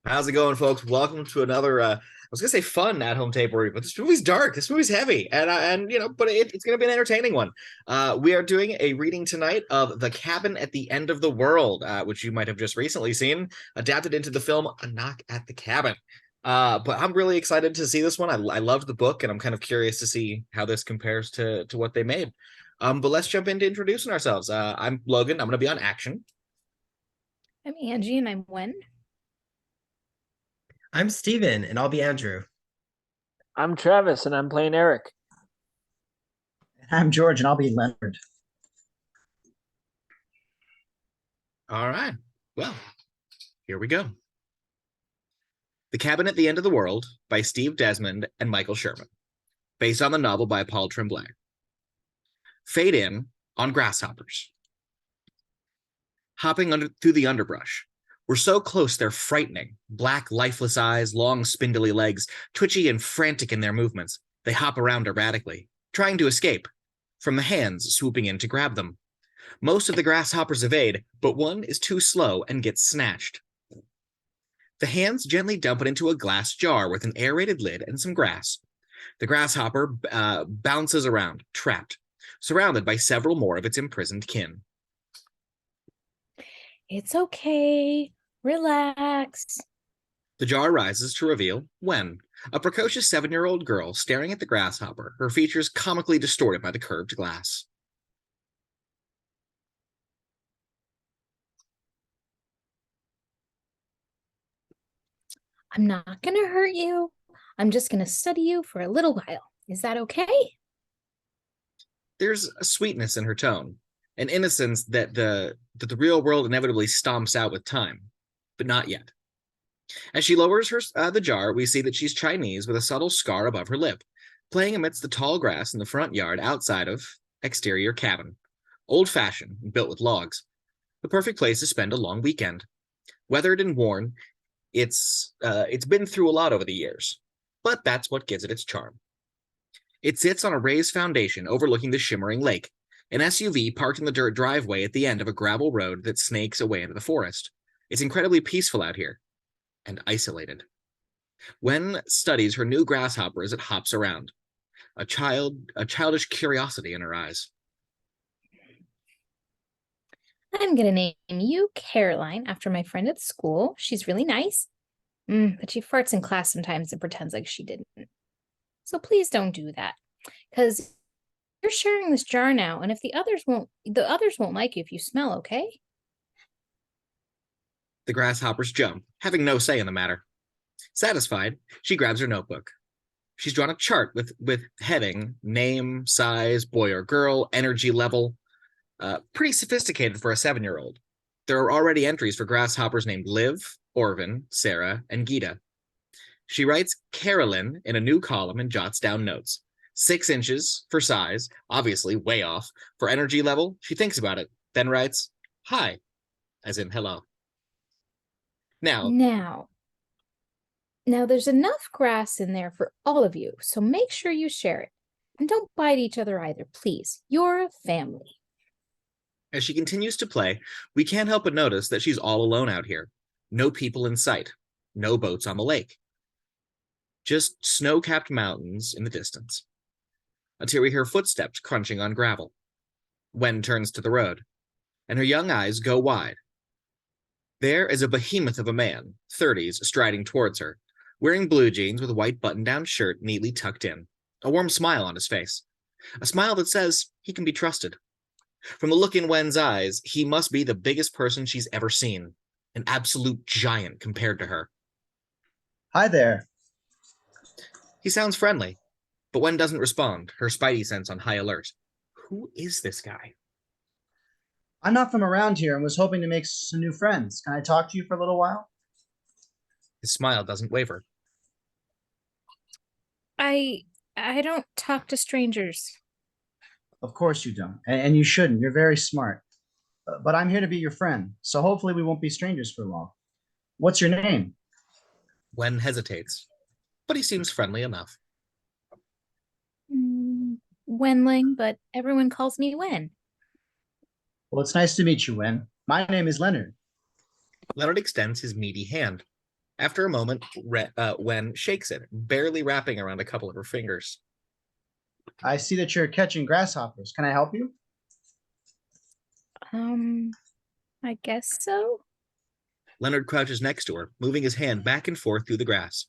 How's it going, folks? Welcome to another. I was gonna say fun at-home tape review, but this movie's dark. This movie's heavy, but it's gonna be an entertaining one. We are doing a reading tonight of *The Cabin at the End of the World*, which you might have just recently seen, adapted into the film *A Knock at the Cabin*. But I'm really excited to see this one. I loved the book, and I'm kind of curious to see how this compares to what they made. But let's jump into introducing ourselves. I'm Logan. I'm gonna be on action. I'm Angie and I'm Wen. I'm Steven, and I'll be Andrew. I'm Travis, and I'm playing Eric. I'm George, and I'll be Leonard. All right. Well, here we go. The Cabin at the End of the World by Steve Desmond and Michael Sherman, based on the novel by Paul Tremblay. Fade in on grasshoppers. Hopping through the underbrush. We're so close they're frightening. Black, lifeless eyes, long, spindly legs, twitchy and frantic in their movements. They hop around erratically, trying to escape from the hands swooping in to grab them. Most of the grasshoppers evade, but one is too slow and gets snatched. The hands gently dump it into a glass jar with an aerated lid and some grass. The grasshopper bounces around, trapped, surrounded by several more of its imprisoned kin. It's okay. Relax. The jar rises to reveal Wen, a precocious 7-year-old girl staring at the grasshopper, her features comically distorted by the curved glass. I'm not going to hurt you. I'm just going to study you for a little while. Is that okay? There's a sweetness in her tone, an innocence that the real world inevitably stomps out with time, but not yet. As she lowers the jar, we see that she's Chinese with a subtle scar above her lip, playing amidst the tall grass in the front yard outside of exterior cabin. Old-fashioned, built with logs. The perfect place to spend a long weekend. Weathered and worn, it's been through a lot over the years, but that's what gives it its charm. It sits on a raised foundation overlooking the shimmering lake, an SUV parked in the dirt driveway at the end of a gravel road that snakes away into the forest. It's incredibly peaceful out here, and isolated. Wen studies her new grasshopper as it hops around, a childish curiosity in her eyes. I'm going to name you Caroline after my friend at school. She's really nice. But she farts in class sometimes and pretends like she didn't. So please don't do that. Because you're sharing this jar now, and if the others won't like you if you smell, okay? The grasshoppers jump, having no say in the matter. Satisfied, she grabs her notebook. She's drawn a chart with heading, name, size, boy or girl, energy level. Pretty sophisticated for a 7-year-old. There are already entries for grasshoppers named Liv, Orvin, Sarah, and Gita. She writes Carolyn in a new column and jots down notes. 6 inches for size, obviously way off. For energy level, she thinks about it, then writes, hi, as in hello. Now, there's enough grass in there for all of you, so make sure you share it. And don't bite each other either, please. You're a family. As she continues to play, we can't help but notice that she's all alone out here. No people in sight. No boats on the lake. Just snow-capped mountains in the distance. Until we hear footsteps crunching on gravel. Wen turns to the road, and her young eyes go wide. There is a behemoth of a man, 30s, striding towards her, wearing blue jeans with a white button-down shirt neatly tucked in, a warm smile on his face. A smile that says he can be trusted. From the look in Wen's eyes, he must be the biggest person she's ever seen, an absolute giant compared to her. Hi there. He sounds friendly, but Wen doesn't respond, her spidey sense on high alert. Who is this guy? I'm not from around here and was hoping to make some new friends. Can I talk to you for a little while? His smile doesn't waver. I don't talk to strangers. Of course you don't, and you shouldn't. You're very smart. But I'm here to be your friend, so hopefully we won't be strangers for long. What's your name? Wen hesitates, but he seems friendly enough. Wenling, but everyone calls me Wen. Well, it's nice to meet you, Wen. My name is Leonard. Leonard extends his meaty hand. After a moment, Wen shakes it, barely wrapping around a couple of her fingers. I see that you're catching grasshoppers. Can I help you? I guess so. Leonard crouches next to her, moving his hand back and forth through the grass.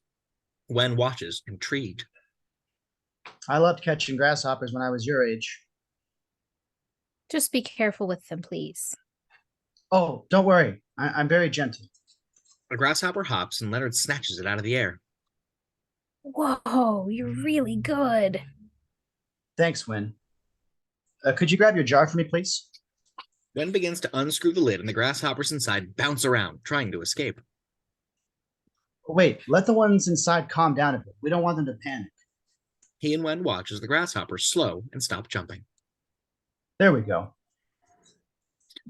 Wen watches, intrigued. I loved catching grasshoppers when I was your age. Just be careful with them, please. Oh, don't worry. I'm very gentle. A grasshopper hops and Leonard snatches it out of the air. Whoa, you're really good. Thanks, Win. Could you grab your jar for me, please? Wen begins to unscrew the lid and the grasshoppers inside bounce around, trying to escape. Wait, let the ones inside calm down a bit. We don't want them to panic. He and Wen watch as the grasshoppers slow and stop jumping. There we go.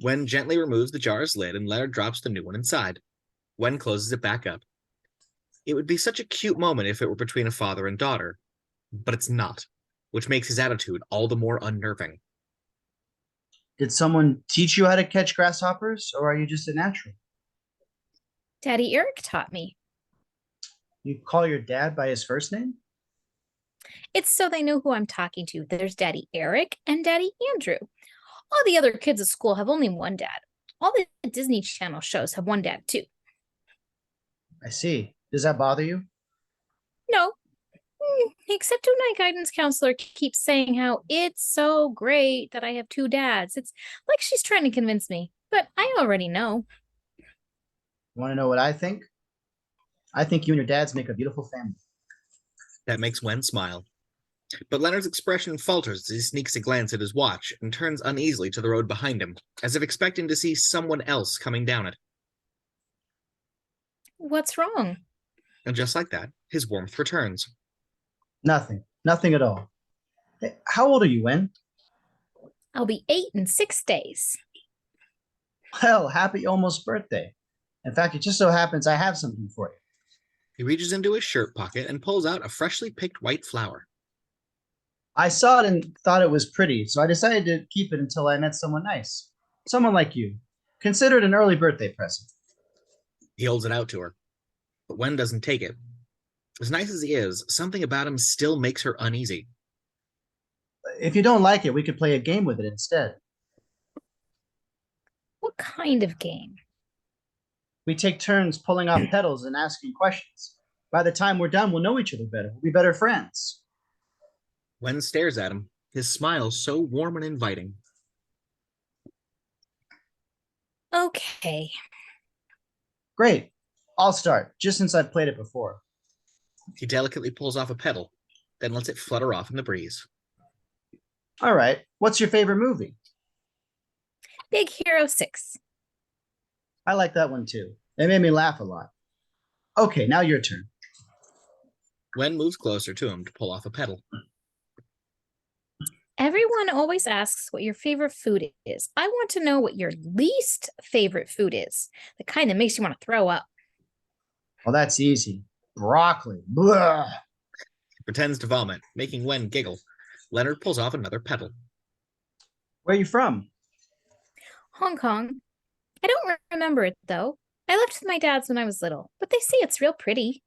Wen gently removes the jar's lid and Leonard drops the new one inside. Wen closes it back up. It would be such a cute moment if it were between a father and daughter, but it's not, which makes his attitude all the more unnerving. Did someone teach you how to catch grasshoppers, or are you just a natural? Daddy Eric taught me. You call your dad by his first name? It's so they know who I'm talking to. There's Daddy Eric and Daddy Andrew. All the other kids at school have only one dad. All the Disney Channel shows have one dad, too. I see. Does that bother you? No. Except when my guidance counselor keeps saying how it's so great that I have two dads. It's like she's trying to convince me, but I already know. Want to know what I think? I think you and your dads make a beautiful family. That makes Wen smile. But Leonard's expression falters as he sneaks a glance at his watch and turns uneasily to the road behind him, as if expecting to see someone else coming down it. What's wrong? And just like that, his warmth returns. Nothing. Nothing at all. Hey, how old are you, Wen? I'll be 8 in 6 days. Well, happy almost birthday. In fact, it just so happens I have something for you. He reaches into his shirt pocket and pulls out a freshly picked white flower. I saw it and thought it was pretty, so I decided to keep it until I met someone nice. Someone like you. Consider it an early birthday present. He holds it out to her, but Wen doesn't take it. As nice as he is, something about him still makes her uneasy. If you don't like it, we could play a game with it instead. What kind of game? We take turns pulling off petals and asking questions. By the time we're done, we'll know each other better. We'll be better friends. Wen stares at him, his smile so warm and inviting. Okay. Great. I'll start, just since I've played it before. He delicately pulls off a petal, then lets it flutter off in the breeze. All right. What's your favorite movie? Big Hero 6. I like that one too. It made me laugh a lot. Okay, now your turn. Wen moves closer to him to pull off a petal. Everyone always asks what your favorite food is. I want to know what your least favorite food is. The kind that makes you want to throw up. Well, that's easy. Broccoli. Blah. He pretends to vomit, making Wen giggle. Leonard pulls off another petal. Where are you from? Hong Kong. I don't remember it, though. I left with my dad's when I was little, but they say it's real pretty.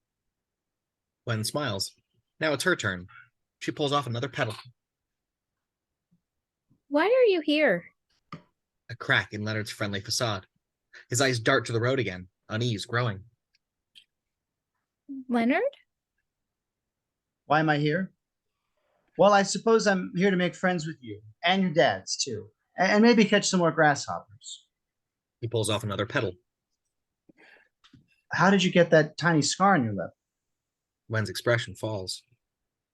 Wen smiles. Now it's her turn. She pulls off another petal. Why are you here? A crack in Leonard's friendly facade. His eyes dart to the road again, unease growing. Leonard? Why am I here? Well, I suppose I'm here to make friends with you and your dads, too. And maybe catch some more grasshoppers. He pulls off another petal. How did you get that tiny scar on your lip? Wen's expression falls.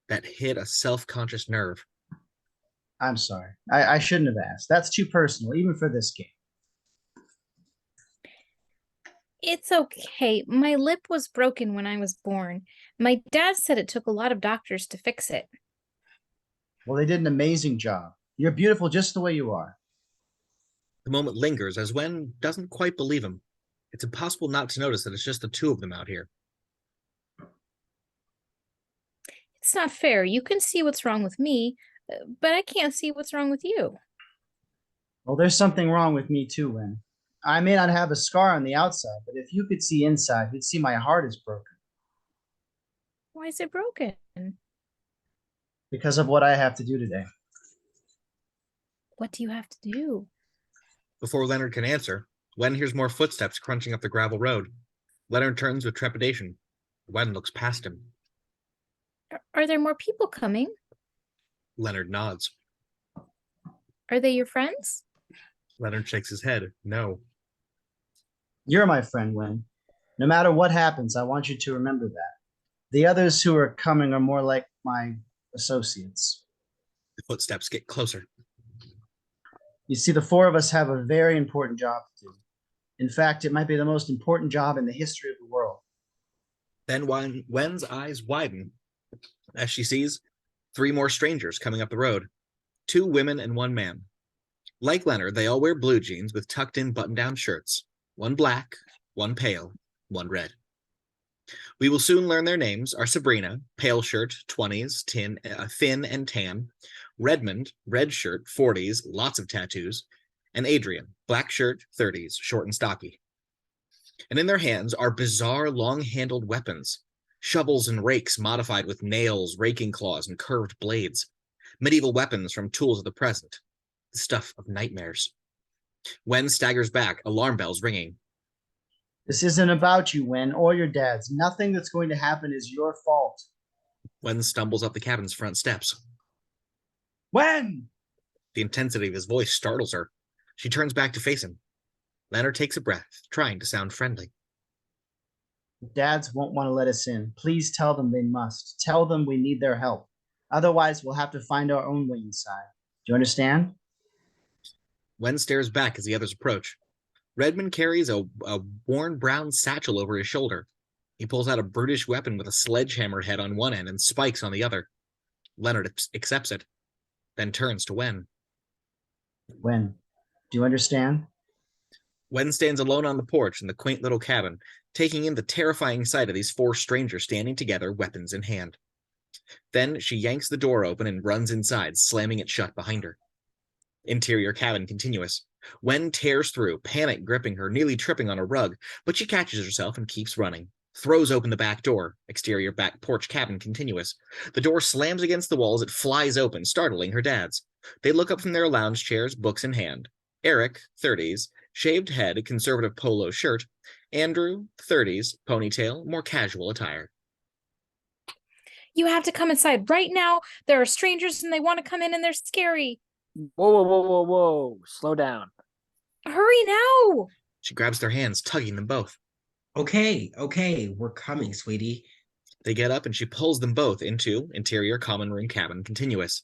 That hit a self-conscious nerve. I'm sorry. I shouldn't have asked. That's too personal, even for this game. It's okay. My lip was broken when I was born. My dad said it took a lot of doctors to fix it. Well, they did an amazing job. You're beautiful just the way you are. The moment lingers as Wen doesn't quite believe him. It's impossible not to notice that it's just the two of them out here. It's not fair. You can see what's wrong with me, but I can't see what's wrong with you. Well, there's something wrong with me, too, Wen. I may not have a scar on the outside, but if you could see inside, you'd see my heart is broken Why is it broken? because of what I have to do today. What do you have to do? Before Leonard can answer, Wen hears more footsteps crunching up the gravel road. Leonard turns with trepidation. Wen looks past him. Are there more people coming? Leonard nods. Are they your friends? Leonard shakes his head. No. You're my friend, Wen. No matter what happens, I want you to remember that. The others who are coming are more like my associates. The footsteps get closer. You see, the four of us have a very important job to do. In fact, it might be the most important job in the history of the world. Then Wen's eyes widen as she sees 3 more strangers coming up the road. 2 women and 1 man. Like Leonard, they all wear blue jeans with tucked-in button-down shirts. 1 black, 1 pale, 1 red. We will soon learn their names are Sabrina, pale shirt, 20s, thin and tan. Redmond, red shirt, 40s, lots of tattoos. And Adriane, black shirt, 30s, short and stocky. And in their hands are bizarre long-handled weapons. Shovels and rakes modified with nails, raking claws, and curved blades. Medieval weapons from tools of the present. The stuff of nightmares. Wen staggers back, alarm bells ringing. This isn't about you, Wen, or your dad's. Nothing that's going to happen is your fault. Wen stumbles up the cabin's front steps. Wen! The intensity of his voice startles her. She turns back to face him. Leonard takes a breath, trying to sound friendly. Dads won't want to let us in. Please tell them they must. Tell them we need their help. Otherwise, we'll have to find our own way inside. Do you understand? Wen stares back as the others approach. Redmond carries a worn brown satchel over his shoulder. He pulls out a brutish weapon with a sledgehammer head on one end and spikes on the other. Leonard accepts it, then turns to Wen. Wen, do you understand? Wen stands alone on the porch in the quaint little cabin, taking in the terrifying sight of these 4 strangers standing together, weapons in hand. Then she yanks the door open and runs inside, slamming it shut behind her. Interior cabin continuous. Wen tears through, panic gripping her, nearly tripping on a rug, but she catches herself and keeps running. Throws open the back door. Exterior back porch cabin continuous. The door slams against the wall as it flies open, startling her dads. They look up from their lounge chairs, books in hand. Eric, 30s, shaved head, conservative polo shirt. Andrew, 30s, ponytail, more casual attire. You have to come inside right now. There are strangers and they want to come in and they're scary. Whoa. Slow down. Hurry now. She grabs their hands, tugging them both. Okay, we're coming, sweetie. They get up and she pulls them both into interior common room cabin continuous.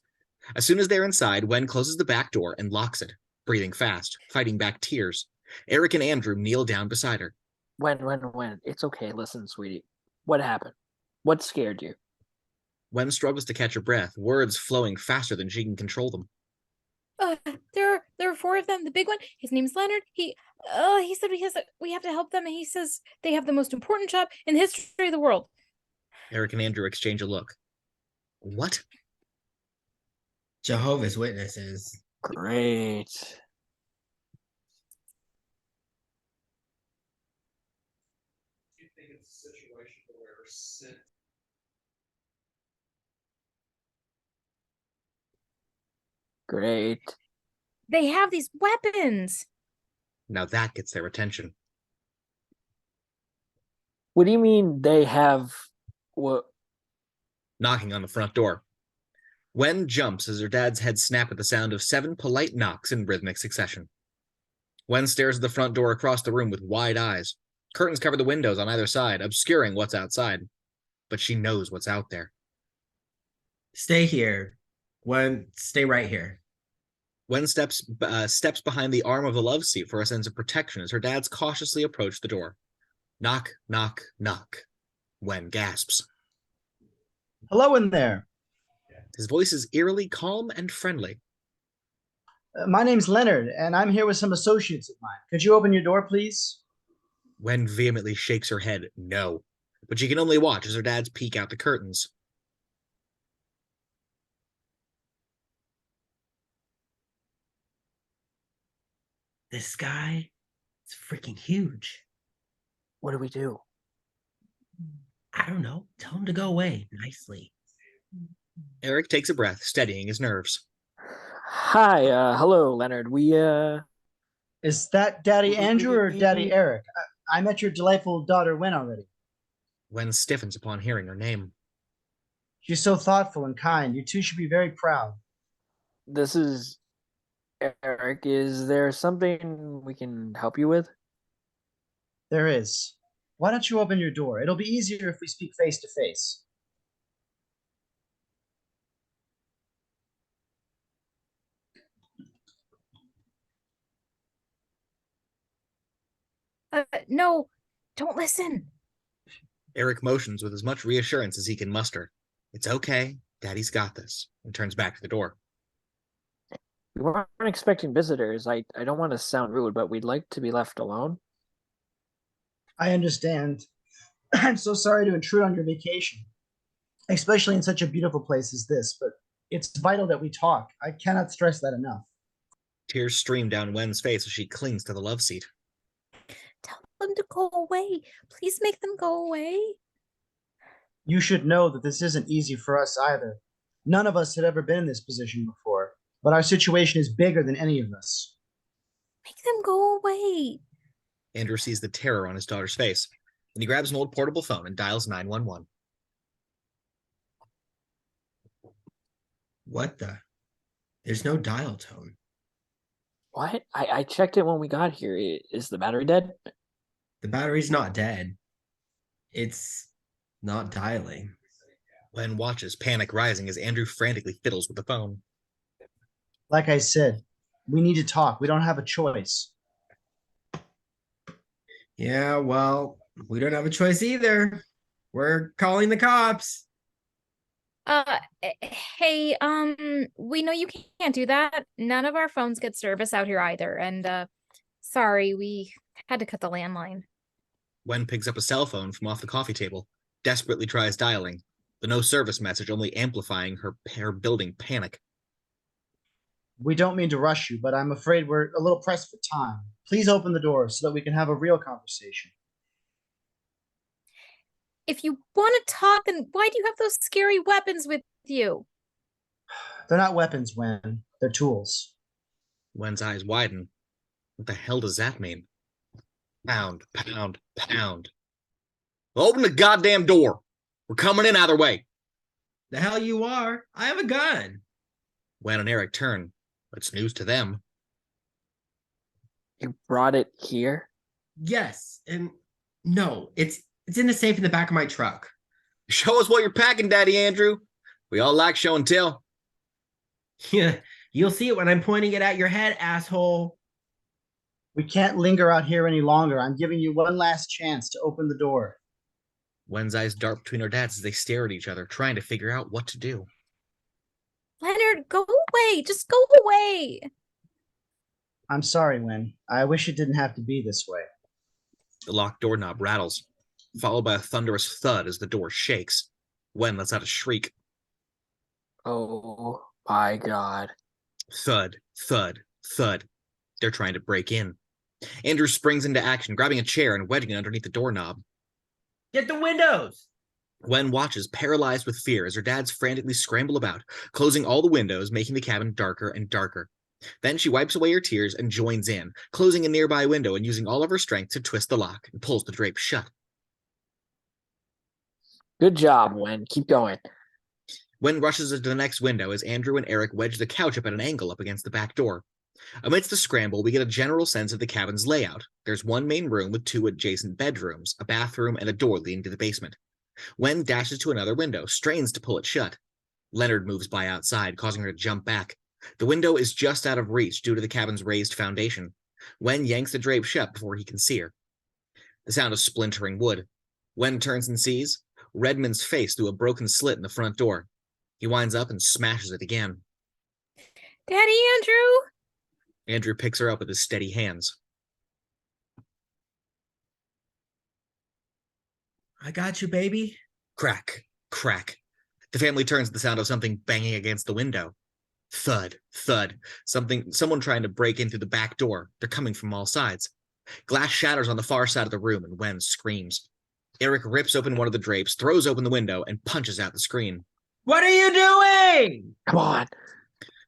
As soon as they're inside, Wen closes the back door and locks it, breathing fast, fighting back tears. Eric and Andrew kneel down beside her. When? It's okay. Listen, sweetie. What happened? What scared you? Wen struggles to catch her breath, words flowing faster than she can control them. There are 4 of them. The big one, his name's Leonard. He said we have to help them. And he says they have the most important job in the history of the world. Eric and Andrew exchange a look. What? Jehovah's Witnesses. Great. You think it's a situation where Great. They have these weapons. Now that gets their attention. What do you mean they have what? Knocking on the front door. Wen jumps as her dad's head snap at the sound of 7 polite knocks in rhythmic succession. Wen stares at the front door across the room with wide eyes. Curtains cover the windows on either side, obscuring what's outside. But she knows what's out there. Stay here. Stay right here. Wen steps behind the arm of the love seat for a sense of protection as her dads cautiously approach the door. Knock, knock, knock. Wen gasps. Hello in there. His voice is eerily calm and friendly. My name's Leonard, and I'm here with some associates of mine. Could you open your door, please? Wen vehemently shakes her head no, but she can only watch as her dads peek out the curtains. This guy? It's freaking huge. What do we do? I don't know. Tell him to go away nicely. Eric takes a breath, steadying his nerves. Hi, hello, Leonard. Is that Daddy Andrew or Daddy Eric? I met your delightful daughter Wen already. Wen stiffens upon hearing her name. She's so thoughtful and kind. You two should be very proud. This is Eric. Is there something we can help you with? There is. Why don't you open your door? It'll be easier if we speak face to face. No, don't listen. Eric motions with as much reassurance as he can muster. It's okay. Daddy's got this. And turns back to the door. We weren't expecting visitors. I don't want to sound rude, but we'd like to be left alone. I understand. I'm so sorry to intrude on your vacation, especially in such a beautiful place as this, but it's vital that we talk. I cannot stress that enough. Tears stream down Wen's face as she clings to the love seat. Tell them to go away. Please make them go away. You should know that this isn't easy for us either. None of us had ever been in this position before, but our situation is bigger than any of us. Make them go away. Andrew sees the terror on his daughter's face, and he grabs an old portable phone and dials 911. What the? There's no dial tone. What? I checked it when we got here. Is the battery dead? The battery's not dead. It's not dialing. Wen watches, panic rising as Andrew frantically fiddles with the phone. Like I said, we need to talk. We don't have a choice. Yeah, well, we don't have a choice either. We're calling the cops. Hey, we know you can't do that. None of our phones get service out here either. And, sorry, we had to cut the landline. Wen picks up a cell phone from off the coffee table, desperately tries dialing, the no service message only amplifying her building panic. We don't mean to rush you, but I'm afraid we're a little pressed for time. Please open the door so that we can have a real conversation. If you want to talk, then why do you have those scary weapons with you? They're not weapons, Wen. They're tools. Wen's eyes widen. What the hell does that mean? Pound, pound, pound. Open the goddamn door. We're coming in either way. The hell you are? I have a gun. Wen and Eric turn. It's news to them. You brought it here? Yes, and no, it's in the safe in the back of my truck. Show us what you're packing, Daddy Andrew. We all like show and tell. Yeah, you'll see it when I'm pointing it at your head, asshole. We can't linger out here any longer. I'm giving you one last chance to open the door. Wen's eyes dart between her dads as they stare at each other, trying to figure out what to do. Leonard, go away. Just go away. I'm sorry, Wen. I wish it didn't have to be this way. The locked doorknob rattles, followed by a thunderous thud as the door shakes. Wen lets out a shriek. Oh my God. Thud, thud, thud. They're trying to break in. Andrew springs into action, grabbing a chair and wedging it underneath the doorknob. Get the windows! Wen watches, paralyzed with fear, as her dads frantically scramble about, closing all the windows, making the cabin darker and darker. Then she wipes away her tears and joins in, closing a nearby window and using all of her strength to twist the lock and pulls the drape shut. Good job, Wen. Keep going. Wen rushes into the next window as Andrew and Eric wedge the couch up at an angle up against the back door. Amidst the scramble, we get a general sense of the cabin's layout. There's one main room with two adjacent bedrooms, a bathroom, and a door leading to the basement. Wen dashes to another window, strains to pull it shut. Leonard moves by outside, causing her to jump back. The window is just out of reach due to the cabin's raised foundation. Wen yanks the drape shut before he can see her. The sound of splintering wood. Wen turns and sees Redmond's face through a broken slit in the front door. He winds up and smashes it again. Daddy Andrew? Andrew picks her up with his steady hands. I got you, baby. Crack, crack. The family turns to the sound of something banging against the window. Thud, thud. Someone trying to break in through the back door. They're coming from all sides. Glass shatters on the far side of the room, and Wen screams. Eric rips open one of the drapes, throws open the window, and punches out the screen. What are you doing? Come on.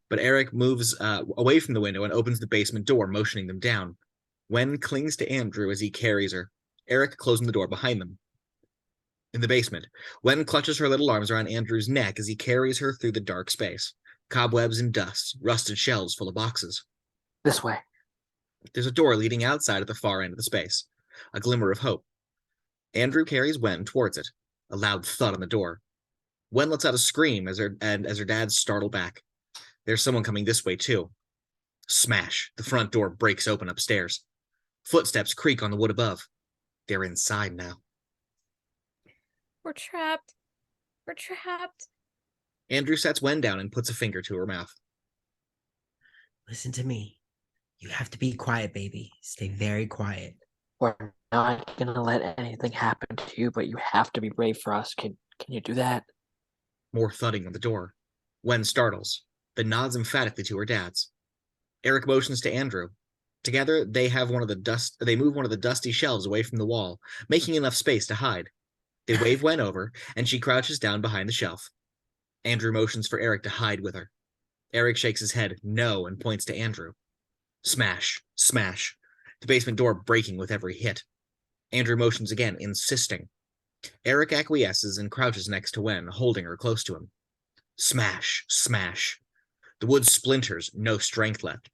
But Eric moves away from the window and opens the basement door, motioning them down. Wen clings to Andrew as he carries her, Eric closing the door behind them. In the basement, Wen clutches her little arms around Andrew's neck as he carries her through the dark space. Cobwebs and dust, rusted shelves full of boxes. This way. There's a door leading outside at the far end of the space. A glimmer of hope. Andrew carries Wen towards it. A loud thud on the door. Wen lets out a scream as her dad startle back. There's someone coming this way, too. Smash. The front door breaks open upstairs. Footsteps creak on the wood above. They're inside now. We're trapped. We're trapped. Andrew sets Wen down and puts a finger to her mouth. Listen to me. You have to be quiet, baby. Stay very quiet. We're not gonna let anything happen to you, but you have to be brave for us. Can you do that? More thudding on the door. Wen startles, then nods emphatically to her dad's. Eric motions to Andrew. Together, they move one of the dusty shelves away from the wall, making enough space to hide. They wave Wen over, and she crouches down behind the shelf. Andrew motions for Eric to hide with her. Eric shakes his head no and points to Andrew. Smash, smash. The basement door breaking with every hit. Andrew motions again, insisting. Eric acquiesces and crouches next to Wen, holding her close to him. Smash, smash. The wood splinters, no strength left.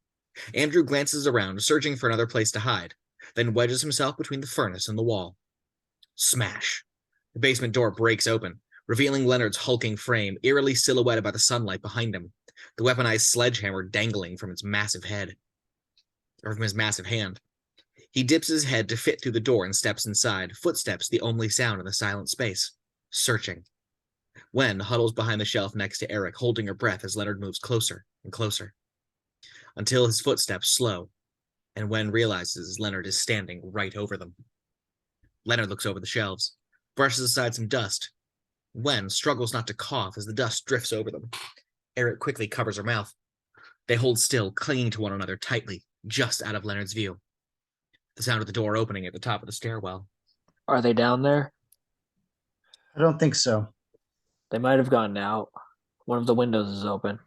Andrew glances around, searching for another place to hide, then wedges himself between the furnace and the wall. Smash. The basement door breaks open, revealing Leonard's hulking frame, eerily silhouetted by the sunlight behind him, the weaponized sledgehammer dangling from its massive head. Or from his massive hand. He dips his head to fit through the door and steps inside, footsteps the only sound in the silent space. Searching. Wen huddles behind the shelf next to Eric, holding her breath as Leonard moves closer and closer. Until his footsteps slow, and Wen realizes Leonard is standing right over them. Leonard looks over the shelves, brushes aside some dust. Wen struggles not to cough as the dust drifts over them. Eric quickly covers her mouth. They hold still, clinging to one another tightly, just out of Leonard's view. The sound of the door opening at the top of the stairwell. Are they down there? I don't think so. They might have gone out. One of the windows is open.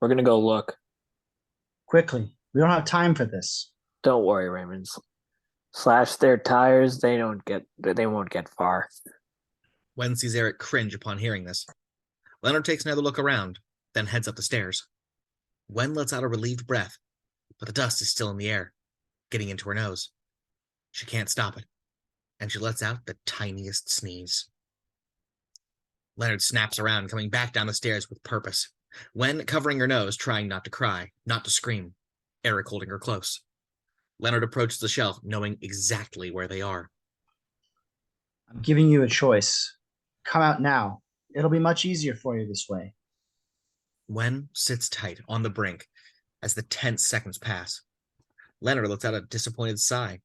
We're gonna go look. Quickly. We don't have time for this. Don't worry, Raymond. Slash their tires. They won't get far. Wen sees Eric cringe upon hearing this. Leonard takes another look around, then heads up the stairs. Wen lets out a relieved breath, but the dust is still in the air, getting into her nose. She can't stop it, and she lets out the tiniest sneeze. Leonard snaps around, coming back down the stairs with purpose. Wen covering her nose, trying not to cry, not to scream. Eric holding her close. Leonard approaches the shelf, knowing exactly where they are. I'm giving you a choice. Come out now. It'll be much easier for you this way. Wen sits tight on the brink as the tense seconds pass. Leonard lets out a disappointed sigh,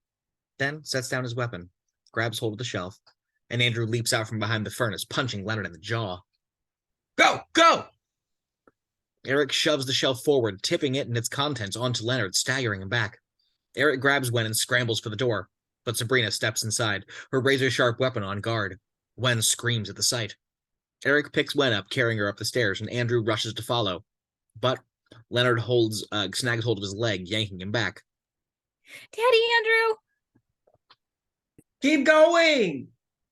then sets down his weapon, grabs hold of the shelf, and Andrew leaps out from behind the furnace, punching Leonard in the jaw. Go! Go! Eric shoves the shelf forward, tipping it and its contents onto Leonard, staggering him back. Eric grabs Wen and scrambles for the door, but Sabrina steps inside, her razor-sharp weapon on guard. Wen screams at the sight. Eric picks Wen up, carrying her up the stairs, and Andrew rushes to follow. But Leonard snags hold of his leg, yanking him back. Daddy Andrew! Keep going!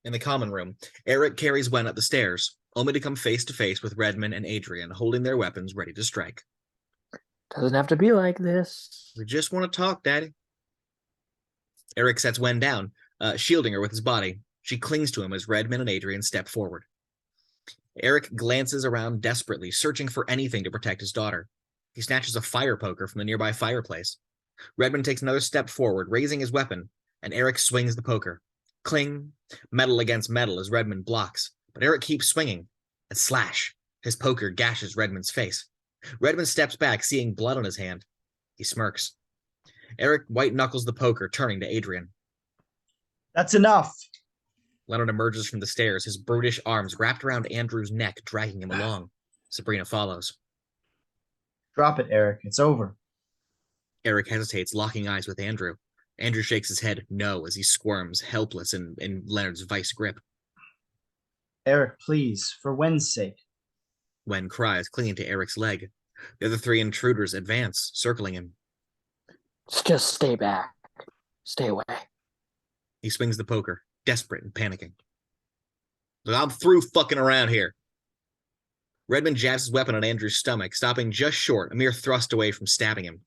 In the common room, Eric carries Wen up the stairs, only to come face to face with Redmond and Adriane, holding their weapons ready to strike. Doesn't have to be like this. We just want to talk, Daddy. Eric sets Wen down, shielding her with his body. She clings to him as Redmond and Adriane step forward. Eric glances around desperately, searching for anything to protect his daughter. He snatches a fire poker from the nearby fireplace. Redmond takes another step forward, raising his weapon, and Eric swings the poker. Cling, metal against metal as Redmond blocks, but Eric keeps swinging, and slash, his poker gashes Redmond's face. Redmond steps back, seeing blood on his hand. He smirks. Eric white-knuckles the poker, turning to Adriane. That's enough. Leonard emerges from the stairs, his brutish arms wrapped around Andrew's neck, dragging him along. Sabrina follows. Drop it, Eric. It's over. Eric hesitates, locking eyes with Andrew. Andrew shakes his head no as he squirms, helpless in Leonard's vice grip. Eric, please, for Wen's sake. Wen cries, clinging to Eric's leg. The other three intruders advance, circling him. Just stay back. Stay away. He swings the poker, desperate and panicking. Look, I'm through fucking around here. Redmond jabs his weapon on Andrew's stomach, stopping just short, a mere thrust away from stabbing him.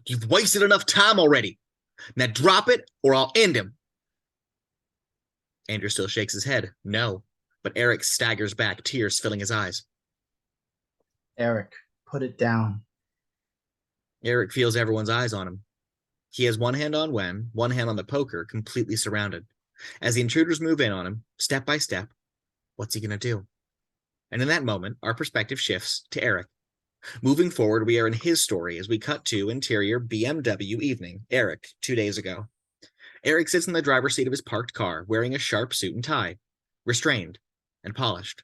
You've wasted enough time already. Now drop it, or I'll end him. Andrew still shakes his head, no, but Eric staggers back, tears filling his eyes. Eric, put it down. Eric feels everyone's eyes on him. He has one hand on Wen, one hand on the poker, completely surrounded. As the intruders move in on him, step by step, what's he going to do? And in that moment, our perspective shifts to Eric. Moving forward, we are in his story as we cut to interior BMW evening. Eric, 2 days ago. Eric sits in the driver's seat of his parked car, wearing a sharp suit and tie, restrained and polished.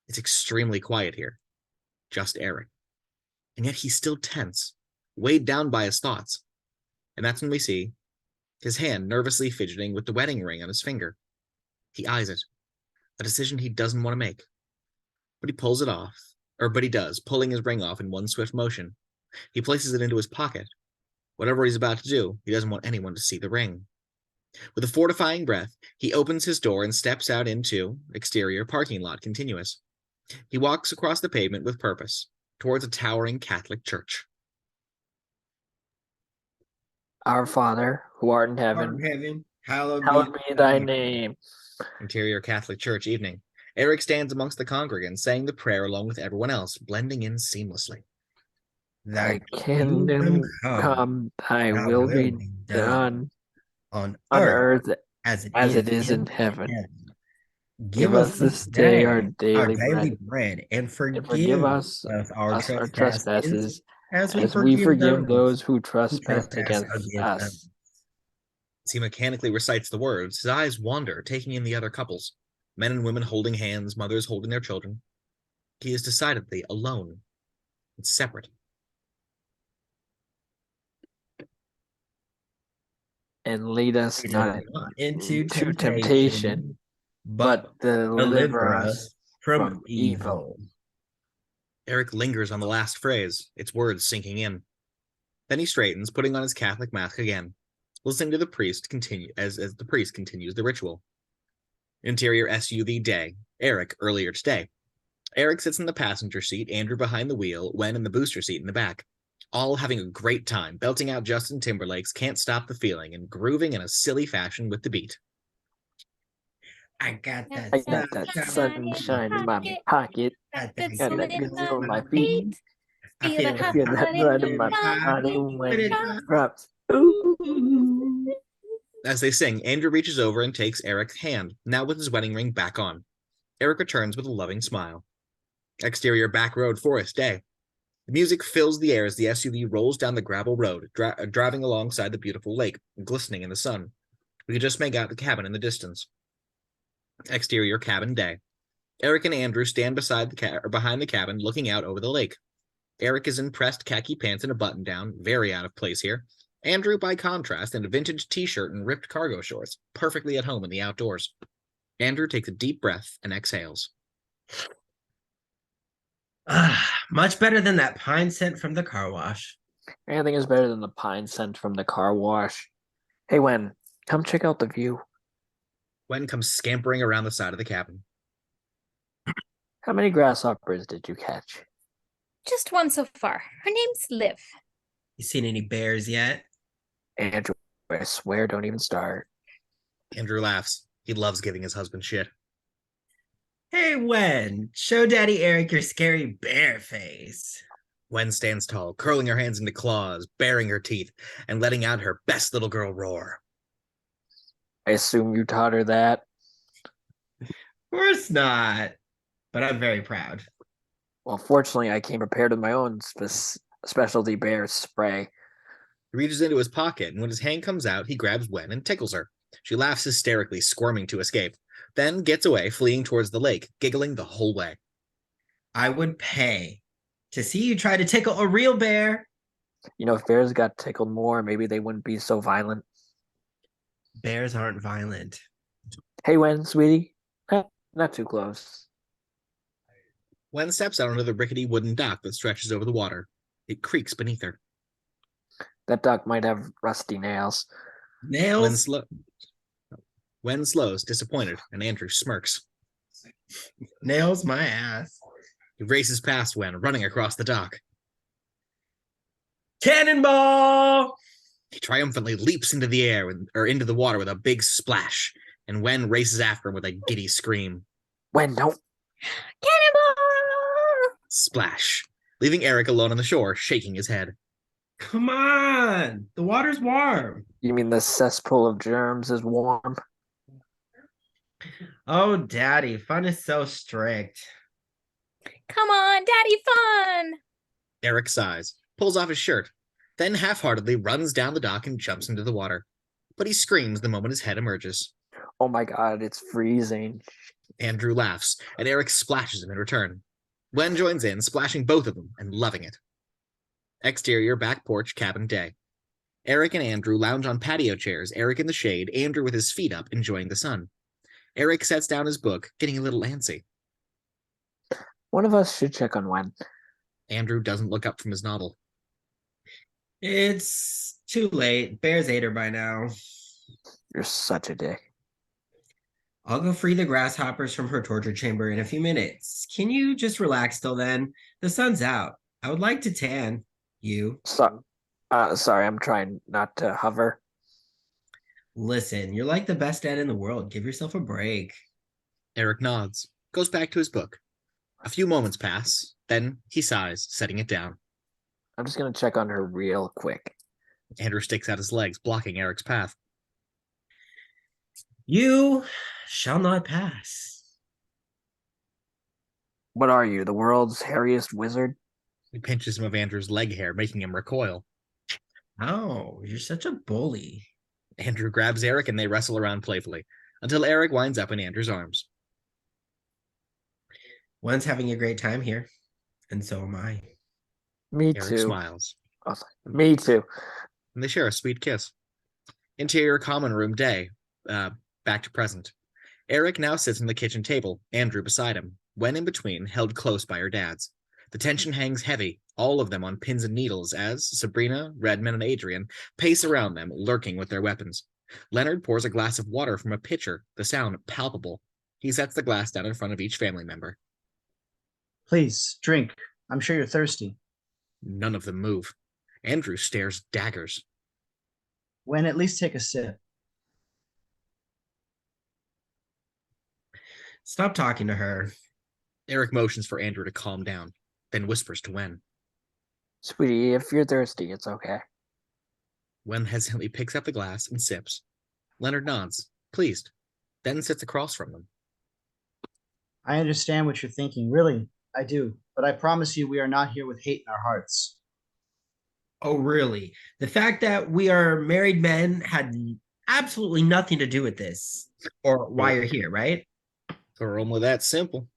It's extremely quiet here. Just Eric. And yet he's still tense, weighed down by his thoughts. And that's when we see his hand nervously fidgeting with the wedding ring on his finger. He eyes it, a decision he doesn't want to make. But he pulls it off, but he does, pulling his ring off in one swift motion. He places it into his pocket. Whatever he's about to do, he doesn't want anyone to see the ring. With a fortifying breath, he opens his door and steps out into exterior parking lot continuous. He walks across the pavement with purpose, towards a towering Catholic church. Our Father, who art in heaven, Hallowed be thy name. Interior Catholic church evening. Eric stands amongst the congregants, saying the prayer along with everyone else, blending in seamlessly. Thy kingdom come, thy will be done on earth as it is in heaven. Give us this day our daily bread, and forgive us our trespasses, as we forgive those who trespass against us. As he mechanically recites the words, his eyes wander, taking in the other couples. Men and women holding hands, mothers holding their children. He is decidedly alone and separate. And lead us not into temptation, but deliver us from evil. Eric lingers on the last phrase, its words sinking in. Then he straightens, putting on his Catholic mask again, listening to the priest continue as the priest continues the ritual. Interior SUV day. Eric earlier today. Eric sits in the passenger seat, Andrew behind the wheel, Wen in the booster seat in the back. All having a great time, belting out Justin Timberlake's Can't Stop the Feeling and grooving in a silly fashion with the beat. I got that sunshine in my pocket. Got that good on my feet. I feel that blood in my body when it drops. Ooh. As they sing, Andrew reaches over and takes Eric's hand, now with his wedding ring back on. Eric returns with a loving smile. Exterior back road forest day. The music fills the air as the SUV rolls down the gravel road, driving alongside the beautiful lake, glistening in the sun. We can just make out the cabin in the distance. Exterior cabin day. Eric and Andrew stand behind the cabin, looking out over the lake. Eric is in pressed khaki pants and a button-down, very out of place here. Andrew, by contrast, in a vintage t-shirt and ripped cargo shorts, perfectly at home in the outdoors. Andrew takes a deep breath and exhales. Much better than that pine scent from the car wash. Anything is better than the pine scent from the car wash. Hey, Wen, come check out the view. Wen comes scampering around the side of the cabin. How many grasshoppers did you catch? Just one so far. Her name's Liv. You seen any bears yet? Andrew, I swear, don't even start. Andrew laughs. He loves giving his husband shit. Hey, Wen, show Daddy Eric your scary bear face. Wen stands tall, curling her hands into claws, baring her teeth, and letting out her best little girl roar. I assume you taught her that. Of course not, but I'm very proud. Well, fortunately, I came prepared with my own specialty bear spray. He reaches into his pocket, and when his hand comes out, he grabs Wen and tickles her. She laughs hysterically, squirming to escape, then gets away, fleeing towards the lake, giggling the whole way. I would pay to see you try to tickle a real bear. If bears got tickled more, maybe they wouldn't be so violent. Bears aren't violent. Hey, Wen, sweetie. Not too close. Wen steps out onto the rickety wooden dock that stretches over the water. It creaks beneath her. That duck might have rusty nails. Nails? Wen slows, disappointed, and Andrew smirks. Nails my ass. He races past Wen, running across the dock. Cannonball! He triumphantly leaps into the air into the water with a big splash, and Wen races after him with a giddy scream. Wen, don't. Cannonball! Splash, leaving Eric alone on the shore, shaking his head. Come on! The water's warm. You mean the cesspool of germs is warm? Oh, Daddy, fun is so strict. Come on, Daddy fun! Eric sighs, pulls off his shirt, then half-heartedly runs down the dock and jumps into the water. But he screams the moment his head emerges. Oh my god, it's freezing. Andrew laughs, and Eric splashes him in return. Wen joins in, splashing both of them and loving it. Exterior back porch cabin day. Eric and Andrew lounge on patio chairs, Eric in the shade, Andrew with his feet up, enjoying the sun. Eric sets down his book, getting a little antsy. One of us should check on Wen. Andrew doesn't look up from his novel. It's too late. Bears ate her by now. You're such a dick. I'll go free the grasshoppers from her torture chamber in a few minutes. Can you just relax till then? The sun's out. I would like to tan you. Sorry, I'm trying not to hover. Listen, you're like the best dad in the world. Give yourself a break. Eric nods, goes back to his book. A few moments pass, then he sighs, setting it down. I'm just gonna check on her real quick. Andrew sticks out his legs, blocking Eric's path. You shall not pass. What are you, the world's hairiest wizard? He pinches some of Andrew's leg hair, making him recoil. Oh, you're such a bully. Andrew grabs Eric and they wrestle around playfully, until Eric winds up in Andrew's arms. One's having a great time here, and so am I. Me Eric too. smiles, Me too. and they share a sweet kiss. Interior common room day, back to present. Eric now sits on the kitchen table, Andrew beside him, Wen in between, held close by her dad's. The tension hangs heavy, all of them on pins and needles, as Sabrina, Redmond, and Adriane pace around them, lurking with their weapons. Leonard pours a glass of water from a pitcher, the sound palpable. He sets the glass down in front of each family member. Please, drink. I'm sure you're thirsty. None of them move. Andrew stares daggers. Wen, at least take a sip. Stop talking to her. Eric motions for Andrew to calm down, then whispers to Wen. Sweetie, if you're thirsty, it's okay. Wen hesitantly picks up the glass and sips. Leonard nods, pleased, then sits across from them. I understand what you're thinking. Really, I do. But I promise you, we are not here with hate in our hearts. Oh, really? The fact that we are married men had absolutely nothing to do with this, or why you're here, right? For only that simple.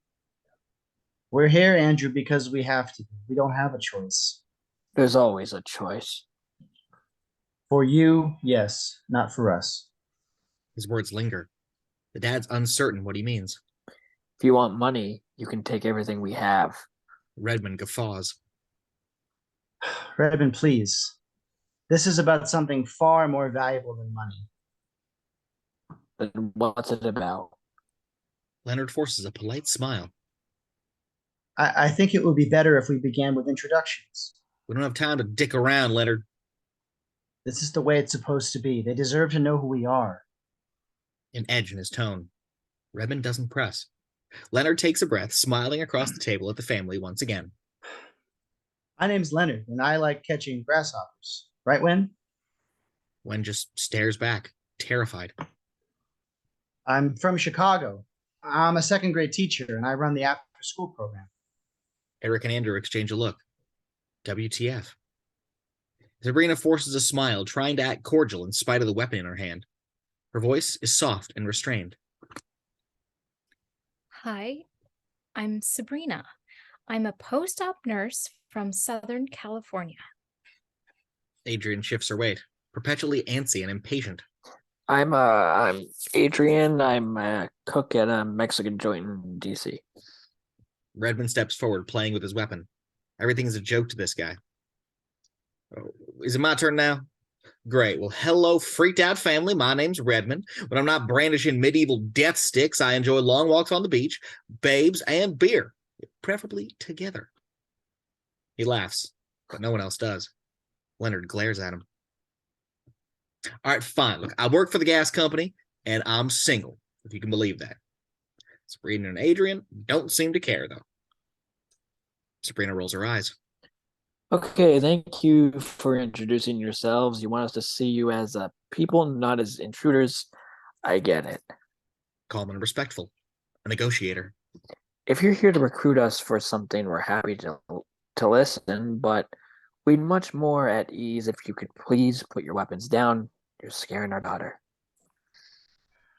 We're here, Andrew, because we have to. We don't have a choice. There's always a choice. For you, yes. Not for us. His words linger. The dad's uncertain what he means. If you want money, you can take everything we have. Redmond guffaws. Redmond, please. This is about something far more valuable than money. Then what's it about? Leonard forces a polite smile. I think it would be better if we began with introductions. We don't have time to dick around, Leonard. This is the way it's supposed to be. They deserve to know who we are. An edge in his tone. Redmond doesn't press. Leonard takes a breath, smiling across the table at the family once again. My name's Leonard, and I like catching grasshoppers. Right, Wen? Wen just stares back, terrified. I'm from Chicago. I'm a second grade teacher, and I run the after-school program. Eric and Andrew exchange a look. WTF. Sabrina forces a smile, trying to act cordial in spite of the weapon in her hand. Her voice is soft and restrained. Hi, I'm Sabrina. I'm a post-op nurse from Southern California. Adriane shifts her weight, perpetually antsy and impatient. I'm Adriane. I'm a cook at a Mexican joint in DC. Redmond steps forward, playing with his weapon. Everything is a joke to this guy. Oh, is it my turn now? Great. Well, hello, freaked out family. My name's Redmond. When I'm not brandishing medieval death sticks, I enjoy long walks on the beach, babes, and beer, preferably together. He laughs, but no one else does. Leonard glares at him. All right, fine. Look, I work for the gas company, and I'm single, if you can believe that. Sabrina and Adriane don't seem to care, though. Sabrina rolls her eyes. Okay, thank you for introducing yourselves. You want us to see you as people, not as intruders. I get it. Calm and respectful. A negotiator. If you're here to recruit us for something, we're happy to listen, but we'd much more at ease if you could please put your weapons down. You're scaring our daughter.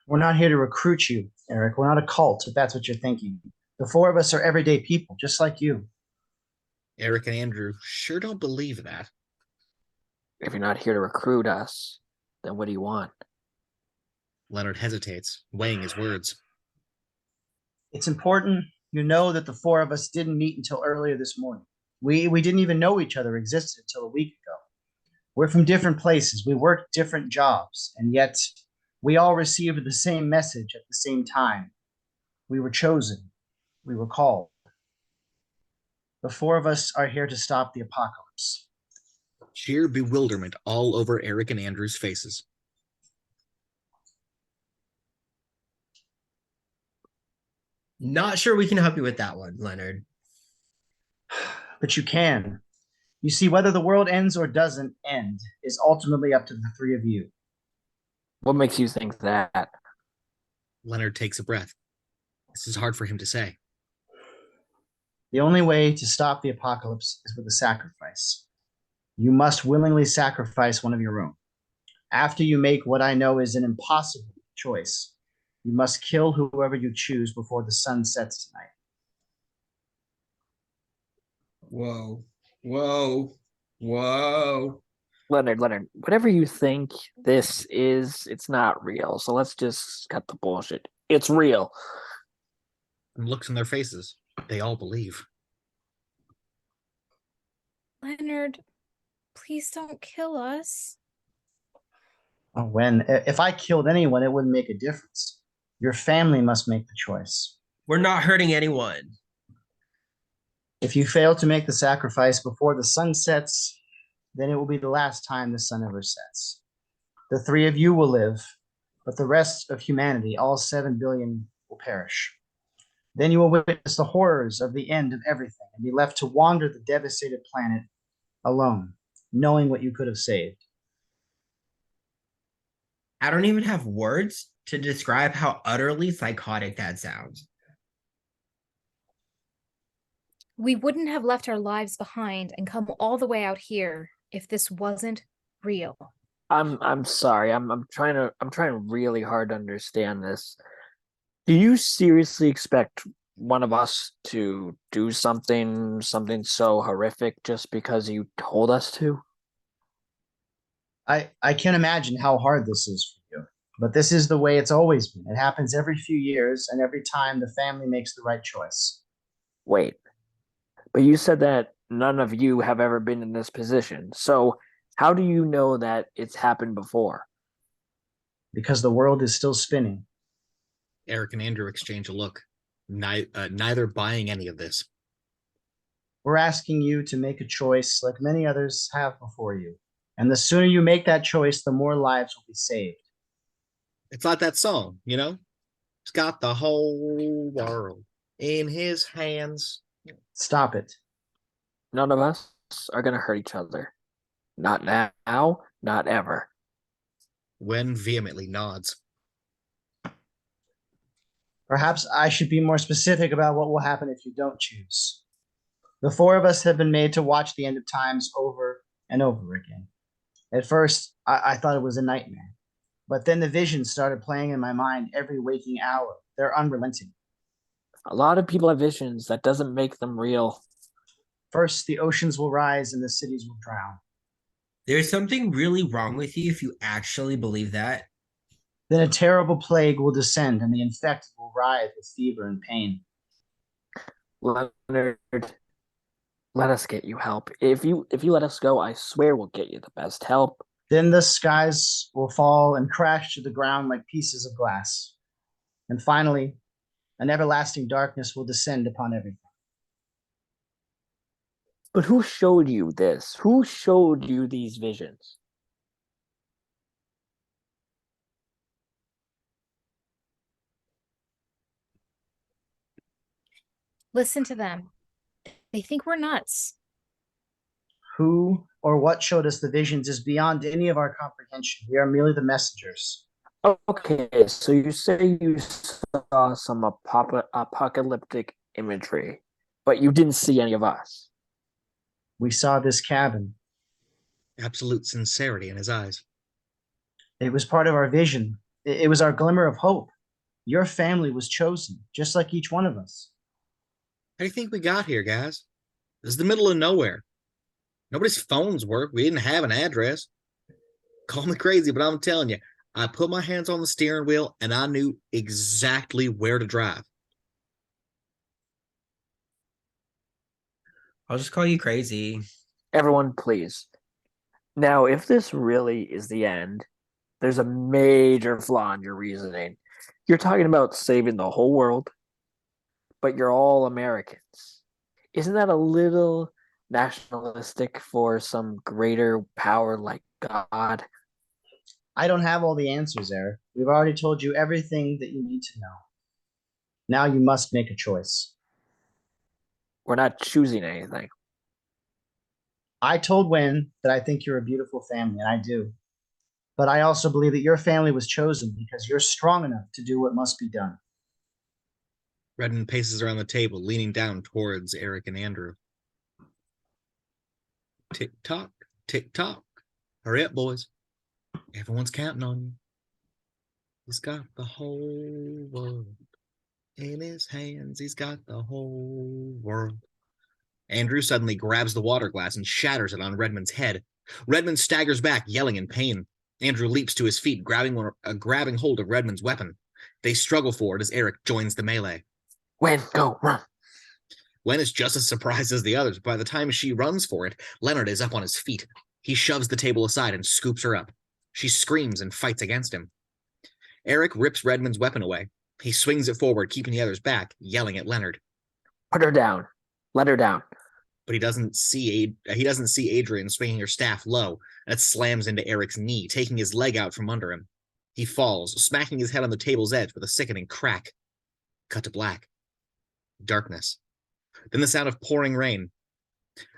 We're not here to recruit you, Eric. We're not a cult, if that's what you're thinking. The four of us are everyday people, just like you. Eric and Andrew sure don't believe that. If you're not here to recruit us, then what do you want? Leonard hesitates, weighing his words. It's important you know that the four of us didn't meet until earlier this morning. We didn't even know each other existed until a week ago. We're from different places. We work different jobs, and yet we all received the same message at the same time. We were chosen. We were called. The four of us are here to stop the apocalypse. Sheer bewilderment all over Eric and Andrew's faces. Not sure we can help you with that one, Leonard. But you can. You see, whether the world ends or doesn't end is ultimately up to the three of you. What makes you think that? Leonard takes a breath. This is hard for him to say. The only way to stop the apocalypse is with a sacrifice. You must willingly sacrifice one of your own. After you make what I know is an impossible choice, you must kill whoever you choose before the sun sets tonight. Whoa. Leonard, whatever you think this is, it's not real. So let's just cut the bullshit. It's real. And looks in their faces. They all believe. Leonard, please don't kill us. If I killed anyone, it wouldn't make a difference. Your family must make the choice. We're not hurting anyone. If you fail to make the sacrifice before the sun sets, then it will be the last time the sun ever sets. The three of you will live, but the rest of humanity, all 7 billion, will perish. Then you will witness the horrors of the end of everything and be left to wander the devastated planet alone, knowing what you could have saved. I don't even have words to describe how utterly psychotic that sounds. We wouldn't have left our lives behind and come all the way out here if this wasn't real. I'm sorry. I'm trying really hard to understand this. Do you seriously expect one of us to do something so horrific just because you told us to? I can't imagine how hard this is for you, but this is the way it's always been. It happens every few years, and every time the family makes the right choice. Wait, but you said that none of you have ever been in this position. So how do you know that it's happened before? Because the world is still spinning. Eric and Andrew exchange a look, neither buying any of this. We're asking you to make a choice like many others have before you. And the sooner you make that choice, the more lives will be saved. It's like that song, you know? He's got the whole world in his hands. Stop it. None of us are going to hurt each other. Not now, not ever. Wen vehemently nods. Perhaps I should be more specific about what will happen if you don't choose. The four of us have been made to watch the end of times over and over again. At first, I thought it was a nightmare. But then the visions started playing in my mind every waking hour. They're unrelenting. A lot of people have visions. That doesn't make them real. First, the oceans will rise and the cities will drown. There's something really wrong with you if you actually believe that. Then a terrible plague will descend, and the infected will writhe with fever and pain. Leonard, let us get you help. If you let us go, I swear we'll get you the best help. Then the skies will fall and crash to the ground like pieces of glass. And finally, an everlasting darkness will descend upon everything. But who showed you this? Who showed you these visions? Listen to them. They think we're nuts. Who or what showed us the visions is beyond any of our comprehension. We are merely the messengers. Okay, so you say you saw some apocalyptic imagery, but you didn't see any of us. We saw this cabin. Absolute sincerity in his eyes. It was part of our vision. It was our glimmer of hope. Your family was chosen, just like each one of us. How do you think we got here, guys? This is the middle of nowhere. Nobody's phones work. We didn't have an address. Call me crazy, but I'm telling you, I put my hands on the steering wheel and I knew exactly where to drive. I'll just call you crazy. Everyone, please. Now, if this really is the end, there's a major flaw in your reasoning. You're talking about saving the whole world, but you're all Americans. Isn't that a little nationalistic for some greater power like God? I don't have all the answers, Eric. We've already told you everything that you need to know. Now you must make a choice. We're not choosing anything. I told Wynn that I think you're a beautiful family, and I do. But I also believe that your family was chosen because you're strong enough to do what must be done. Redmond paces around the table, leaning down towards Eric and Andrew. Tick tock, tick tock. Hurry up, boys. Everyone's counting on you. He's got the whole world in his hands. He's got the whole world. Andrew suddenly grabs the water glass and shatters it on Redmond's head. Redmond staggers back, yelling in pain. Andrew leaps to his feet, grabbing hold of Redmond's weapon. They struggle forward as Eric joins the melee. When, go, run. Wen is just as surprised as the others. By the time she runs for it, Leonard is up on his feet. He shoves the table aside and scoops her up. She screams and fights against him. Eric rips Redmond's weapon away. He swings it forward, keeping the others back, yelling at Leonard. Put her down. Let her down. But he doesn't see Adriane swinging her staff low, and it slams into Eric's knee, taking his leg out from under him. He falls, smacking his head on the table's edge with a sickening crack. Cut to black. Darkness. Then the sound of pouring rain.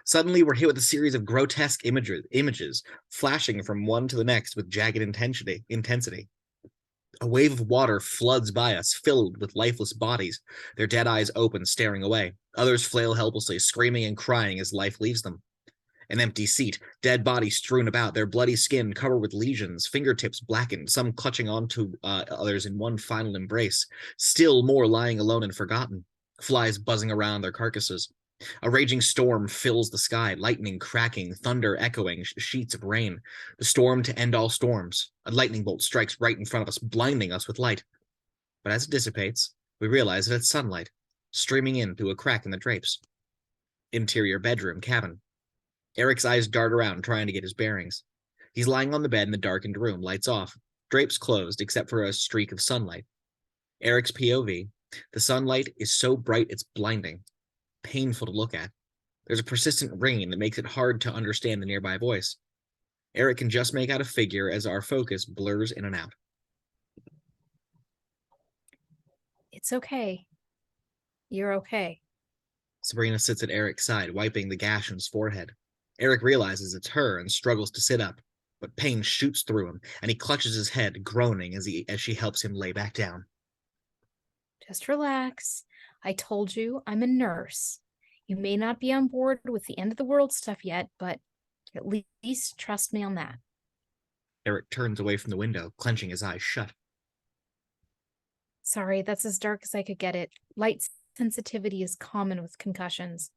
Suddenly, we're hit with a series of grotesque images, flashing from one to the next with jagged intensity. A wave of water floods by us, filled with lifeless bodies, their dead eyes open, staring away. Others flail helplessly, screaming and crying as life leaves them. An empty seat, dead bodies strewn about, their bloody skin covered with lesions, fingertips blackened, some clutching onto others in one final embrace, still more lying alone and forgotten, flies buzzing around their carcasses. A raging storm fills the sky, lightning cracking, thunder echoing, sheets of rain. The storm to end all storms. A lightning bolt strikes right in front of us, blinding us with light. But as it dissipates, we realize that it's sunlight, streaming in through a crack in the drapes. Interior bedroom, cabin. Eric's eyes dart around, trying to get his bearings. He's lying on the bed in the darkened room, lights off, drapes closed except for a streak of sunlight. Eric's POV. The sunlight is so bright it's blinding. Painful to look at. There's a persistent ringing that makes it hard to understand the nearby voice. Eric can just make out a figure as our focus blurs in and out. It's okay. You're okay. Sabrina sits at Eric's side, wiping the gash on his forehead. Eric realizes it's her and struggles to sit up, but pain shoots through him, and he clutches his head, groaning as she helps him lay back down. Just relax. I told you I'm a nurse. You may not be on board with the end of the world stuff yet, but at least trust me on that. Eric turns away from the window, clenching his eyes shut. Sorry, that's as dark as I could get it. Light sensitivity is common with concussions.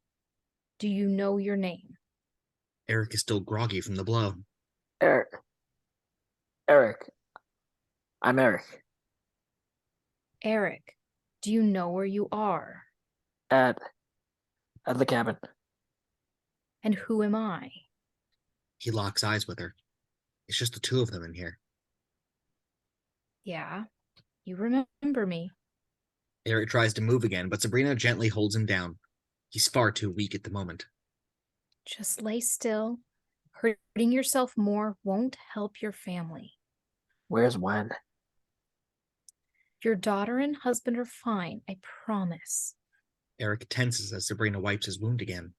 Do you know your name? Eric is still groggy from the blow. Eric. Eric. I'm Eric. Eric, do you know where you are? At the cabin. And who am I? He locks eyes with her. It's just the two of them in here. Yeah, you remember me. Eric tries to move again, but Sabrina gently holds him down. He's far too weak at the moment. Just lay still. Hurting yourself more won't help your family. Where's Wen? Your daughter and husband are fine, I promise. Eric tenses as Sabrina wipes his wound again.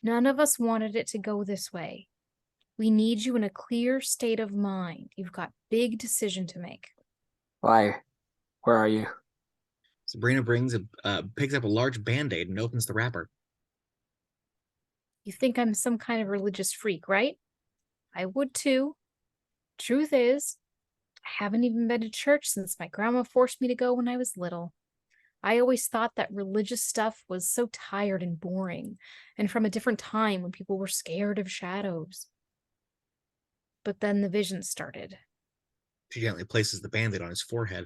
None of us wanted it to go this way. We need you in a clear state of mind. You've got big decision to make. Why? Where are you? Sabrina picks up a large band-aid and opens the wrapper. You think I'm some kind of religious freak, right? I would too. Truth is, I haven't even been to church since my grandma forced me to go when I was little. I always thought that religious stuff was so tired and boring, and from a different time when people were scared of shadows. But then the vision started. She gently places the band-aid on his forehead.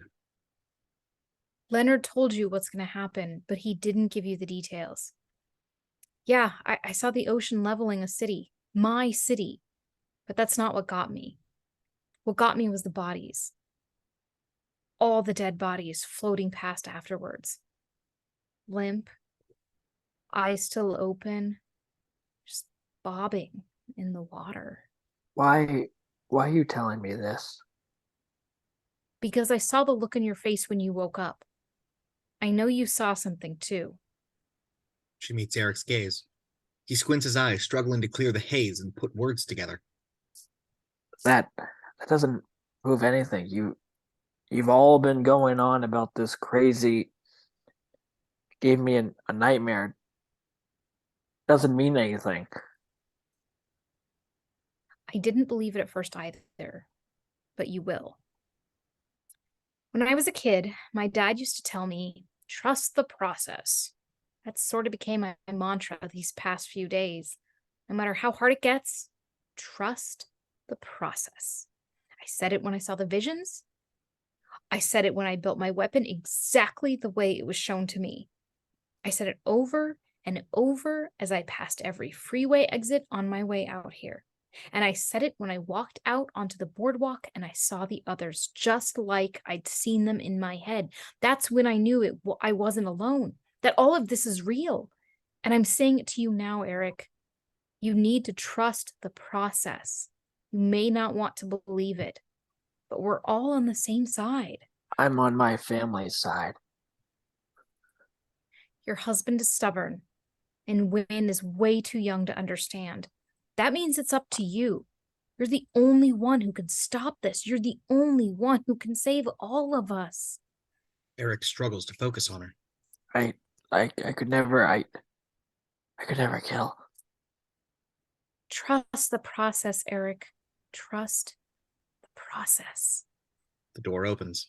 Leonard told you what's going to happen, but he didn't give you the details. Yeah, I saw the ocean leveling a city, my city, but that's not what got me. What got me was the bodies. All the dead bodies floating past afterwards. Limp, eyes still open, just bobbing in the water. Why are you telling me this? Because I saw the look in your face when you woke up. I know you saw something too. She meets Eric's gaze. He squints his eyes, struggling to clear the haze and put words together. That doesn't prove anything. You've all been going on about this crazy. Gave me a nightmare. Doesn't mean anything. I didn't believe it at first either, but you will. When I was a kid, my dad used to tell me, trust the process. That sort of became my mantra these past few days. No matter how hard it gets, trust the process. I said it when I saw the visions. I said it when I built my weapon exactly the way it was shown to me. I said it over and over as I passed every freeway exit on my way out here. And I said it when I walked out onto the boardwalk and I saw the others, just like I'd seen them in my head. That's when I knew I wasn't alone, that all of this is real. And I'm saying it to you now, Eric. You need to trust the process. You may not want to believe it, but we're all on the same side. I'm on my family's side. Your husband is stubborn, and Wynn is way too young to understand. That means it's up to you. You're the only one who can stop this. You're the only one who can save all of us. Eric struggles to focus on her. I could never kill. Trust the process, Eric. Trust the process. The door opens.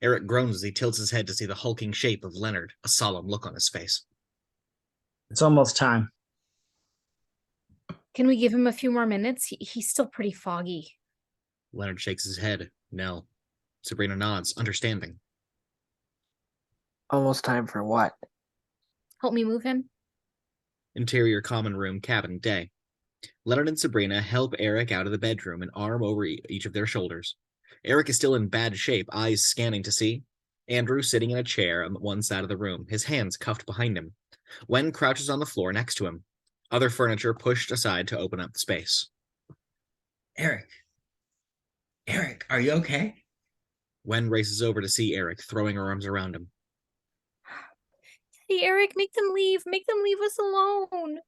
Eric groans as he tilts his head to see the hulking shape of Leonard, a solemn look on his face. It's almost time. Can we give him a few more minutes? He's still pretty foggy. Leonard shakes his head. No. Sabrina nods, understanding. Almost time for what? Help me move him. Interior common room, cabin, day. Leonard and Sabrina help Eric out of the bedroom, an arm over each of their shoulders. Eric is still in bad shape, eyes scanning to see. Andrew sitting in a chair on one side of the room, his hands cuffed behind him. Wen crouches on the floor next to him. Other furniture pushed aside to open up the space. Eric, are you okay? Wen races over to see Eric, throwing her arms around him. Hey, Eric, make them leave. Make them leave us alone.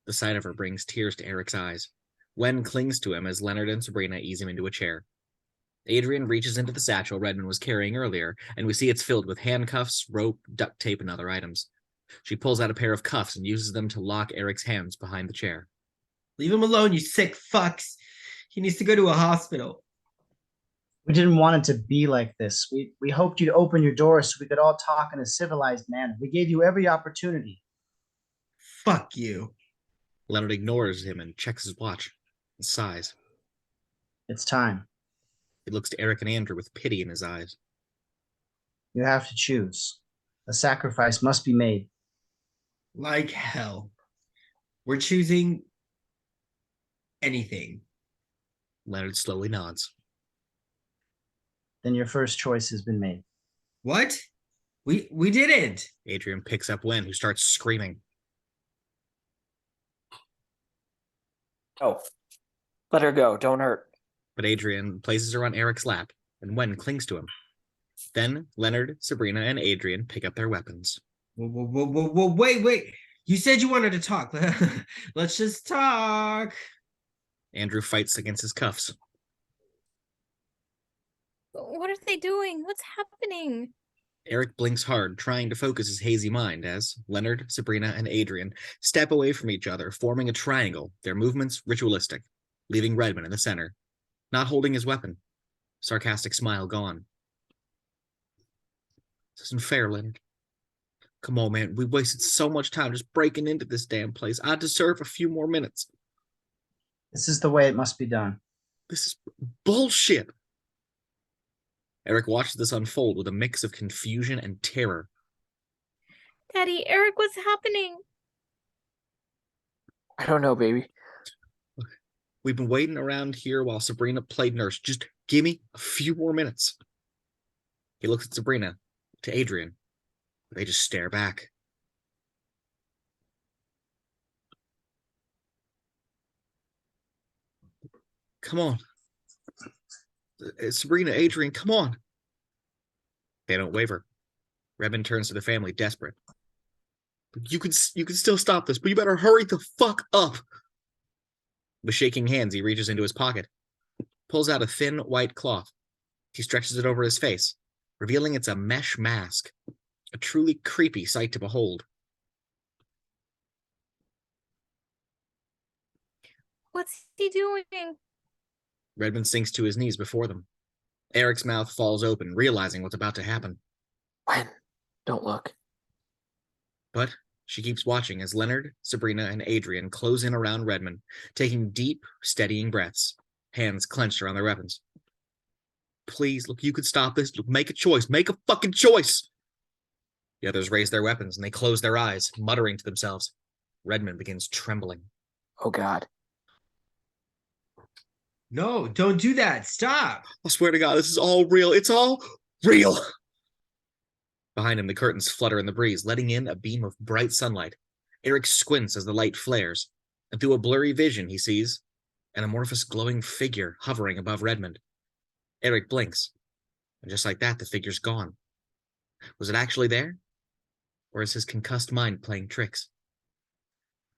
The sight of her brings tears to Eric's eyes. Wen clings to him as Leonard and Sabrina ease him into a chair. Adriane reaches into the satchel Redmond was carrying earlier, and we see it's filled with handcuffs, rope, duct tape, and other items. She pulls out a pair of cuffs and uses them to lock Eric's hands behind the chair. Leave him alone, you sick fucks. He needs to go to a hospital. We didn't want it to be like this. We hoped you'd open your doors so we could all talk in a civilized manner. We gave you every opportunity. Fuck you. Leonard ignores him and checks his watch. and sighs. It's time. He looks to Eric and Andrew with pity in his eyes. You have to choose. A sacrifice must be made. Like hell. We're choosing anything. Leonard slowly nods. Then your first choice has been made. What? We didn't. Adriane picks up Wen, who starts screaming. Oh, let her go. Don't hurt. But Adriane places her on Eric's lap, and Wen clings to him. Then Leonard, Sabrina, and Adriane pick up their weapons. Whoa, wait. You said you wanted to talk. Let's just talk. Andrew fights against his cuffs. What are they doing? What's happening? Eric blinks hard, trying to focus his hazy mind as Leonard, Sabrina, and Adriane step away from each other, forming a triangle, their movements ritualistic, leaving Redmond in the center, not holding his weapon. Sarcastic smile gone. This isn't fair, Leonard. Come on, man. We wasted so much time just breaking into this damn place. I deserve a few more minutes. This is the way it must be done. This is bullshit. Eric watches this unfold with a mix of confusion and terror. Daddy, Eric, what's happening? I don't know, baby. We've been waiting around here while Sabrina played nurse. Just give me a few more minutes. He looks at Sabrina, to Adriane. They just stare back. Come on. Sabrina, Adriane, come on. They don't waver. Redmond turns to the family, desperate. You can still stop this, but you better hurry the fuck up. With shaking hands, he reaches into his pocket, pulls out a thin white cloth. He stretches it over his face, revealing it's a mesh mask, a truly creepy sight to behold. What's he doing? Redmond sinks to his knees before them. Eric's mouth falls open, realizing what's about to happen. When? Don't look. But she keeps watching as Leonard, Sabrina, and Adriane close in around Redmond, taking deep, steadying breaths, hands clenched around their weapons. Please, look, you could stop this. Look, make a choice. Make a fucking choice. The others raise their weapons and they close their eyes, muttering to themselves. Redmond begins trembling. Oh, God. No, don't do that. Stop. I swear to God, this is all real. It's all real. Behind him, the curtains flutter in the breeze, letting in a beam of bright sunlight. Eric squints as the light flares, and through a blurry vision, he sees an amorphous glowing figure hovering above Redmond. Eric blinks, and just like that, the figure's gone. Was it actually there? Or is his concussed mind playing tricks?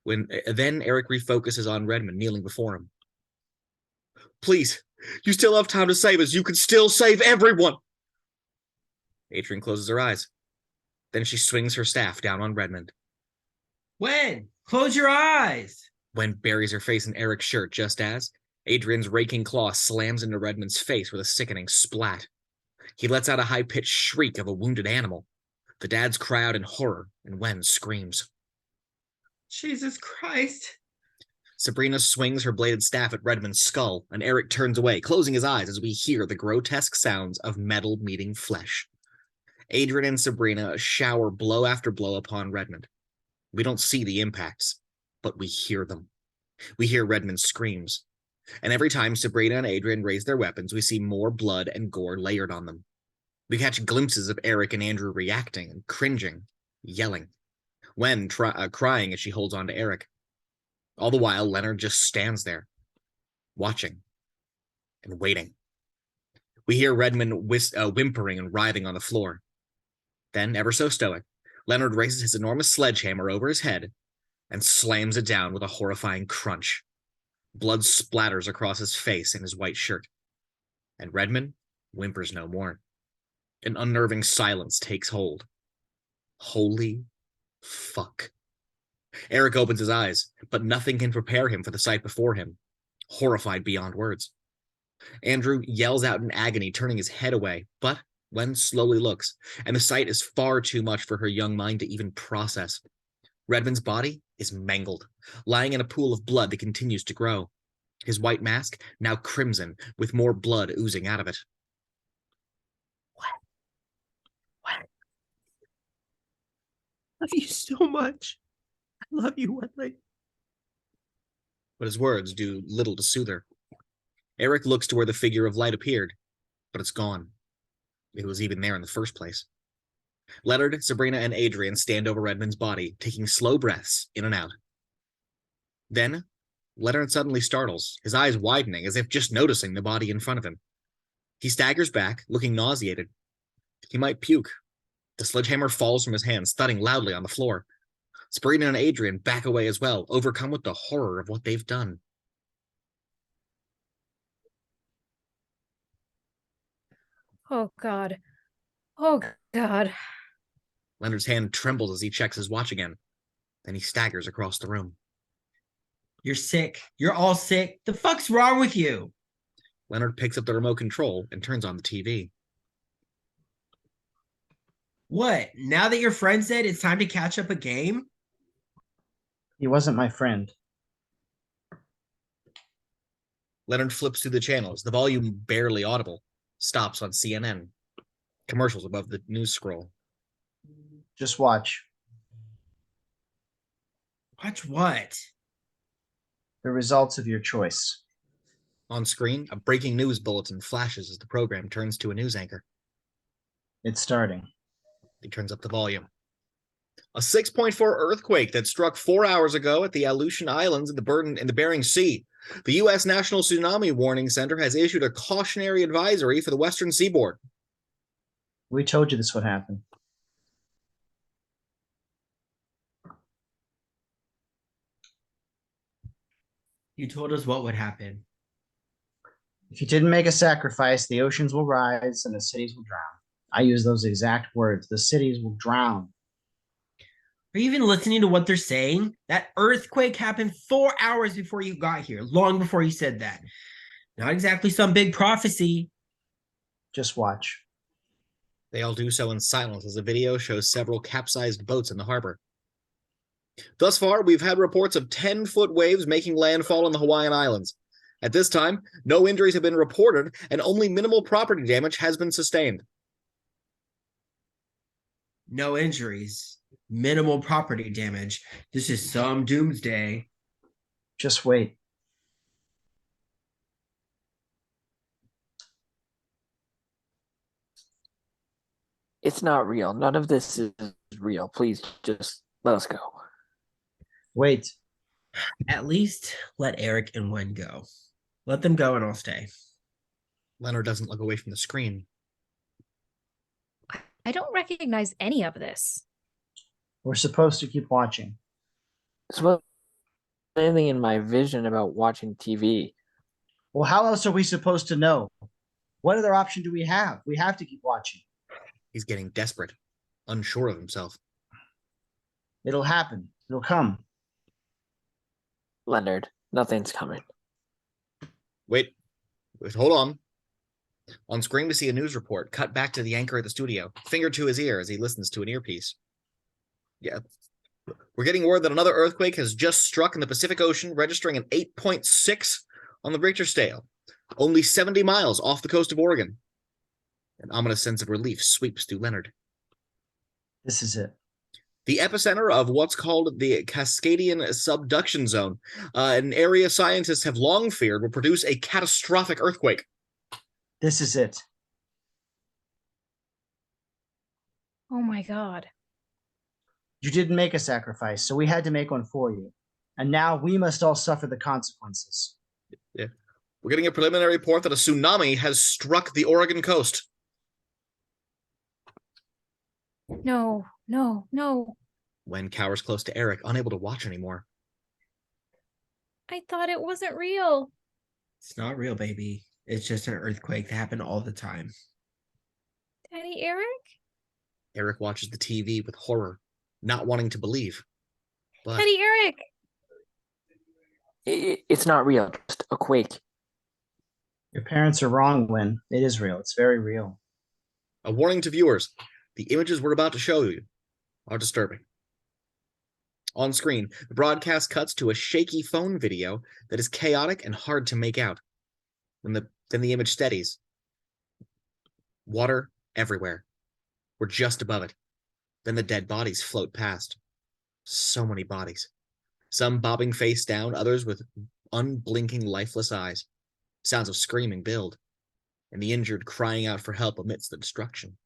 Then Eric refocuses on Redmond, kneeling before him. Please, you still have time to save us. You can still save everyone. Adriane closes her eyes. Then she swings her staff down on Redmond. When? Close your eyes. Wen buries her face in Eric's shirt just as Adriane's raking claw slams into Redmond's face with a sickening splat. He lets out a high-pitched shriek of a wounded animal. The dads cry out in horror, and Wen screams. Jesus Christ. Sabrina swings her bladed staff at Redmond's skull, and Eric turns away, closing his eyes as we hear the grotesque sounds of metal meeting flesh. Adriane and Sabrina shower blow after blow upon Redmond. We don't see the impacts, but we hear them. We hear Redmond's screams. And every time Sabrina and Adriane raise their weapons, we see more blood and gore layered on them. We catch glimpses of Eric and Andrew reacting and cringing, yelling. Wen crying as she holds on to Eric. All the while, Leonard just stands there, watching and waiting. We hear Redmond whimpering and writhing on the floor. Then, ever so stoic, Leonard raises his enormous sledgehammer over his head and slams it down with a horrifying crunch. Blood splatters across his face and his white shirt. And Redmond whimpers no more. An unnerving silence takes hold. Holy fuck. Eric opens his eyes, but nothing can prepare him for the sight before him, horrified beyond words. Andrew yells out in agony, turning his head away, but Wen slowly looks, and the sight is far too much for her young mind to even process. Redmond's body is mangled, lying in a pool of blood that continues to grow. his white mask now crimson with more blood oozing out of it. What? I love you so much. I love you, Wesley. But his words do little to soothe her. Eric looks to where the figure of light appeared, but it's gone. It was even there in the first place. Leonard, Sabrina, and Adriane stand over Redmond's body, taking slow breaths in and out. Then, Leonard suddenly startles, his eyes widening as if just noticing the body in front of him. He staggers back, looking nauseated. He might puke. The sledgehammer falls from his hands, thudding loudly on the floor. Sabrina and Adriane back away as well, overcome with the horror of what they've done. Oh, God. Oh, God. Leonard's hand trembles as he checks his watch again. Then he staggers across the room. You're sick. You're all sick. The fuck's wrong with you? Leonard picks up the remote control and turns on the TV. What? Now that your friend said it's time to catch up a game? He wasn't my friend. Leonard flips through the channels, the volume barely audible, stops on CNN. Commercials above the news scroll. Just watch. Watch what? The results of your choice. On screen, a breaking news bulletin flashes as the program turns to a news anchor. It's starting. He turns up the volume. A 6.4 earthquake that struck 4 hours ago at the Aleutian Islands in the Bering Sea. The U.S. National Tsunami Warning Center has issued a cautionary advisory for the western seaboard. We told you this would happen. You told us what would happen. If you didn't make a sacrifice, the oceans will rise and the cities will drown. I use those exact words. The cities will drown. Are you even listening to what they're saying? That earthquake happened 4 hours before you got here, long before you said that. Not exactly some big prophecy. Just watch. They all do so in silence as a video shows several capsized boats in the harbor. Thus far, we've had reports of 10-foot waves making landfall in the Hawaiian Islands. At this time, no injuries have been reported, and only minimal property damage has been sustained. No injuries. Minimal property damage. This is some doomsday. Just wait. It's not real. None of this is real. Please just let us go. Wait. At least let Eric and Wen go. Let them go and I'll stay. Leonard doesn't look away from the screen. I don't recognize any of this. We're supposed to keep watching. So anything in my vision about watching TV. Well, how else are we supposed to know? What other option do we have? We have to keep watching. He's getting desperate, unsure of himself. It'll happen. It'll come. Leonard, nothing's coming. Wait, hold on. On screen, we see a news report cut back to the anchor at the studio, finger to his ear as he listens to an earpiece. Yeah. We're getting word that another earthquake has just struck in the Pacific Ocean, registering an 8.6 on the Richter scale, only 70 miles off the coast of Oregon. An ominous sense of relief sweeps through Leonard. This is it. The epicenter of what's called the Cascadian Subduction Zone, an area scientists have long feared will produce a catastrophic earthquake. This is it. Oh my God. You didn't make a sacrifice, so we had to make one for you. And now we must all suffer the consequences. Yeah. We're getting a preliminary report that a tsunami has struck the Oregon coast. No, no, no. Wen cowers close to Eric, unable to watch anymore. I thought it wasn't real. It's not real, baby. It's just an earthquake that happened all the time. Daddy Eric? Eric watches the TV with horror, not wanting to believe. But Daddy Eric! It's not real. Just a quake. Your parents are wrong, Wen. It is real. It's very real. a warning to viewers, the images we're about to show you are disturbing. On screen, the broadcast cuts to a shaky phone video that is chaotic and hard to make out. Then the image steadies. Water everywhere. We're just above it. Then the dead bodies float past. So many bodies. Some bobbing face down, others with unblinking, lifeless eyes. Sounds of screaming build, and the injured crying out for help amidst the destruction.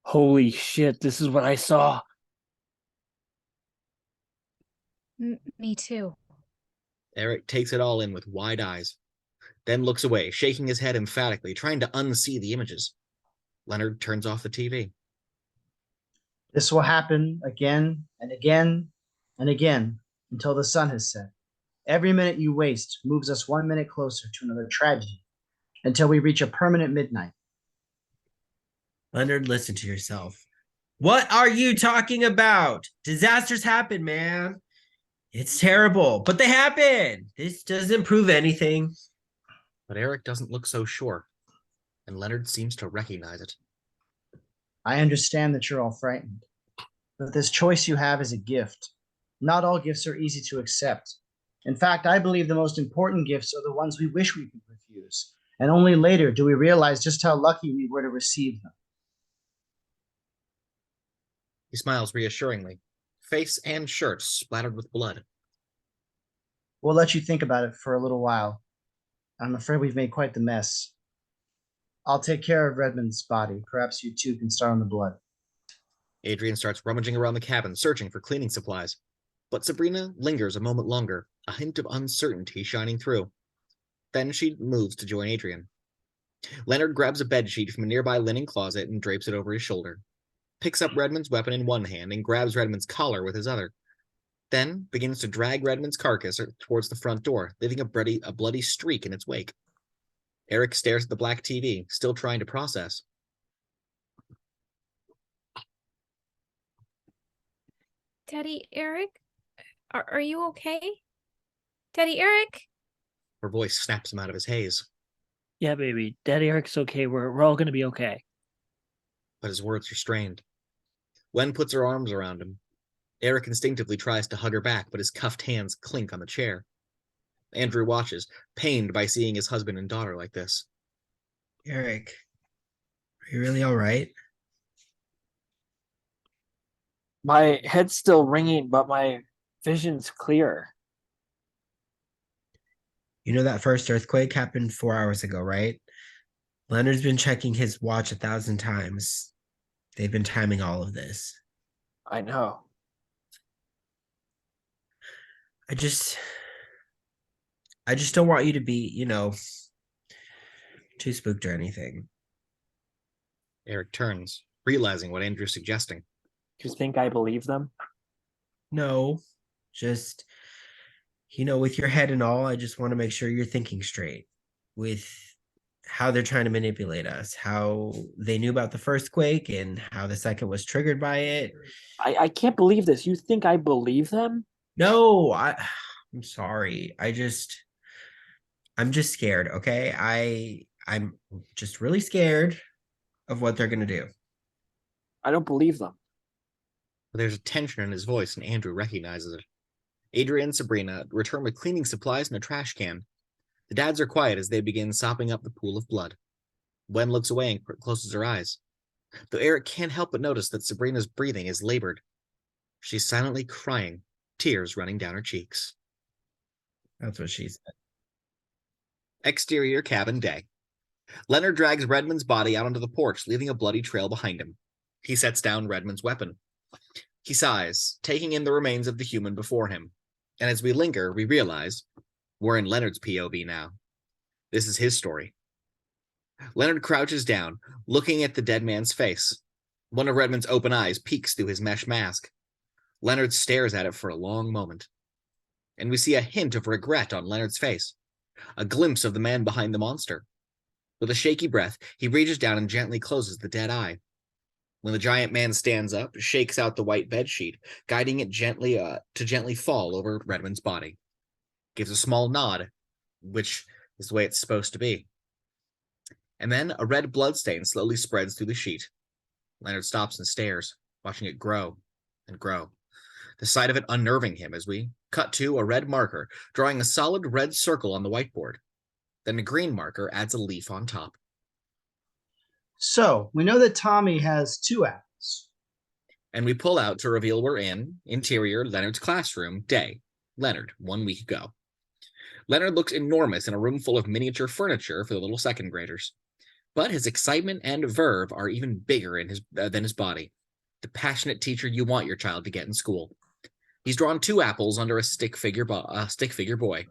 Holy shit, this is what I saw. Me too. Eric takes it all in with wide eyes, then looks away, shaking his head emphatically, trying to unsee the images. Leonard turns off the TV. This will happen again and again and again until the sun has set. Every minute you waste moves us 1 minute closer to another tragedy until we reach a permanent midnight. Leonard, listen to yourself. What are you talking about? Disasters happen, man. It's terrible, but they happen. This doesn't prove anything. But Eric doesn't look so sure, and Leonard seems to recognize it. I understand that you're all frightened, but this choice you have is a gift. Not all gifts are easy to accept. In fact, I believe the most important gifts are the ones we wish we could refuse, and only later do we realize just how lucky we were to receive them. He smiles reassuringly, face and shirt splattered with blood. We'll let you think about it for a little while. I'm afraid we've made quite the mess. I'll take care of Redmond's body. Perhaps you two can start on the blood. Adriane starts rummaging around the cabin, searching for cleaning supplies. But Sabrina lingers a moment longer, a hint of uncertainty shining through. Then she moves to join Adriane. Leonard grabs a bedsheet from a nearby linen closet and drapes it over his shoulder, picks up Redmond's weapon in one hand and grabs Redmond's collar with his other, then begins to drag Redmond's carcass towards the front door, leaving a bloody streak in its wake. Eric stares at the black TV, still trying to process. Daddy Eric? Are you okay? Daddy Eric? Her voice snaps him out of his haze. Yeah, baby. Daddy Eric's okay. We're all gonna be okay. But his words are strained. Wen puts her arms around him. Eric instinctively tries to hug her back, but his cuffed hands clink on the chair. Andrew watches, pained by seeing his husband and daughter like this. Eric, are you really all right? My head's still ringing, but my vision's clear. You know that first earthquake happened 4 hours ago, right? Leonard's been checking his watch 1,000 times. They've been timing all of this. I know. I just don't want you to be, too spooked or anything. Eric turns, realizing what Andrew's suggesting. Do you think I believe them? No, just, with your head and all, I just want to make sure you're thinking straight with how they're trying to manipulate us, how they knew about the first quake and how the second was triggered by it. I can't believe this. You think I believe them? No, I'm sorry. I'm just scared, okay? I'm just really scared of what they're gonna do. I don't believe them. But there's a tension in his voice, and Andrew recognizes it. Adriane and Sabrina return with cleaning supplies and a trash can. The dads are quiet as they begin sopping up the pool of blood. Wen looks away and closes her eyes, though Eric can't help but notice that Sabrina's breathing is labored. She's silently crying, tears running down her cheeks. That's what she said. Exterior cabin day. Leonard drags Redmond's body out onto the porch, leaving a bloody trail behind him. He sets down Redmond's weapon. He sighs, taking in the remains of the human before him. And as we linger, we realize we're in Leonard's POV now. This is his story. Leonard crouches down, looking at the dead man's face. One of Redmond's open eyes peeks through his mesh mask. Leonard stares at it for a long moment. And we see a hint of regret on Leonard's face, a glimpse of the man behind the monster. With a shaky breath, he reaches down and gently closes the dead eye. When the giant man stands up, shakes out the white bedsheet, guiding it gently to gently fall over Redmond's body. Gives a small nod, which is the way it's supposed to be. And then a red bloodstain slowly spreads through the sheet. Leonard stops and stares. watching it grow and grow. The sight of it unnerving him as we cut to a red marker, drawing a solid red circle on the whiteboard. Then a green marker adds a leaf on top. So, we know that Tommy has 2 apples. And we pull out to reveal we're in interior Leonard's classroom, day. Leonard, 1 week ago. Leonard looks enormous in a room full of miniature furniture for the little second graders. But his excitement and verve are even bigger than his body. The passionate teacher you want your child to get in school. He's drawn 2 apples under a stick figure boy.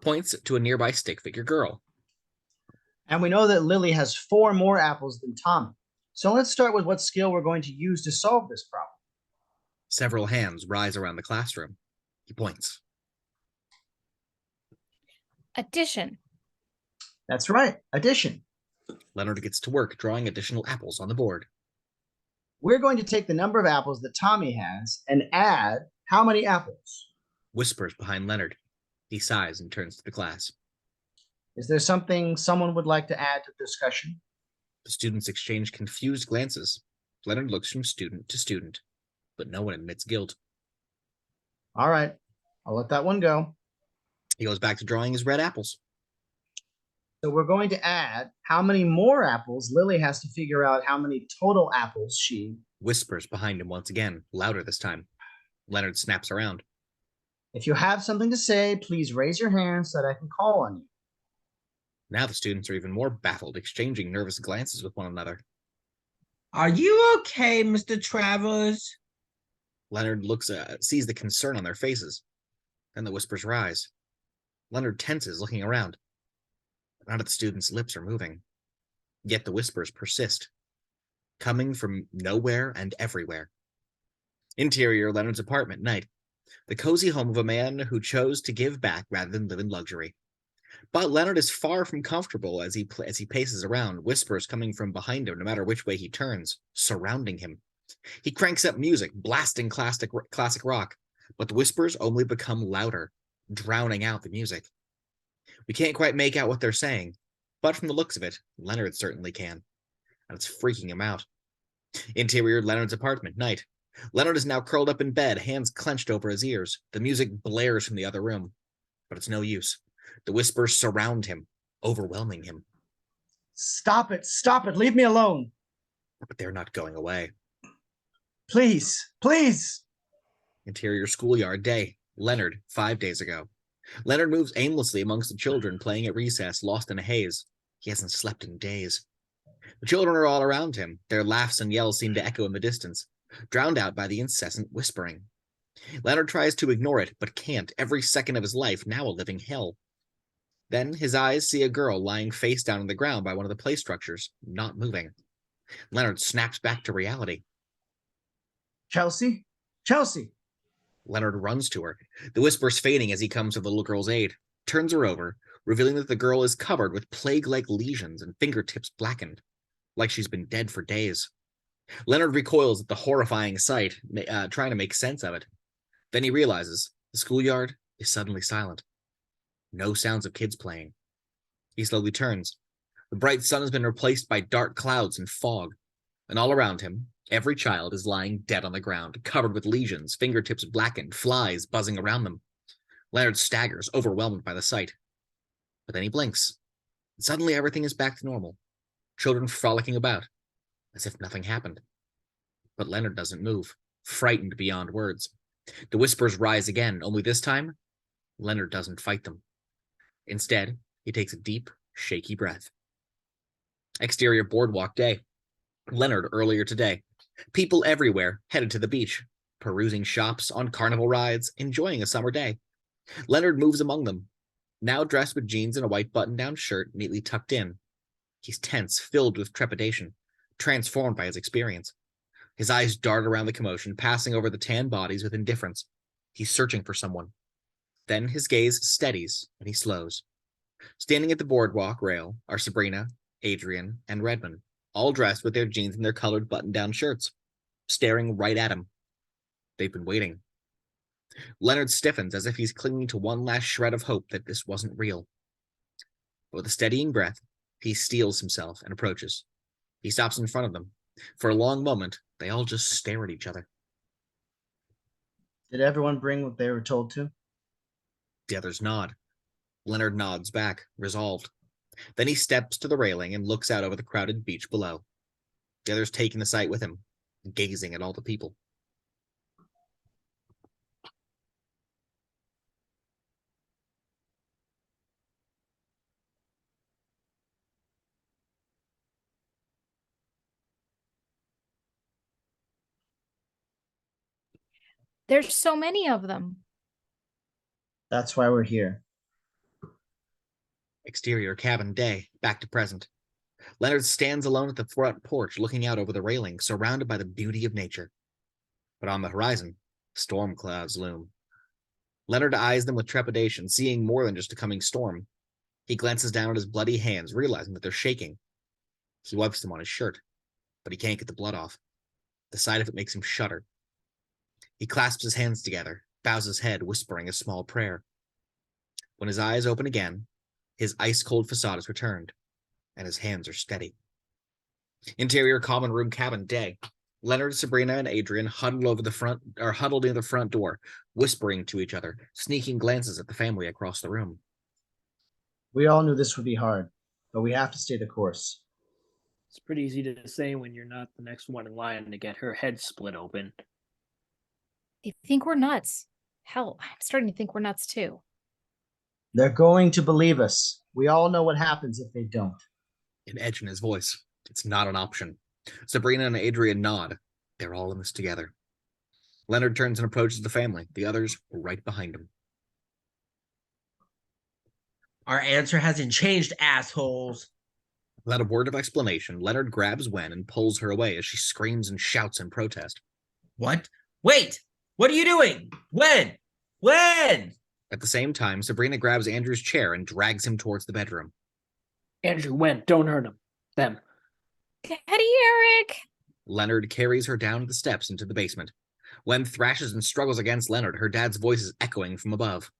Points to a nearby stick figure girl. And we know that Lily has 4 more apples than Tommy. So let's start with what skill we're going to use to solve this problem. Several hands rise around the classroom. He points. Addition. That's right, addition. Leonard gets to work drawing additional apples on the board. We're going to take the number of apples that Tommy has and add how many apples? Whispers behind Leonard. He sighs and turns to the class. Is there something someone would like to add to the discussion? The students exchange confused glances. Leonard looks from student to student, but no one admits guilt. All right, I'll let that one go. He goes back to drawing his red apples. So we're going to add how many more apples. Lily has to figure out how many total apples she... Whispers behind him once again, louder this time. Leonard snaps around. If you have something to say, please raise your hand so that I can call on you. Now the students are even more baffled, exchanging nervous glances with one another. Are you okay, Mr. Travers? Leonard sees the concern on their faces. Then the whispers rise. Leonard tenses, looking around. None of the students' lips are moving. Yet the whispers persist, coming from nowhere and everywhere. Interior Leonard's apartment, night. The cozy home of a man who chose to give back rather than live in luxury. But Leonard is far from comfortable as he paces around, whispers coming from behind him no matter which way he turns, surrounding him. He cranks up music, blasting classic rock, but the whispers only become louder, drowning out the music. We can't quite make out what they're saying, but from the looks of it, Leonard certainly can, and it's freaking him out. Interior Leonard's apartment, night. Leonard is now curled up in bed, hands clenched over his ears. The music blares from the other room, but it's no use. The whispers surround him, overwhelming him. Stop it, leave me alone. But they're not going away. Please, please. Interior schoolyard, day. Leonard, 5 days ago. Leonard moves aimlessly amongst the children, playing at recess, lost in a haze. He hasn't slept in days. The children are all around him. Their laughs and yells seem to echo in the distance, drowned out by the incessant whispering. Leonard tries to ignore it, but can't. Every second of his life, now a living hell. Then his eyes see a girl lying face down on the ground by one of the play structures, not moving. Leonard snaps back to reality. Chelsea? Chelsea! Leonard runs to her, the whispers fading as he comes to the little girl's aid, turns her over, revealing that the girl is covered with plague-like lesions and fingertips blackened, like she's been dead for days. Leonard recoils at the horrifying sight, trying to make sense of it. Then he realizes the schoolyard is suddenly silent. No sounds of kids playing. He slowly turns. The bright sun has been replaced by dark clouds and fog, and all around him, every child is lying dead on the ground, covered with lesions, fingertips blackened, flies buzzing around them. Leonard staggers, overwhelmed by the sight. But then he blinks, and suddenly everything is back to normal. Children frolicking about, as if nothing happened. But Leonard doesn't move, frightened beyond words. The whispers rise again, only this time, Leonard doesn't fight them. Instead, he takes a deep, shaky breath. Exterior boardwalk, day. Leonard earlier today. People everywhere headed to the beach, perusing shops, on carnival rides, enjoying a summer day. Leonard moves among them, now dressed with jeans and a white button-down shirt neatly tucked in. He's tense, filled with trepidation, transformed by his experience. His eyes dart around the commotion, passing over the tan bodies with indifference. He's searching for someone. Then his gaze steadies, and he slows. Standing at the boardwalk rail are Sabrina, Adriane, and Redmond, all dressed with their jeans and their colored button-down shirts, staring right at him. They've been waiting. Leonard stiffens as if he's clinging to one last shred of hope that this wasn't real. But with a steadying breath, he steels himself and approaches. He stops in front of them, For a long moment, they all just stare at each other. Did everyone bring what they were told to? The others nod. Leonard nods back, resolved. Then he steps to the railing and looks out over the crowded beach below. The others take in the sight with him, gazing at all the people. There's so many of them. That's why we're here. Exterior cabin day, back to present. Leonard stands alone at the front porch, looking out over the railing, surrounded by the beauty of nature. But on the horizon, storm clouds loom. Leonard eyes them with trepidation, seeing more than just a coming storm. He glances down at his bloody hands, realizing that they're shaking. He wipes them on his shirt, but he can't get the blood off. The sight of it makes him shudder. He clasps his hands together, bows his head, whispering a small prayer. When his eyes open again, his ice-cold facade is returned, and his hands are steady. Interior common room cabin day. Leonard, Sabrina, and Adriane huddled near the front door, whispering to each other, sneaking glances at the family across the room. We all knew this would be hard, but we have to stay the course. It's pretty easy to say when you're not the next one in line to get her head split open. They think we're nuts. Hell, I'm starting to think we're nuts too. They're going to believe us. We all know what happens if they don't. An edge in his voice. It's not an option. Sabrina and Adriane nod. They're all in this together. Leonard turns and approaches the family. The others are right behind him. Our answer hasn't changed, assholes. Without a word of explanation, Leonard grabs Wen and pulls her away as she screams and shouts in protest. What? Wait! What are you doing? When? When? At the same time, Sabrina grabs Andrew's chair and drags him towards the bedroom. Andrew, Wen, don't hurt him. Them. Daddy Eric! Leonard carries her down the steps into the basement. Wen thrashes and struggles against Leonard, her dad's voice is echoing from above.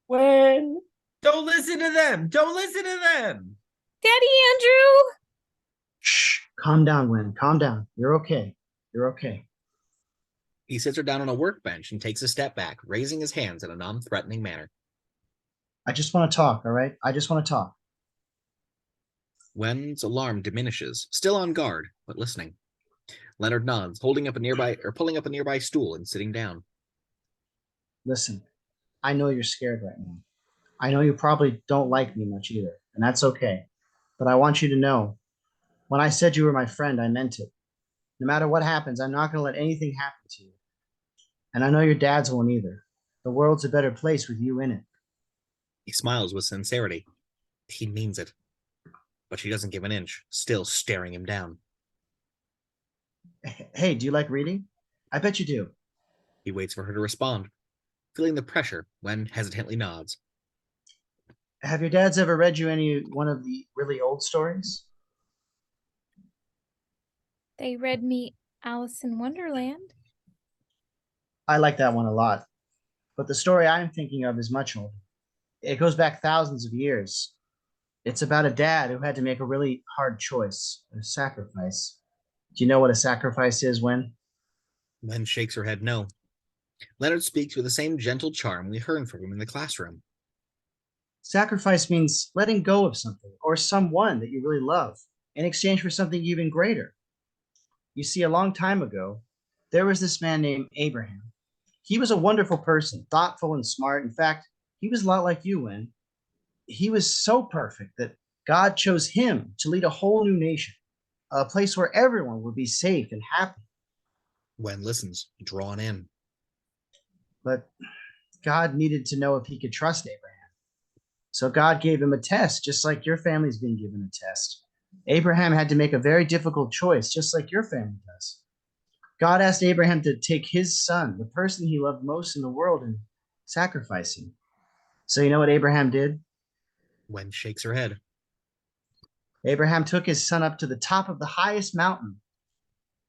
Wen! Don't listen to them! Don't listen to them! Daddy Andrew! Shh. Calm down, Wen. Calm down. You're okay. You're okay. He sits her down on a workbench and takes a step back, raising his hands in a non-threatening manner. I just want to talk, all right? I just want to talk. Wen's alarm diminishes, still on guard, but listening. Leonard nods, pulling up a nearby stool and sitting down. Listen, I know you're scared right now. I know you probably don't like me much either, and that's okay. But I want you to know, when I said you were my friend, I meant it. No matter what happens, I'm not going to let anything happen to you. And I know your dads won't either. The world's a better place with you in it. He smiles with sincerity. He means it. But she doesn't give an inch, still staring him down. Hey, do you like reading? I bet you do. He waits for her to respond. Feeling the pressure, Wen hesitantly nods. Have your dads ever read you any one of the really old stories? They read me Alice in Wonderland. I like that one a lot. But the story I'm thinking of is much older. It goes back thousands of years. It's about a dad who had to make a really hard choice, a sacrifice. Do you know what a sacrifice is, Wen? Wen shakes her head no. Leonard speaks with the same gentle charm we heard from him in the classroom. Sacrifice means letting go of something or someone that you really love in exchange for something even greater. You see, a long time ago, there was this man named Abraham. He was a wonderful person, thoughtful and smart. In fact, he was a lot like you, Wen. He was so perfect that God chose him to lead a whole new nation, a place where everyone would be safe and happy. Wen listens, drawn in. But God needed to know if he could trust Abraham. So God gave him a test, just like your family's been given a test. Abraham had to make a very difficult choice, just like your family does. God asked Abraham to take his son, the person he loved most in the world, and sacrifice him. So you know what Abraham did? Wen shakes her head. Abraham took his son up to the top of the highest mountain.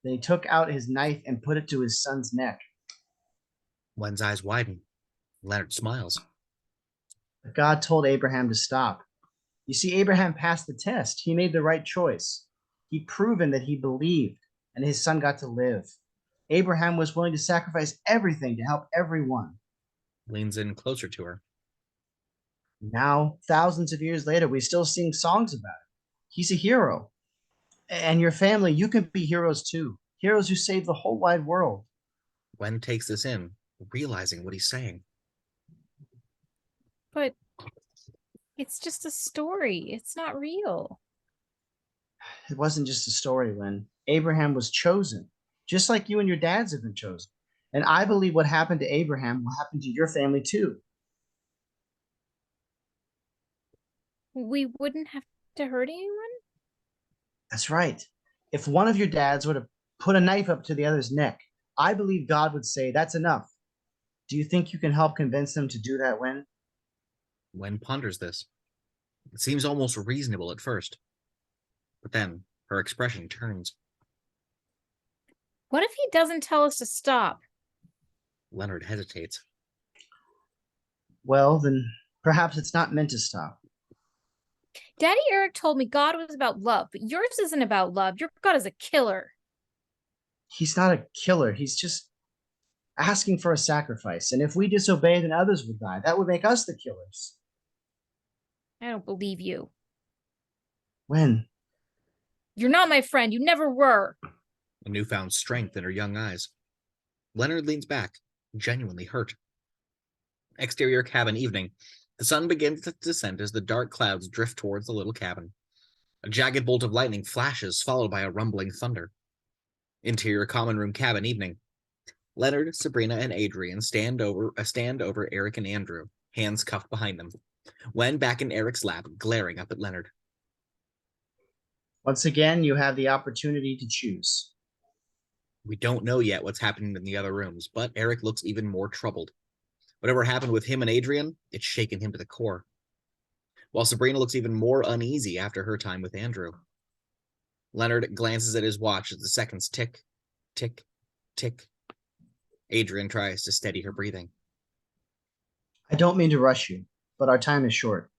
Then he took out his knife and put it to his son's neck. Wen's eyes widen. Leonard smiles. But God told Abraham to stop. You see, Abraham passed the test. He made the right choice. He'd proven that he believed, and his son got to live. Abraham was willing to sacrifice everything to help everyone. Leans in closer to her. Now, thousands of years later, we still sing songs about it. He's a hero. And your family, you can be heroes too. Heroes who save the whole wide world. Wen takes this in, realizing what he's saying. But it's just a story. It's not real. It wasn't just a story, Lynn. Abraham was chosen, just like you and your dads have been chosen. And I believe what happened to Abraham will happen to your family too. We wouldn't have to hurt anyone? That's right. If one of your dads would have put a knife up to the other's neck, I believe God would say, that's enough. Do you think you can help convince them to do that, Wen? Wen ponders this. It seems almost reasonable at first. But then her expression turns. What if he doesn't tell us to stop? Leonard hesitates. Well, then perhaps it's not meant to stop. Daddy Eric told me God was about love, but yours isn't about love. Your God is a killer. He's not a killer. He's just asking for a sacrifice. And if we disobey, then others would die. That would make us the killers. I don't believe you. When? You're not my friend. You never were. A newfound strength in her young eyes. Leonard leans back, genuinely hurt. Exterior cabin evening. The sun begins to descend as the dark clouds drift towards the little cabin. A jagged bolt of lightning flashes, followed by a rumbling thunder. Interior common room cabin evening. Leonard, Sabrina, and Adriane stand over Eric and Andrew, hands cuffed behind them. Wen back in Eric's lap, glaring up at Leonard. Once again, you have the opportunity to choose. We don't know yet what's happening in the other rooms, but Eric looks even more troubled. Whatever happened with him and Adriane, it's shaken him to the core. While Sabrina looks even more uneasy after her time with Andrew. Leonard glances at his watch as the seconds tick, tick, tick. Adriane tries to steady her breathing. I don't mean to rush you, but our time is short.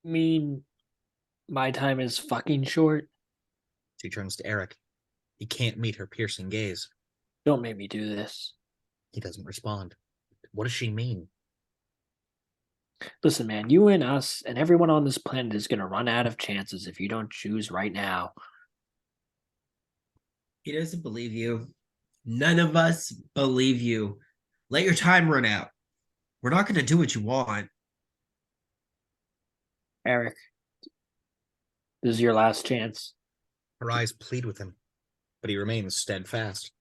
Mean my time is fucking short? She turns to Eric. He can't meet her piercing gaze. Don't make me do this. He doesn't respond. What does she mean? Listen, man, you and us and everyone on this planet is going to run out of chances if you don't choose right now. He doesn't believe you. None of us believe you. Let your time run out. We're not going to do what you want. Eric, this is your last chance. Her eyes plead with him, but he remains steadfast.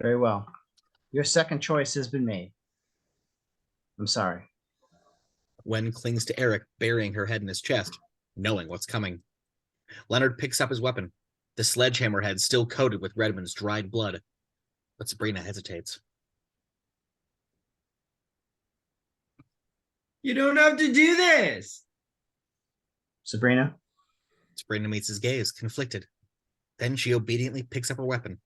Very well. Your second choice has been made. I'm sorry. Wen clings to Eric, burying her head in his chest, knowing what's coming. Leonard picks up his weapon, the sledgehammer head still coated with Redmond's dried blood. But Sabrina hesitates. You don't have to do this. Sabrina? Sabrina meets his gaze, conflicted. Then she obediently picks up her weapon.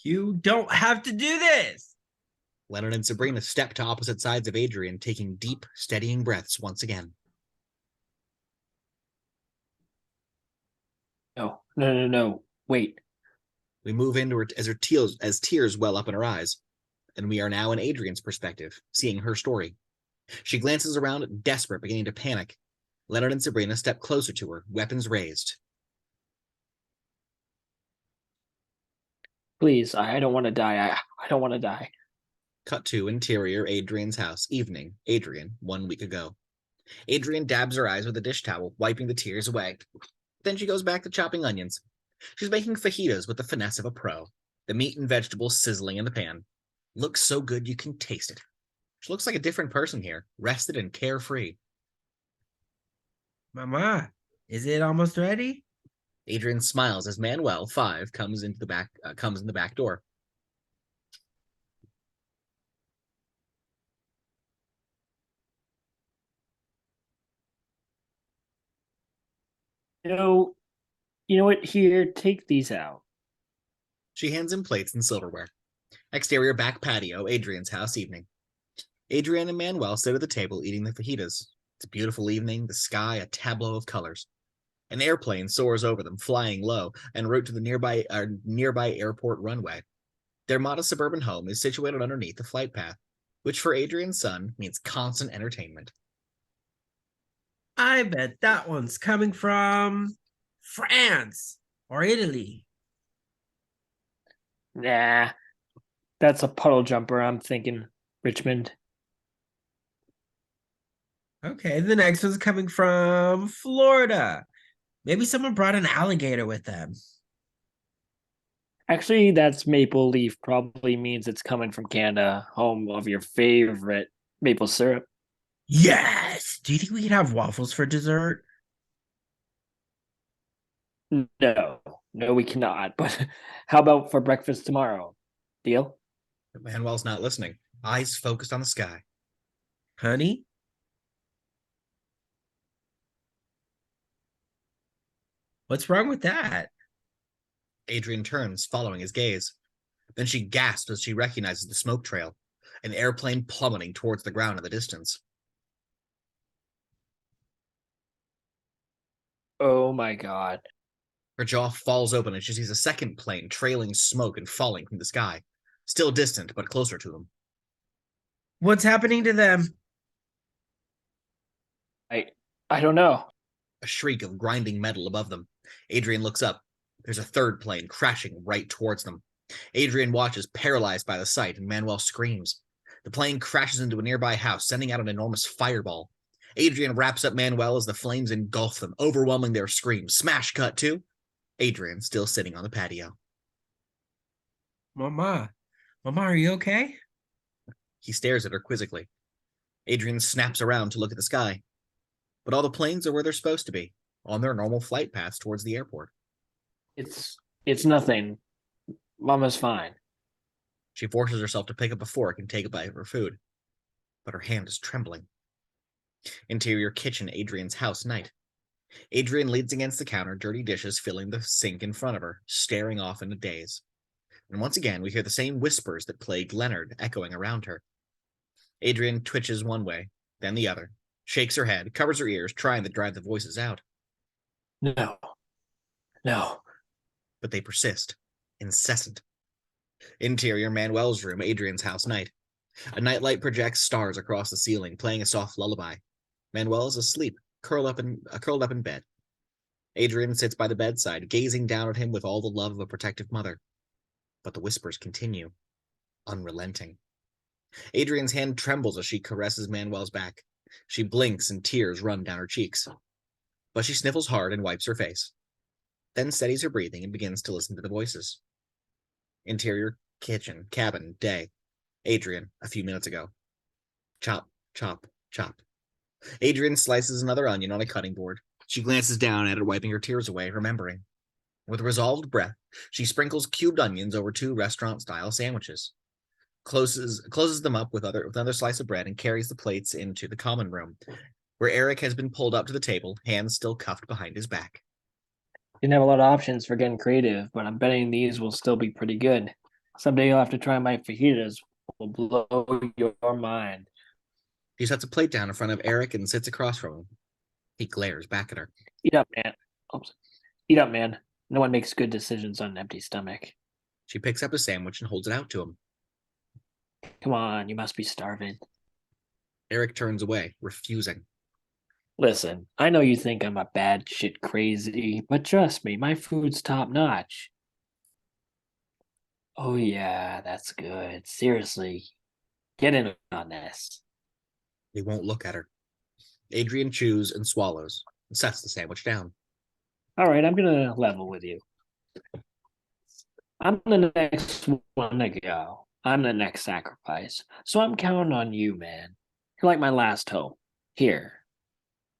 You don't have to do this. Leonard and Sabrina step to opposite sides of Adriane, taking deep, steadying breaths once again. No. Wait. We move into her as tears well up in her eyes, and we are now in Adriane's perspective, seeing her story. She glances around, desperate, beginning to panic. Leonard and Sabrina step closer to her, weapons raised. Please, I don't want to die. I don't want to die. Cut to interior Adriane's house, evening. Adriane, 1 week ago. Adriane dabs her eyes with a dish towel, wiping the tears away. Then she goes back to chopping onions. She's making fajitas with the finesse of a pro, the meat and vegetables sizzling in the pan. Looks so good you can taste it. She looks like a different person here, rested and carefree. Mama, is it almost ready? Adriane smiles as Manuel, 5, comes in the back door. You know what? Here, take these out. She hands him plates and silverware. Exterior back patio, Adriane's house, evening. Adriane and Manuel sit at the table eating the fajitas. It's a beautiful evening, the sky a tableau of colors. An airplane soars over them, flying low, en route to the nearby airport runway. Their modest suburban home is situated underneath the flight path, which for Adriane's son means constant entertainment. I bet that one's coming from France or Italy. Nah, that's a puddle jumper. I'm thinking Richmond. Okay, the next one's coming from Florida. Maybe someone brought an alligator with them. Actually, that's maple leaf. Probably means it's coming from Canada, home of your favorite maple syrup. Yes! Do you think we could have waffles for dessert? No, no, we cannot. But how about for breakfast tomorrow? Deal? But Manuel's not listening, eyes focused on the sky. Honey? What's wrong with that? Adriane turns, following his gaze. Then she gasps as she recognizes the smoke trail, an airplane plummeting towards the ground in the distance. Oh my god. Her jaw falls open as she sees a second plane trailing smoke and falling from the sky, still distant but closer to them. What's happening to them? I don't know. A shriek of grinding metal above them. Adriane looks up. There's a third plane crashing right towards them. Adriane watches, paralyzed by the sight, and Manuel screams. The plane crashes into a nearby house, sending out an enormous fireball. Adriane wraps up Manuel as the flames engulf them, overwhelming their screams. Smash cut to Adriane still sitting on the patio. Mama, are you okay? He stares at her quizzically. Adriane snaps around to look at the sky. But all the planes are where they're supposed to be, on their normal flight paths towards the airport. It's nothing. Mama's fine. She forces herself to pick up a fork and take a bite of her food, but her hand is trembling. Interior kitchen, Adriane's house, night. Adriane leans against the counter, dirty dishes filling the sink in front of her, staring off in a daze. And once again, we hear the same whispers that plagued Leonard echoing around her. Adriane twitches one way, then the other, shakes her head, covers her ears, trying to drive the voices out. No. But they persist, incessant. Interior, Manuel's room, Adriane's house, night. A nightlight projects stars across the ceiling, playing a soft lullaby. Manuel is asleep, curled up in bed. Adriane sits by the bedside, gazing down at him with all the love of a protective mother. But the whispers continue, unrelenting. Adriane's hand trembles as she caresses Manuel's back. She blinks and tears run down her cheeks. But she sniffles hard and wipes her face, then steadies her breathing and begins to listen to the voices. Interior, kitchen, cabin, day. Adriane, a few minutes ago. Chop, chop, chop. Adriane slices another onion on a cutting board. She glances down at it, wiping her tears away, remembering. With resolved breath, she sprinkles cubed onions over 2 restaurant-style sandwiches, closes them up with another slice of bread, and carries the plates into the common room, where Eric has been pulled up to the table, hands still cuffed behind his back. Didn't have a lot of options for getting creative, but I'm betting these will still be pretty good. Someday you'll have to try my fajitas. Will blow your mind. She sets a plate down in front of Eric and sits across from him. He glares back at her. Eat up, man. Oops. Eat up, man. No one makes good decisions on an empty stomach. She picks up a sandwich and holds it out to him. Come on, you must be starving. Eric turns away, refusing. Listen, I know you think I'm a bad shit crazy, but trust me, my food's top notch. Oh yeah, that's good. Seriously, get in on this. He won't look at her. Adriane chews and swallows and sets the sandwich down. All right, I'm gonna level with you. I'm the next one to go. I'm the next sacrifice. So I'm counting on you, man. You're like my last hope. Here.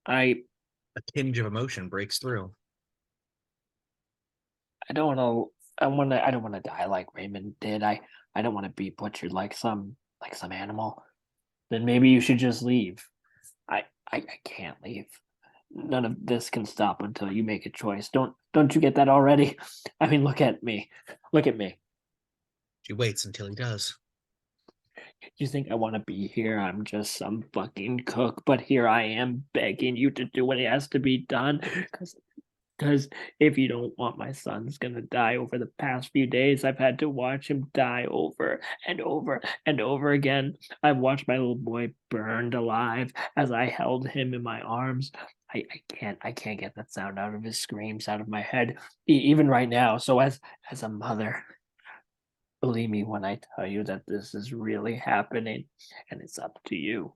A tinge of emotion breaks through. I don't want to die like Raymond did. I don't want to be butchered like some animal. Then maybe you should just leave. I can't leave. None of this can stop until you make a choice. Don't you get that already? I mean, look at me. Look at me. She waits until he does. You think I want to be here? I'm just some fucking cook, but here I am begging you to do what has to be done. Because if you don't want my son's gonna die over the past few days, I've had to watch him die over and over and over again. I've watched my little boy burned alive as I held him in my arms. I can't get that sound out of his screams out of my head, even right now. So as a mother, believe me when I tell you that this is really happening, and it's up to you.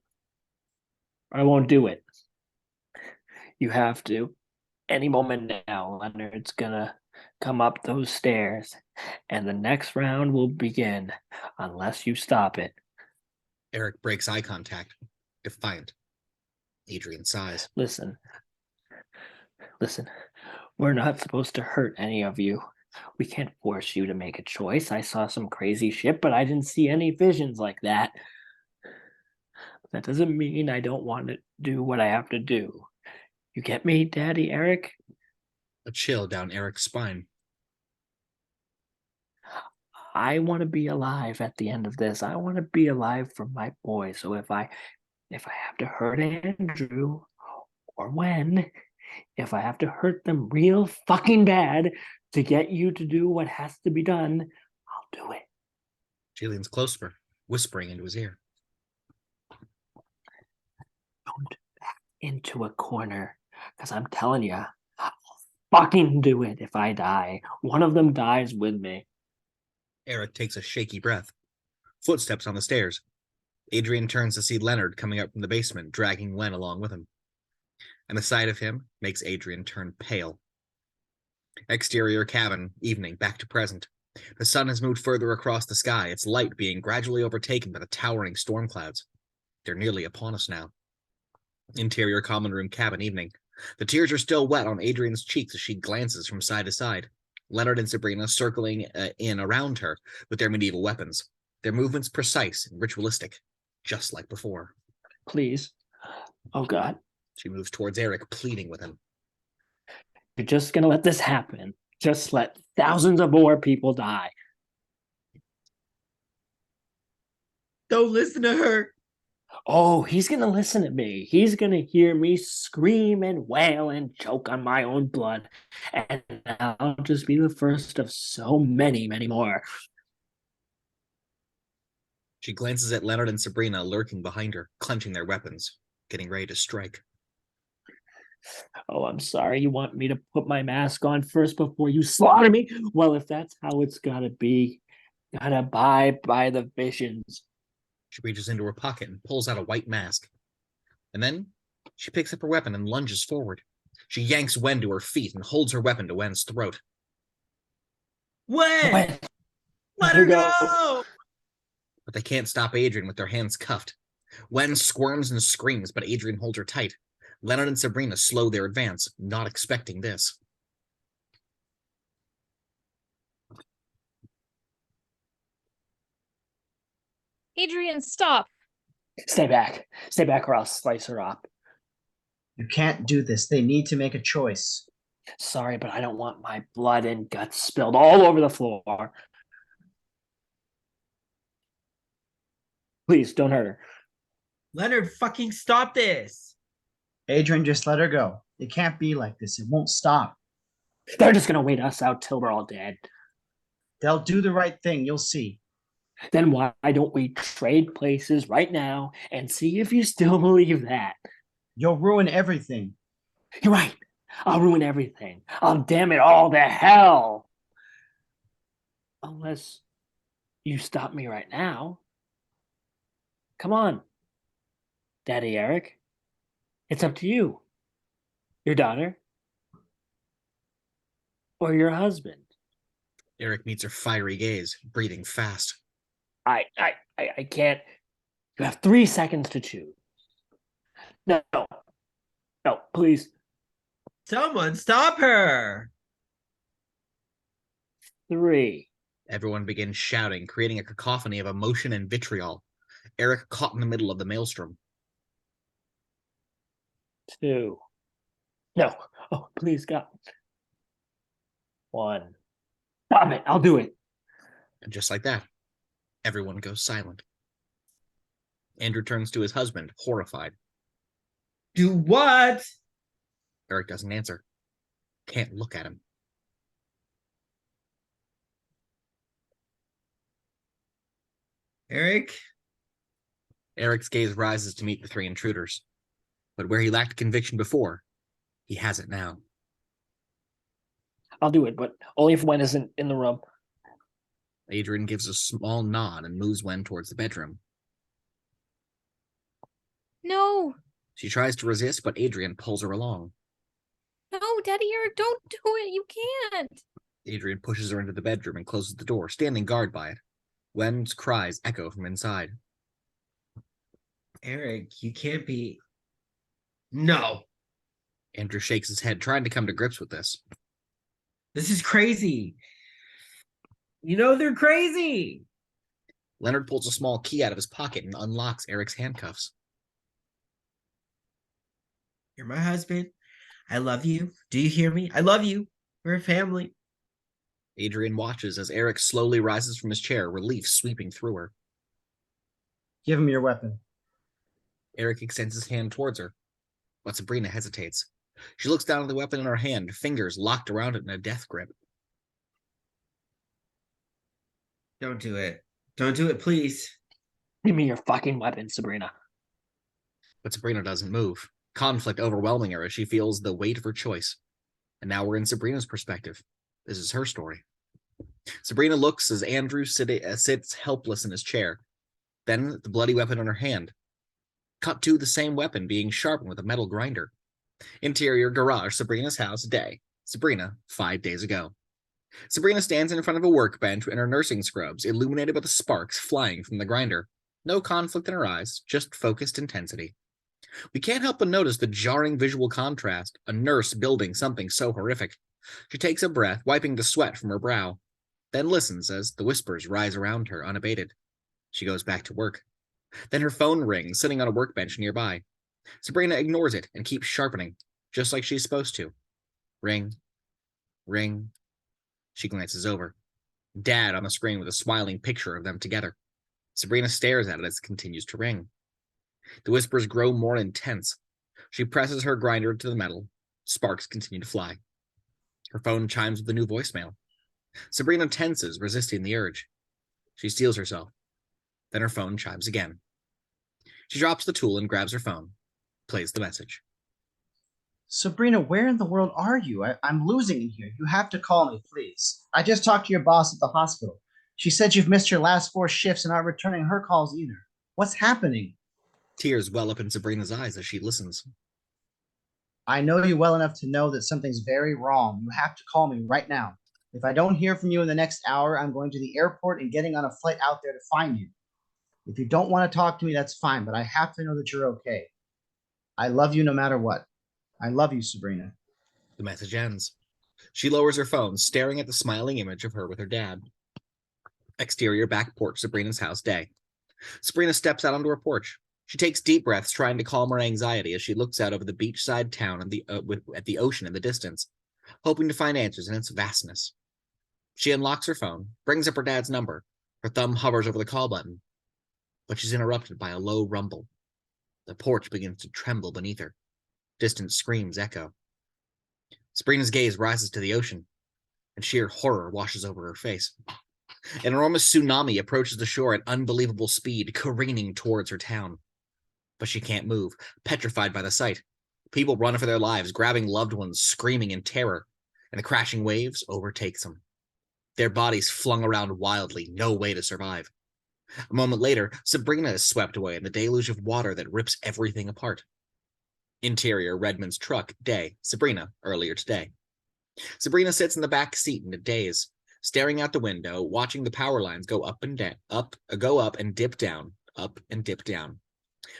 I won't do it. You have to. Any moment now, Leonard's gonna come up those stairs, and the next round will begin unless you stop it. Eric breaks eye contact, defiant. Adriane sighs. Listen, we're not supposed to hurt any of you. We can't force you to make a choice. I saw some crazy shit, but I didn't see any visions like that. That doesn't mean I don't want to do what I have to do. You get me, Daddy Eric? A chill down Eric's spine. I want to be alive at the end of this. I want to be alive for my boy. So if I have to hurt Andrew, or if I have to hurt them real fucking bad to get you to do what has to be done, I'll do it. She leans closer, whispering into his ear. Don't back into a corner, because I'm telling you, I'll fucking do it if I die. One of them dies with me. Eric takes a shaky breath. Footsteps on the stairs. Adriane turns to see Leonard coming up from the basement, dragging Len along with him. And the sight of him makes Adriane turn pale. Exterior cabin, evening, back to present. The sun has moved further across the sky, its light being gradually overtaken by the towering storm clouds. They're nearly upon us now. Interior common room cabin, evening. The tears are still wet on Adriane's cheeks as she glances from side to side. Leonard and Sabrina circling in around her with their medieval weapons. Their movements precise and ritualistic, just like before. Please. Oh, God. She moves towards Eric, pleading with him. You're just going to let this happen. Just let thousands of more people die. Don't listen to her. Oh, he's going to listen to me. He's going to hear me scream and wail and choke on my own blood. And I'll just be the first of so many, many more. She glances at Leonard and Sabrina lurking behind her, clenching their weapons, getting ready to strike. Oh, I'm sorry. You want me to put my mask on first before you slaughter me? Well, if that's how it's gotta be, gotta abide by the visions. She reaches into her pocket and pulls out a white mask. And then she picks up her weapon and lunges forward. She yanks Wen to her feet and holds her weapon to Wen's throat. Wen! Let her go! But they can't stop Adriane with their hands cuffed. Wen squirms and screams, but Adriane holds her tight. Leonard and Sabrina slow their advance, not expecting this. Adriane, stop. Stay back. Stay back or I'll slice her up. You can't do this. They need to make a choice. Sorry, but I don't want my blood and guts spilled all over the floor. Please, don't hurt her. Leonard, fucking stop this. Adriane, just let her go. It can't be like this. It won't stop. They're just gonna wait us out till we're all dead. They'll do the right thing. You'll see. Then why don't we trade places right now and see if you still believe that? You'll ruin everything. You're right. I'll ruin everything. I'll damn it all to hell. Unless you stop me right now. Come on, Daddy Eric. It's up to you. Your daughter. Or your husband. Eric meets her fiery gaze, breathing fast. I can't. You have 3 seconds to choose. No, please. Someone stop her. 3. Everyone begins shouting, creating a cacophony of emotion and vitriol. Eric caught in the middle of the maelstrom. 2. No. Oh, please, God. 1. Stop it. I'll do it. And just like that, Everyone goes silent. Andrew turns to his husband, horrified. Do what? Eric doesn't answer. Can't look at him. Eric? Eric's gaze rises to meet the three intruders. But where he lacked conviction before, he has it now. I'll do it, but only if Wen isn't in the room. Adriane gives a small nod and moves Wen towards the bedroom. No, She tries to resist, but Adriane pulls her along. no, Daddy Eric, don't do it. You can't. Adriane pushes her into the bedroom and closes the door, standing guard by it. Wen's cries echo from inside. Eric, you can't be. No. Andrew shakes his head, trying to come to grips with this. This is crazy. You know they're crazy. Leonard pulls a small key out of his pocket and unlocks Eric's handcuffs. You're my husband. I love you. Do you hear me? I love you. We're a family. Adriane watches as Eric slowly rises from his chair, relief sweeping through her. Give him your weapon. Eric extends his hand towards her, but Sabrina hesitates. She looks down at the weapon in her hand, fingers locked around it in a death grip. Don't do it. Don't do it, please. Give me your fucking weapon, Sabrina. But Sabrina doesn't move, conflict overwhelming her as she feels the weight of her choice. And now we're in Sabrina's perspective. This is her story. Sabrina looks as Andrew sits helpless in his chair. Then the bloody weapon in her hand. Cut to the same weapon being sharpened with a metal grinder. Interior garage, Sabrina's house, day. Sabrina, 5 days ago. Sabrina stands in front of a workbench in her nursing scrubs, illuminated by the sparks flying from the grinder. No conflict in her eyes, just focused intensity. We can't help but notice the jarring visual contrast, a nurse building something so horrific. She takes a breath, wiping the sweat from her brow, then listens as the whispers rise around her unabated. She goes back to work. Then her phone rings, sitting on a workbench nearby. Sabrina ignores it and keeps sharpening, just like she's supposed to. Ring. Ring. She glances over. Dad on the screen with a smiling picture of them together. Sabrina stares at it as it continues to ring. The whispers grow more intense. She presses her grinder to the metal. Sparks continue to fly. Her phone chimes with a new voicemail. Sabrina tenses, resisting the urge. She steels herself. Then her phone chimes again. She drops the tool and grabs her phone. Plays the message. Sabrina, where in the world are you? I'm losing it here. You have to call me, please. I just talked to your boss at the hospital. She said you've missed your last 4 shifts and aren't returning her calls either. What's happening? Tears well up in Sabrina's eyes as she listens. I know you well enough to know that something's very wrong. You have to call me right now. If I don't hear from you in the next hour, I'm going to the airport and getting on a flight out there to find you. If you don't want to talk to me, that's fine, but I have to know that you're okay. I love you no matter what. I love you, Sabrina. The message ends. She lowers her phone, staring at the smiling image of her with her dad. Exterior back porch, Sabrina's house, day. Sabrina steps out onto her porch. She takes deep breaths, trying to calm her anxiety as she looks out over the beachside town and at the ocean in the distance, hoping to find answers in its vastness. She unlocks her phone, brings up her dad's number. Her thumb hovers over the call button, but she's interrupted by a low rumble. The porch begins to tremble beneath her. Distant screams echo. Sabrina's gaze rises to the ocean, and sheer horror washes over her face. An enormous tsunami approaches the shore at unbelievable speed, careening towards her town. But she can't move, petrified by the sight. People run for their lives, grabbing loved ones, screaming in terror, and the crashing waves overtakes them. Their bodies flung around wildly, no way to survive. A moment later, Sabrina is swept away in the deluge of water that rips everything apart. Interior, Redmond's truck, day. Sabrina, earlier today. Sabrina sits in the back seat in a daze, staring out the window, watching the power lines go up and down, go up and dip down, up and dip down.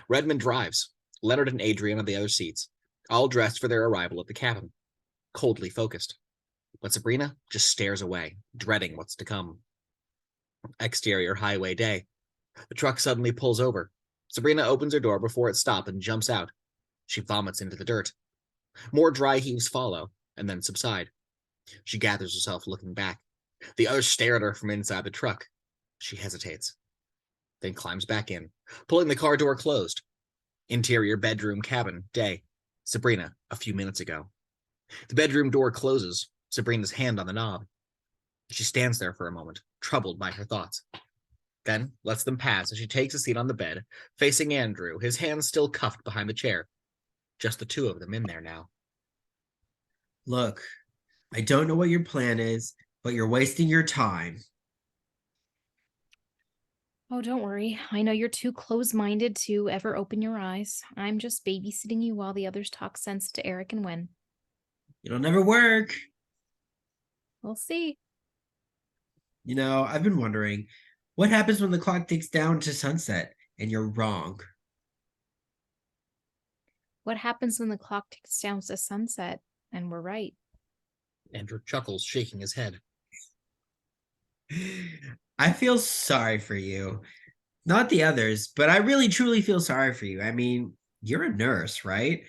Redmond drives, Leonard and Adriane on the other seats, all dressed for their arrival at the cabin, coldly focused. But Sabrina just stares away, dreading what's to come. Exterior, highway, day. The truck suddenly pulls over. Sabrina opens her door before it stops and jumps out. She vomits into the dirt. More dry heaves follow, and then subside. She gathers herself, looking back. The others stare at her from inside the truck. She hesitates. then climbs back in, pulling the car door closed. Interior bedroom cabin, day. Sabrina, a few minutes ago. The bedroom door closes, Sabrina's hand on the knob. She stands there for a moment, troubled by her thoughts. Then lets them pass as she takes a seat on the bed, facing Andrew, his hands still cuffed behind the chair. Just the two of them in there now. Look, I don't know what your plan is, but you're wasting your time. Oh, don't worry. I know you're too close-minded to ever open your eyes. I'm just babysitting you while the others talk sense to Eric and Wen. It'll never work. We'll see. You know, I've been wondering, what happens when the clock ticks down to sunset and you're wrong? What happens when the clock ticks down to sunset and we're right? Andrew chuckles, shaking his head. I feel sorry for you. Not the others, but I really truly feel sorry for you. I mean, you're a nurse, right?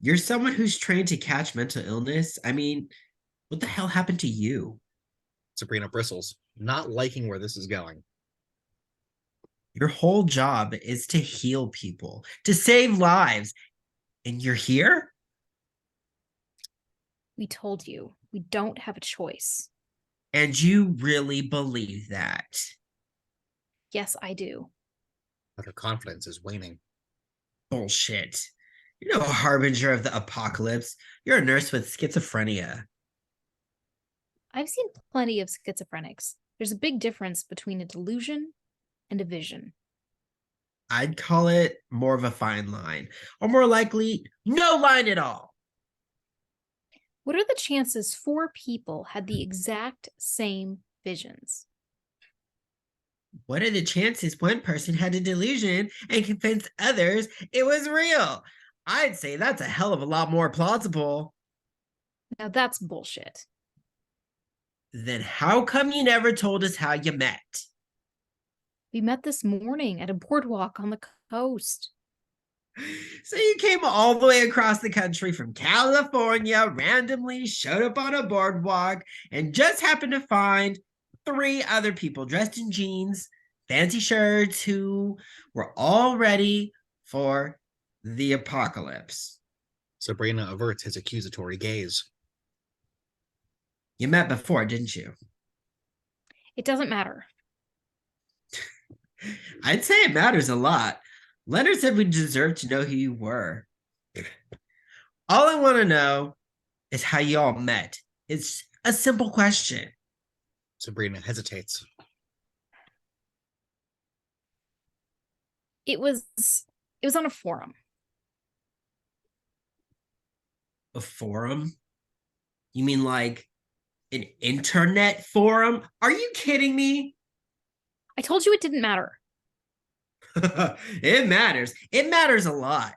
You're someone who's trained to catch mental illness. I mean, what the hell happened to you? Sabrina bristles, not liking where this is going. Your whole job is to heal people, to save lives. And you're here? We told you, we don't have a choice. And you really believe that? Yes, I do. But her confidence is waning. Bullshit. You're no harbinger of the apocalypse. You're a nurse with schizophrenia. I've seen plenty of schizophrenics. There's a big difference between a delusion and a vision. I'd call it more of a fine line, or more likely, no line at all. What are the chances 4 people had the exact same visions? What are the chances one person had a delusion and convinced others it was real? I'd say that's a hell of a lot more plausible. Now that's bullshit. Then how come you never told us how you met? We met this morning at a boardwalk on the coast. So you came all the way across the country from California, randomly showed up on a boardwalk, and just happened to find 3 other people dressed in jeans, fancy shirts, who were all ready for the apocalypse. Sabrina averts his accusatory gaze. You met before, didn't you? It doesn't matter. I'd say it matters a lot. Leonard said we deserve to know who you were. All I want to know is how you all met. It's a simple question. Sabrina hesitates. It was on a forum. A forum? You mean like an internet forum? Are you kidding me? I told you it didn't matter. It matters. It matters a lot.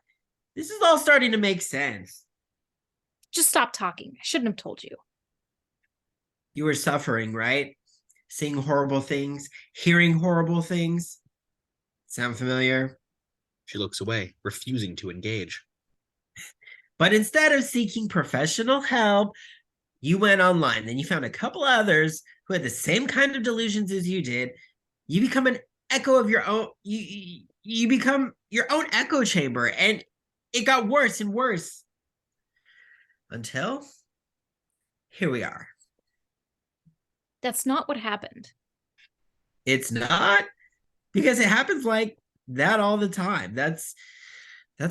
This is all starting to make sense. Just stop talking. I shouldn't have told you. You were suffering, right? Seeing horrible things, hearing horrible things. Sound familiar? She looks away, refusing to engage. But instead of seeking professional help, you went online. Then you found a couple others who had the same kind of delusions as you did. You become an echo of your own. You become your own echo chamber, and it got worse and worse. Until here we are. That's not what happened. It's not, because it happens like that all the time. That's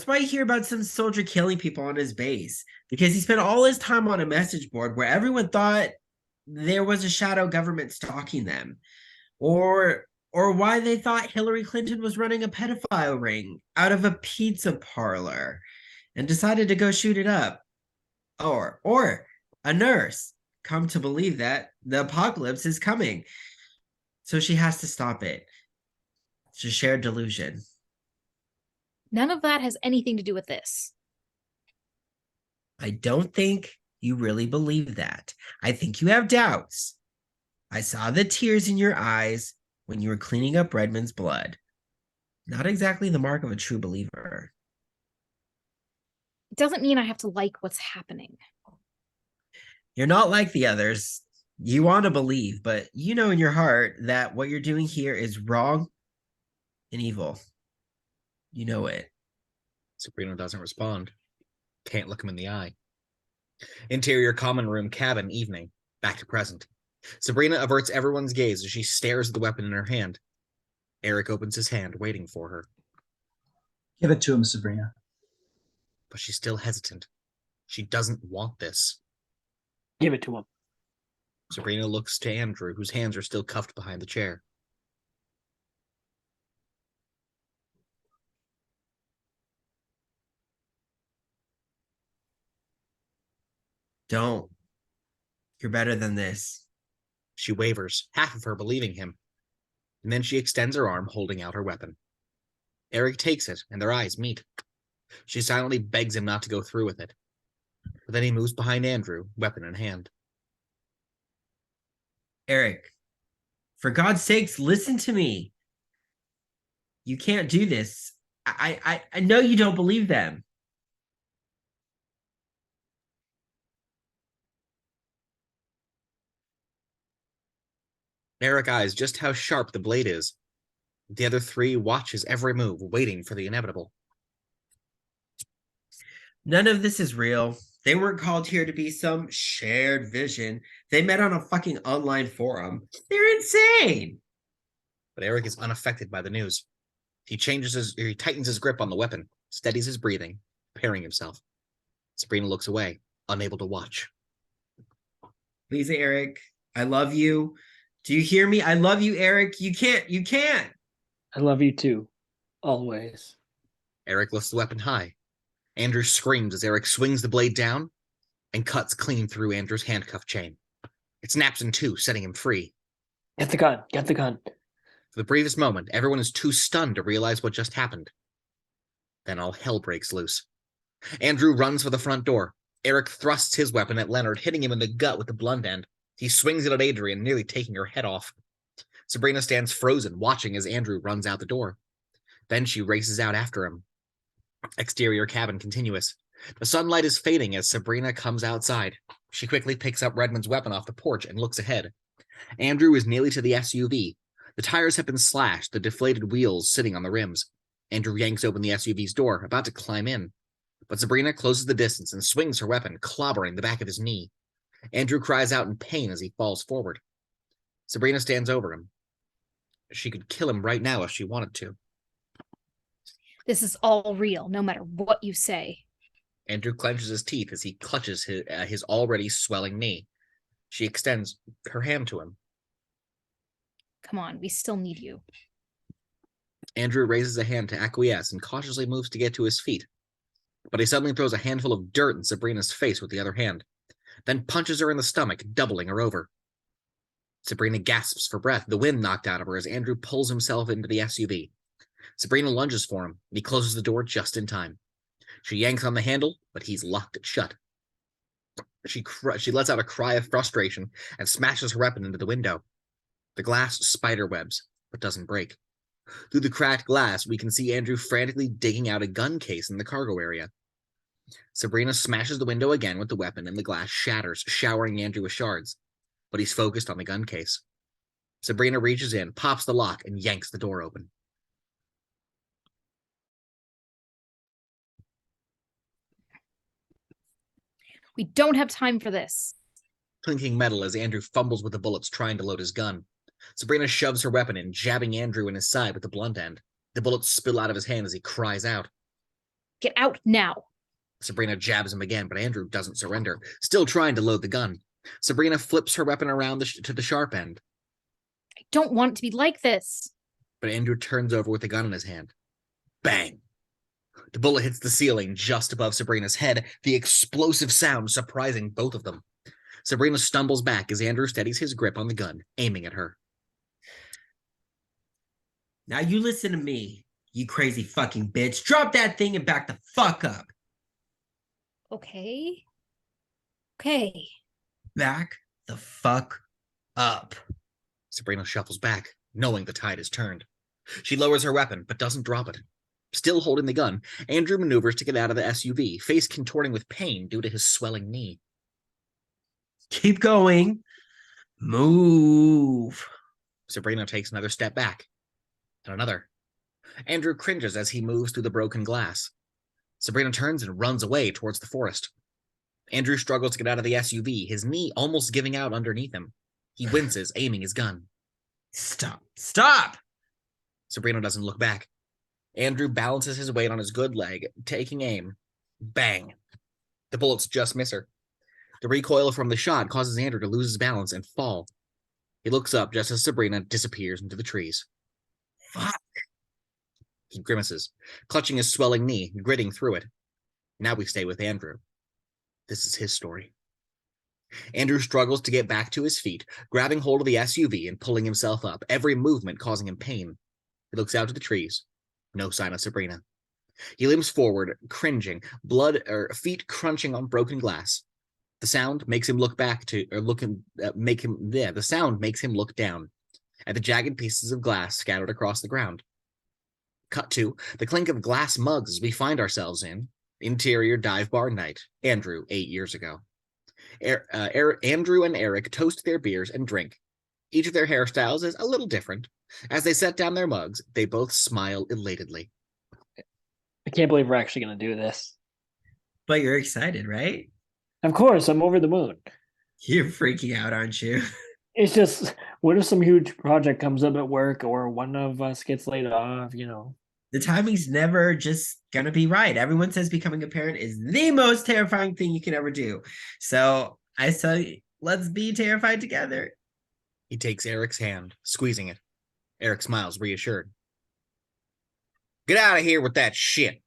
why you hear about some soldier killing people on his base, because he spent all his time on a message board where everyone thought there was a shadow government stalking them, or why they thought Hillary Clinton was running a pedophile ring out of a pizza parlor and decided to go shoot it up, or a nurse come to believe that the apocalypse is coming, so she has to stop it. It's a shared delusion. None of that has anything to do with this. I don't think you really believe that. I think you have doubts. I saw the tears in your eyes when you were cleaning up Redmond's blood. Not exactly the mark of a true believer. It doesn't mean I have to like what's happening. You're not like the others. You want to believe, but you know in your heart that what you're doing here is wrong and evil. You know it. Sabrina doesn't respond. Can't look him in the eye. Interior common room, cabin, evening. Back to present. Sabrina averts everyone's gaze as she stares at the weapon in her hand. Eric opens his hand, waiting for her. Give it to him, Sabrina. But she's still hesitant. She doesn't want this. Give it to him. Sabrina looks to Andrew, whose hands are still cuffed behind the chair. Don't. You're better than this. She wavers, half of her believing him. And then she extends her arm, holding out her weapon. Eric takes it, and their eyes meet. She silently begs him not to go through with it. But then he moves behind Andrew, weapon in hand. Eric, for God's sakes, listen to me. You can't do this. I know you don't believe them. Eric eyes just how sharp the blade is. The other three watch his every move, waiting for the inevitable. None of this is real. They weren't called here to be some shared vision. They met on a fucking online forum. They're insane. But Eric is unaffected by the news. He tightens his grip on the weapon, steadies his breathing, preparing himself. Sabrina looks away, unable to watch. Please, Eric, I love you. Do you hear me? I love you, Eric. You can't. I love you too. Always. Eric lifts the weapon high. Andrew screams as Eric swings the blade down and cuts clean through Andrew's handcuff chain. It snaps in two, setting him free. Get the gun. Get the gun. For the briefest moment, everyone is too stunned to realize what just happened. Then all hell breaks loose. Andrew runs for the front door. Eric thrusts his weapon at Leonard, hitting him in the gut with the blunt end. He swings it at Adriane, nearly taking her head off. Sabrina stands frozen, watching as Andrew runs out the door. Then she races out after him. Exterior cabin continuous. The sunlight is fading as Sabrina comes outside. She quickly picks up Redmond's weapon off the porch and looks ahead. Andrew is nearly to the SUV. The tires have been slashed, the deflated wheels sitting on the rims. Andrew yanks open the SUV's door, about to climb in. But Sabrina closes the distance and swings her weapon, clobbering the back of his knee. Andrew cries out in pain as he falls forward. Sabrina stands over him. She could kill him right now if she wanted to. This is all real, no matter what you say. Andrew clenches his teeth as he clutches his already swelling knee. She extends her hand to him. Come on, we still need you. Andrew raises a hand to acquiesce and cautiously moves to get to his feet. But he suddenly throws a handful of dirt in Sabrina's face with the other hand, then punches her in the stomach, doubling her over. Sabrina gasps for breath, the wind knocked out of her as Andrew pulls himself into the SUV. Sabrina lunges for him, and he closes the door just in time. She yanks on the handle, but he's locked it shut. She lets out a cry of frustration and smashes her weapon into the window. The glass spiderwebs, but doesn't break. Through the cracked glass, we can see Andrew frantically digging out a gun case in the cargo area. Sabrina smashes the window again with the weapon, and the glass shatters, showering Andrew with shards. But he's focused on the gun case. Sabrina reaches in, pops the lock, and yanks the door open. We don't have time for this. Clinking metal as Andrew fumbles with the bullets, trying to load his gun. Sabrina shoves her weapon in, jabbing Andrew in his side with the blunt end. The bullets spill out of his hand as he cries out. Get out now. Sabrina jabs him again, but Andrew doesn't surrender, still trying to load the gun. Sabrina flips her weapon around to the sharp end. I don't want it to be like this. But Andrew turns over with the gun in his hand. Bang! The bullet hits the ceiling just above Sabrina's head, the explosive sound surprising both of them. Sabrina stumbles back as Andrew steadies his grip on the gun, aiming at her. Now you listen to me, you crazy fucking bitch. Drop that thing and back the fuck up. Okay. Back the fuck up. Sabrina shuffles back, knowing the tide has turned. She lowers her weapon, but doesn't drop it. Still holding the gun, Andrew maneuvers to get out of the SUV, face contorting with pain due to his swelling knee. Keep going. Move. Sabrina takes another step back, and another. Andrew cringes as he moves through the broken glass. Sabrina turns and runs away towards the forest. Andrew struggles to get out of the SUV, his knee almost giving out underneath him. He winces, aiming his gun. Stop. Stop! Sabrina doesn't look back. Andrew balances his weight on his good leg, taking aim. Bang! The bullets just miss her. The recoil from the shot causes Andrew to lose his balance and fall. He looks up just as Sabrina disappears into the trees. Fuck. He grimaces, clutching his swelling knee, gritting through it. Now we stay with Andrew. This is his story. Andrew struggles to get back to his feet, grabbing hold of the SUV and pulling himself up, every movement causing him pain. He looks out to the trees. No sign of Sabrina. He limps forward, cringing, feet crunching on broken glass. The sound makes him look back to, or the sound makes him look down at the jagged pieces of glass scattered across the ground. Cut to the clink of glass mugs as we find ourselves in interior dive bar night. Andrew, 8 years ago. Andrew and Eric toast their beers and drink. Each of their hairstyles is a little different. As they set down their mugs, they both smile elatedly. I can't believe we're actually going to do this. But you're excited, right? Of course, I'm over the moon. You're freaking out, aren't you? It's just, what if some huge project comes up at work or one of us gets laid off, The timing's never just gonna be right. Everyone says becoming a parent is the most terrifying thing you can ever do. So I say, let's be terrified together. He takes Eric's hand, squeezing it. Eric smiles, reassured. Get out of here with that shit.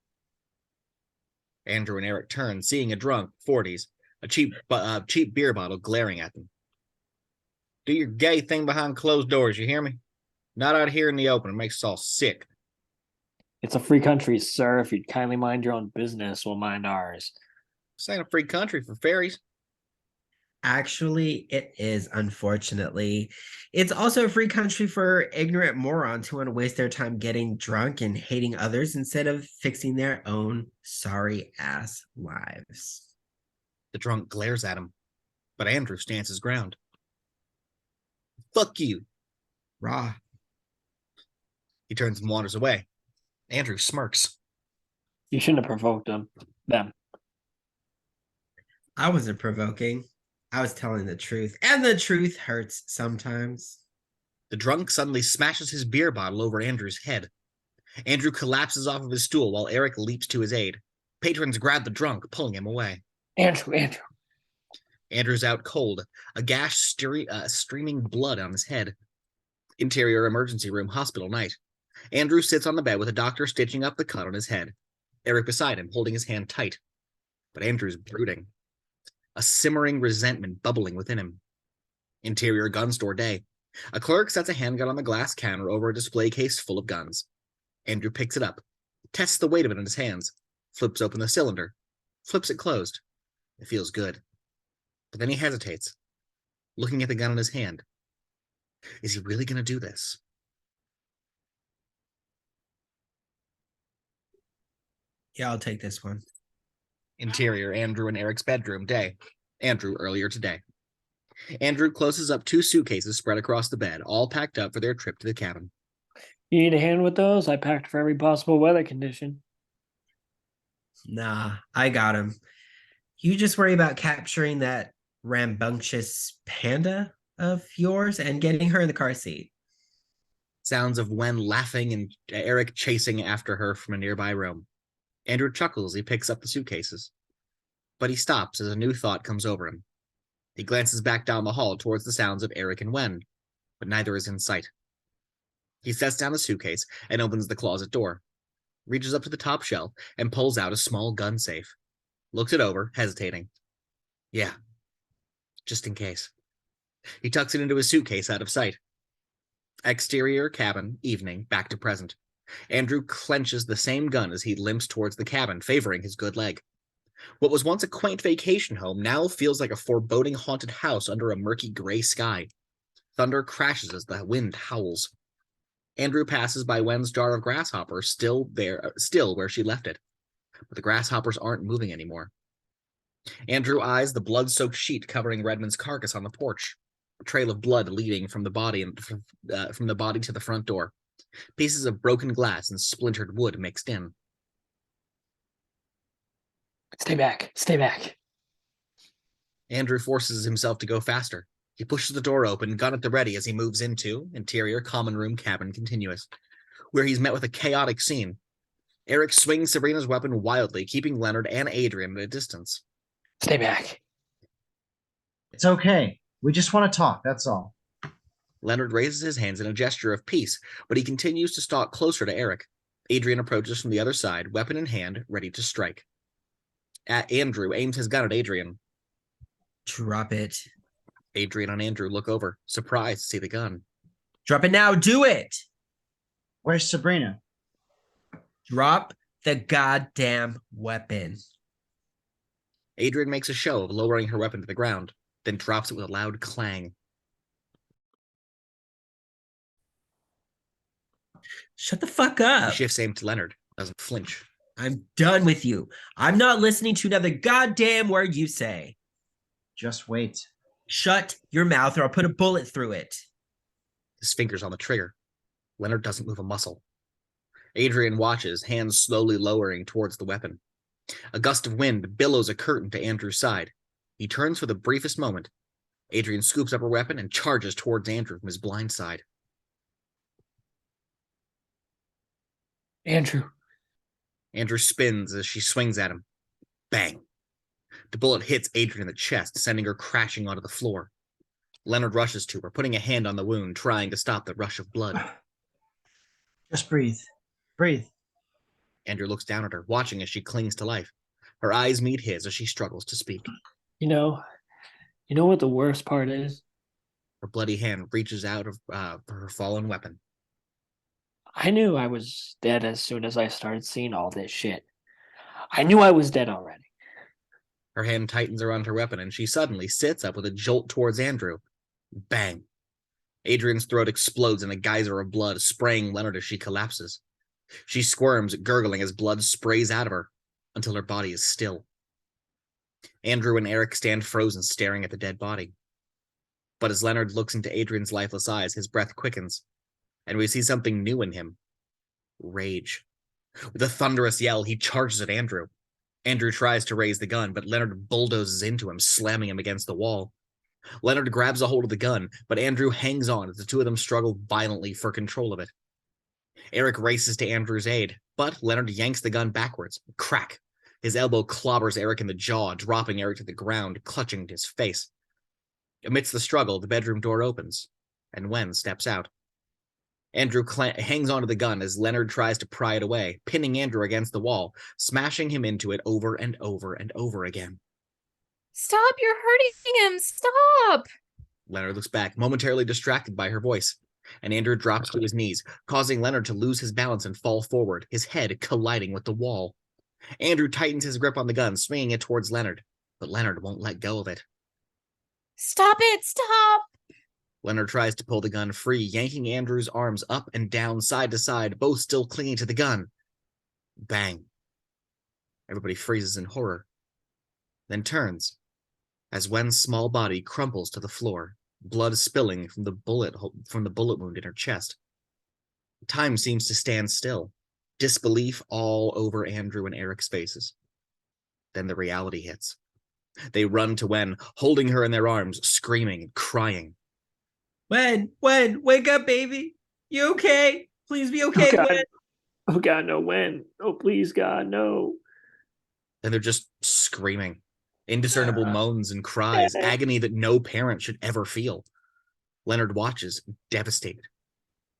Andrew and Eric turn, seeing a drunk 40s, a cheap beer bottle glaring at them. Do your gay thing behind closed doors, you hear me? Not out here in the open, it makes us all sick. It's a free country, sir. If you'd kindly mind your own business, we'll mind ours. This ain't a free country for fairies. Actually, it is, unfortunately. It's also a free country for ignorant morons who want to waste their time getting drunk and hating others instead of fixing their own sorry-ass lives. The drunk glares at him, but Andrew stands his ground. Fuck you. Raw. He turns and wanders away. Andrew smirks. You shouldn't have provoked them. I wasn't provoking. I was telling the truth, and the truth hurts sometimes. The drunk suddenly smashes his beer bottle over Andrew's head. Andrew collapses off of his stool while Eric leaps to his aid. Patrons grab the drunk, pulling him away. Andrew. Andrew's out cold, a gash streaming blood on his head. Interior emergency room, hospital night. Andrew sits on the bed with a doctor stitching up the cut on his head. Eric beside him, holding his hand tight. But Andrew's brooding. A simmering resentment bubbling within him. Interior gun store day. A clerk sets a handgun on the glass counter over a display case full of guns. Andrew picks it up, tests the weight of it in his hands, flips open the cylinder, flips it closed. It feels good. But then he hesitates, looking at the gun in his hand. Is he really going to do this? Yeah, I'll take this one. Interior, Andrew and Eric's bedroom, day. Andrew earlier today. Andrew closes up 2 suitcases spread across the bed, all packed up for their trip to the cabin. You need a hand with those? I packed for every possible weather condition. Nah, I got him. You just worry about capturing that rambunctious panda of yours and getting her in the car seat. Sounds of Wen laughing and Eric chasing after her from a nearby room. Andrew chuckles as he picks up the suitcases. But he stops as a new thought comes over him. He glances back down the hall towards the sounds of Eric and Wen, but neither is in sight. He sets down the suitcase and opens the closet door, reaches up to the top shelf and pulls out a small gun safe. Looks it over, hesitating. Yeah, just in case. He tucks it into his suitcase out of sight. Exterior, cabin, evening, back to present. Andrew clenches the same gun as he limps towards the cabin, favoring his good leg. What was once a quaint vacation home now feels like a foreboding haunted house under a murky gray sky. Thunder crashes as the wind howls. Andrew passes by Wen's jar of grasshoppers, still where she left it. But the grasshoppers aren't moving anymore. Andrew eyes the blood-soaked sheet covering Redmond's carcass on the porch, a trail of blood leading from the body to the front door. Pieces of broken glass and splintered wood mixed in. Stay back. Stay back. Andrew forces himself to go faster. He pushes the door open, gun at the ready as he moves into interior common room cabin continuous, where he's met with a chaotic scene. Eric swings Sabrina's weapon wildly, keeping Leonard and Adriane at a distance. Stay back. It's okay. We just want to talk, that's all. Leonard raises his hands in a gesture of peace, but he continues to stalk closer to Eric. Adriane approaches from the other side, weapon in hand, ready to strike. Andrew aims his gun at Adriane. Drop it. Adriane and Andrew look over, surprised to see the gun. Drop it now. Do it. Where's Sabrina? Drop the goddamn weapon. Adriane makes a show of lowering her weapon to the ground, then drops it with a loud clang. Shut the fuck He up. shifts aim to Leonard, doesn't flinch. I'm done with you. I'm not listening to another goddamn word you say. Just wait. Shut your mouth or I'll put a bullet through it. His fingers on the trigger. Leonard doesn't move a muscle. Adriane watches, hands slowly lowering towards the weapon. A gust of wind billows a curtain to Andrew's side. He turns for the briefest moment. Adriane scoops up her weapon and charges towards Andrew from his blind side. Andrew. Andrew spins as she swings at him. Bang. The bullet hits Adriane in the chest, sending her crashing onto the floor. Leonard rushes to her, putting a hand on the wound, trying to stop the rush of blood. Just breathe. Breathe. Andrew looks down at her, watching as she clings to life. Her eyes meet his as she struggles to speak. You know what the worst part is? Her bloody hand reaches out for her fallen weapon. I knew I was dead as soon as I started seeing all this shit. I knew I was dead already. Her hand tightens around her weapon, and she suddenly sits up with a jolt towards Andrew. Bang. Adriane's throat explodes in a geyser of blood, spraying Leonard as she collapses. She squirms, gurgling as blood sprays out of her, until her body is still. Andrew and Eric stand frozen, staring at the dead body. But as Leonard looks into Adriane's lifeless eyes, his breath quickens, and we see something new in him. Rage. With a thunderous yell, he charges at Andrew. Andrew tries to raise the gun, but Leonard bulldozes into him, slamming him against the wall. Leonard grabs a hold of the gun, but Andrew hangs on as the two of them struggle violently for control of it. Eric races to Andrew's aid, but Leonard yanks the gun backwards. Crack! His elbow clobbers Eric in the jaw, dropping Eric to the ground, clutching his face. Amidst the struggle, the bedroom door opens, and Wen steps out. Andrew hangs onto the gun as Leonard tries to pry it away, pinning Andrew against the wall, smashing him into it over and over and over again. Stop, you're hurting him. Stop. Leonard looks back, momentarily distracted by her voice, and Andrew drops to his knees, causing Leonard to lose his balance and fall forward, his head colliding with the wall. Andrew tightens his grip on the gun, swinging it towards Leonard, but Leonard won't let go of it. Stop it. Stop. Leonard tries to pull the gun free, yanking Andrew's arms up and down, side to side, both still clinging to the gun. Bang. Everybody freezes in horror, then turns, as Wen's small body crumples to the floor, blood spilling from the bullet wound in her chest. Time seems to stand still, disbelief all over Andrew and Eric's faces. Then the reality hits. They run to Wen, holding her in their arms, screaming and crying. Wen, wake up, baby. You okay? Please be okay, God. Wen. Oh God, no, when? Oh please, God, no. And they're just screaming. Indiscernible moans and cries, agony that no parent should ever feel. Leonard watches, devastated.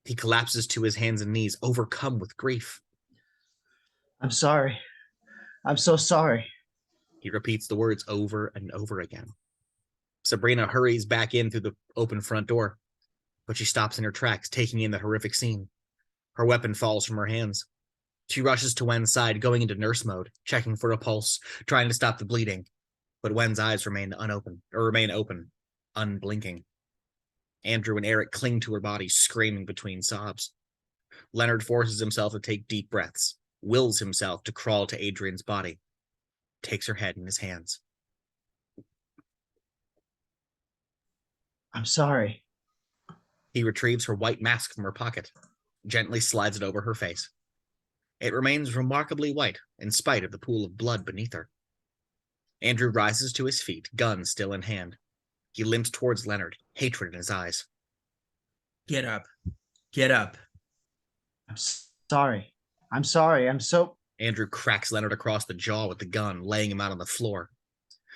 He collapses to his hands and knees, overcome with grief. I'm sorry. I'm so sorry. He repeats the words over and over again. Sabrina hurries back in through the open front door, but she stops in her tracks, taking in the horrific scene. Her weapon falls from her hands. She rushes to Wen's side, going into nurse mode, checking for a pulse, trying to stop the bleeding. But Wen's eyes remain open, unblinking. Andrew and Eric cling to her body, screaming between sobs. Leonard forces himself to take deep breaths, wills himself to crawl to Adriane's body, takes her head in his hands. I'm sorry. He retrieves her white mask from her pocket. gently slides it over her face. It remains remarkably white, in spite of the pool of blood beneath her. Andrew rises to his feet, gun still in hand. He limps towards Leonard, hatred in his eyes. Get up. Get up. I'm sorry. I'm sorry. I'm so. Andrew cracks Leonard across the jaw with the gun, laying him out on the floor.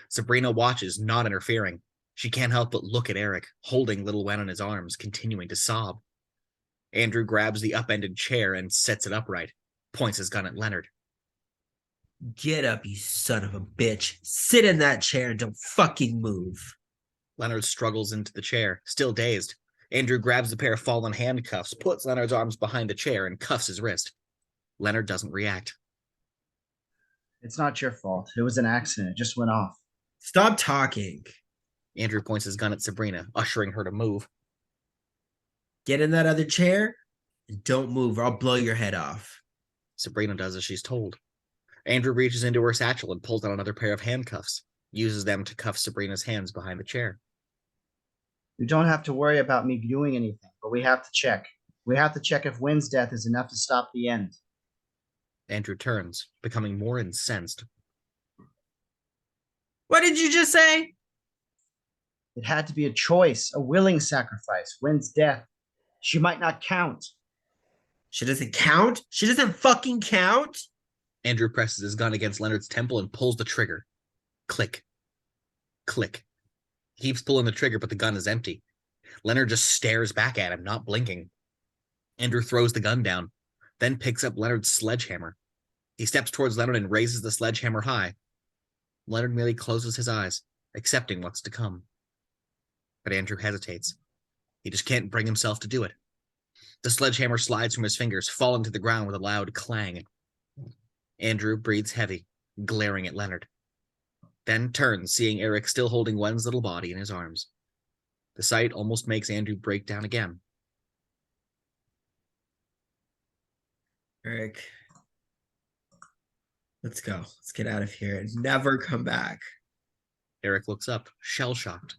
Sabrina watches, not interfering. She can't help but look at Eric, holding little Wen in his arms, continuing to sob. Andrew grabs the upended chair and sets it upright, points his gun at Leonard. Get up, you son of a bitch. Sit in that chair and don't fucking move. Leonard struggles into the chair, still dazed. Andrew grabs the pair of fallen handcuffs, puts Leonard's arms behind the chair, and cuffs his wrist. Leonard doesn't react. It's not your fault. It was an accident. It just went off. Stop talking. Andrew points his gun at Sabrina, ushering her to move. Get in that other chair and don't move or I'll blow your head off. Sabrina does as she's told. Andrew reaches into her satchel and pulls out another pair of handcuffs, uses them to cuff Sabrina's hands behind the chair. You don't have to worry about me doing anything, but we have to check. We have to check if Wynn's death is enough to stop the end. Andrew turns, becoming more incensed. What did you just say? It had to be a choice, a willing sacrifice. Wynn's death. She might not count. She doesn't count? She doesn't fucking count? Andrew presses his gun against Leonard's temple and pulls the trigger. Click. Click. He keeps pulling the trigger, but the gun is empty. Leonard just stares back at him, not blinking. Andrew throws the gun down, then picks up Leonard's sledgehammer. He steps towards Leonard and raises the sledgehammer high. Leonard merely closes his eyes, accepting what's to come. But Andrew hesitates. He just can't bring himself to do it. The sledgehammer slides from his fingers, falling to the ground with a loud clang. Andrew breathes heavy, glaring at Leonard. Then turns, seeing Eric still holding Wen's little body in his arms. The sight almost makes Andrew break down again. Eric, let's go. Let's get out of here and never come back. Eric looks up, shell-shocked.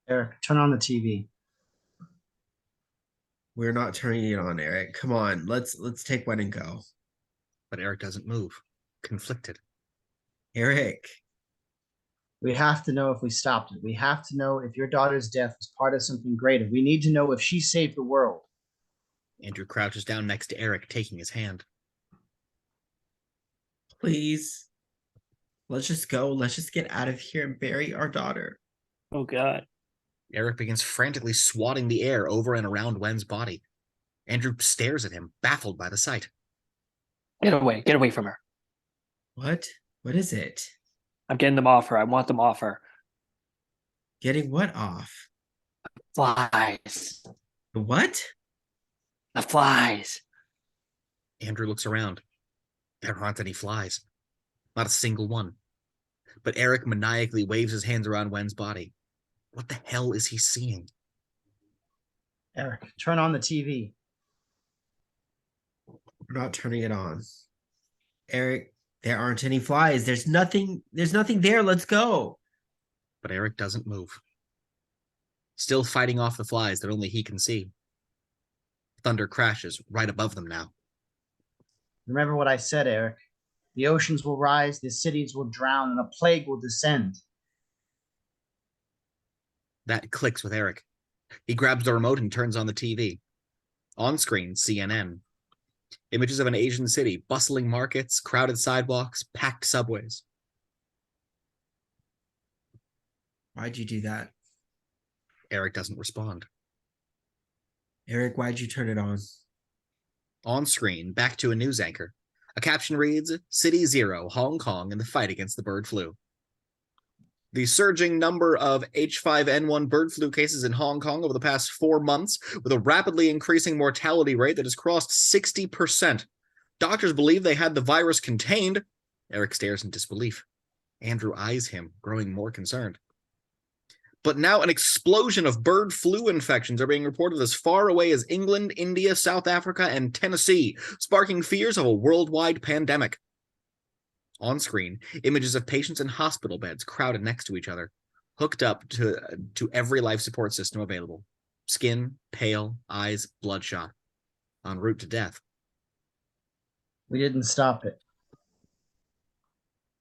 Eric, turn on the TV. We're not turning it on, Eric. Come on, let's take one and go. But Eric doesn't move, conflicted. Eric. We have to know if we stopped it. We have to know if your daughter's death was part of something greater. We need to know if she saved the world. Andrew crouches down next to Eric, taking his hand. Please. Let's just go. Let's just get out of here and bury our daughter. Oh God. Eric begins frantically swatting the air over and around Wen's body. Andrew stares at him, baffled by the sight. Get away from her. What? What is it? I'm getting them off her. I want them off her. Getting what off? Flies. The what? The flies. Andrew looks around. There aren't any flies. Not a single one. But Eric maniacally waves his hands around Wen's body. What the hell is he seeing? Eric, turn on the TV. We're not turning it on. Eric, there aren't any flies. There's nothing there. Let's go. But Eric doesn't move. Still fighting off the flies that only he can see. Thunder crashes right above them now. Remember what I said, Eric. The oceans will rise, the cities will drown, and a plague will descend. That clicks with Eric. He grabs the remote and turns on the TV. On screen, CNN. Images of an Asian city, bustling markets, crowded sidewalks, packed subways. Why'd you do that? Eric doesn't respond. Eric, why'd you turn it on? On screen, back to a news anchor. A caption reads, City Zero, Hong Kong, in the fight against the bird flu. The surging number of H5N1 bird flu cases in Hong Kong over the past 4 months, with a rapidly increasing mortality rate that has crossed 60%. Doctors believe they had the virus contained. Eric stares in disbelief. Andrew eyes him, growing more concerned. But now an explosion of bird flu infections are being reported as far away as England, India, South Africa, and Tennessee, sparking fears of a worldwide pandemic. On screen, images of patients in hospital beds crowded next to each other, hooked up to every life support system available. skin pale, eyes bloodshot, en route to death. We didn't stop it.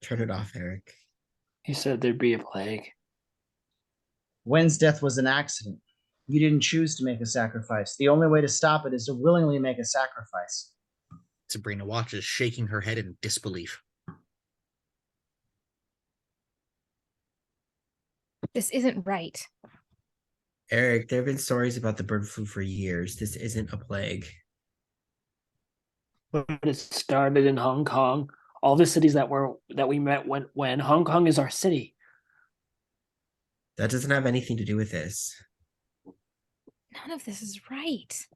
Turn it off, Eric. He said there'd be a plague. Wen's death was an accident. You didn't choose to make a sacrifice. The only way to stop it is to willingly make a sacrifice. Sabrina watches, shaking her head in disbelief. This isn't right. Eric, there have been stories about the bird flu for years. This isn't a plague. But it started in Hong Kong. All the cities that we met when Hong Kong is our city. That doesn't have anything to do with this. None of this is right.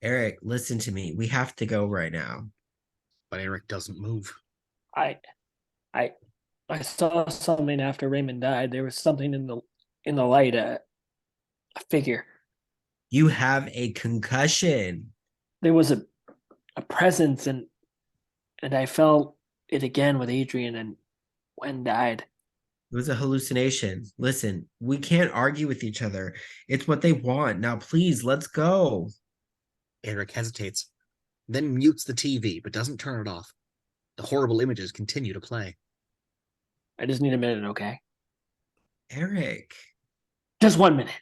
Eric, listen to me. We have to go right now. But Eric doesn't move. I saw something after Raymond died. There was something in the light, a figure. You have a concussion. There was a presence, and I felt it again with Adriane, and Wen died. It was a hallucination. Listen, we can't argue with each other. It's what they want. Now, please, let's go. Eric hesitates, then mutes the TV, but doesn't turn it off. The horrible images continue to play. I just need a minute, okay? Eric. Just 1 minute.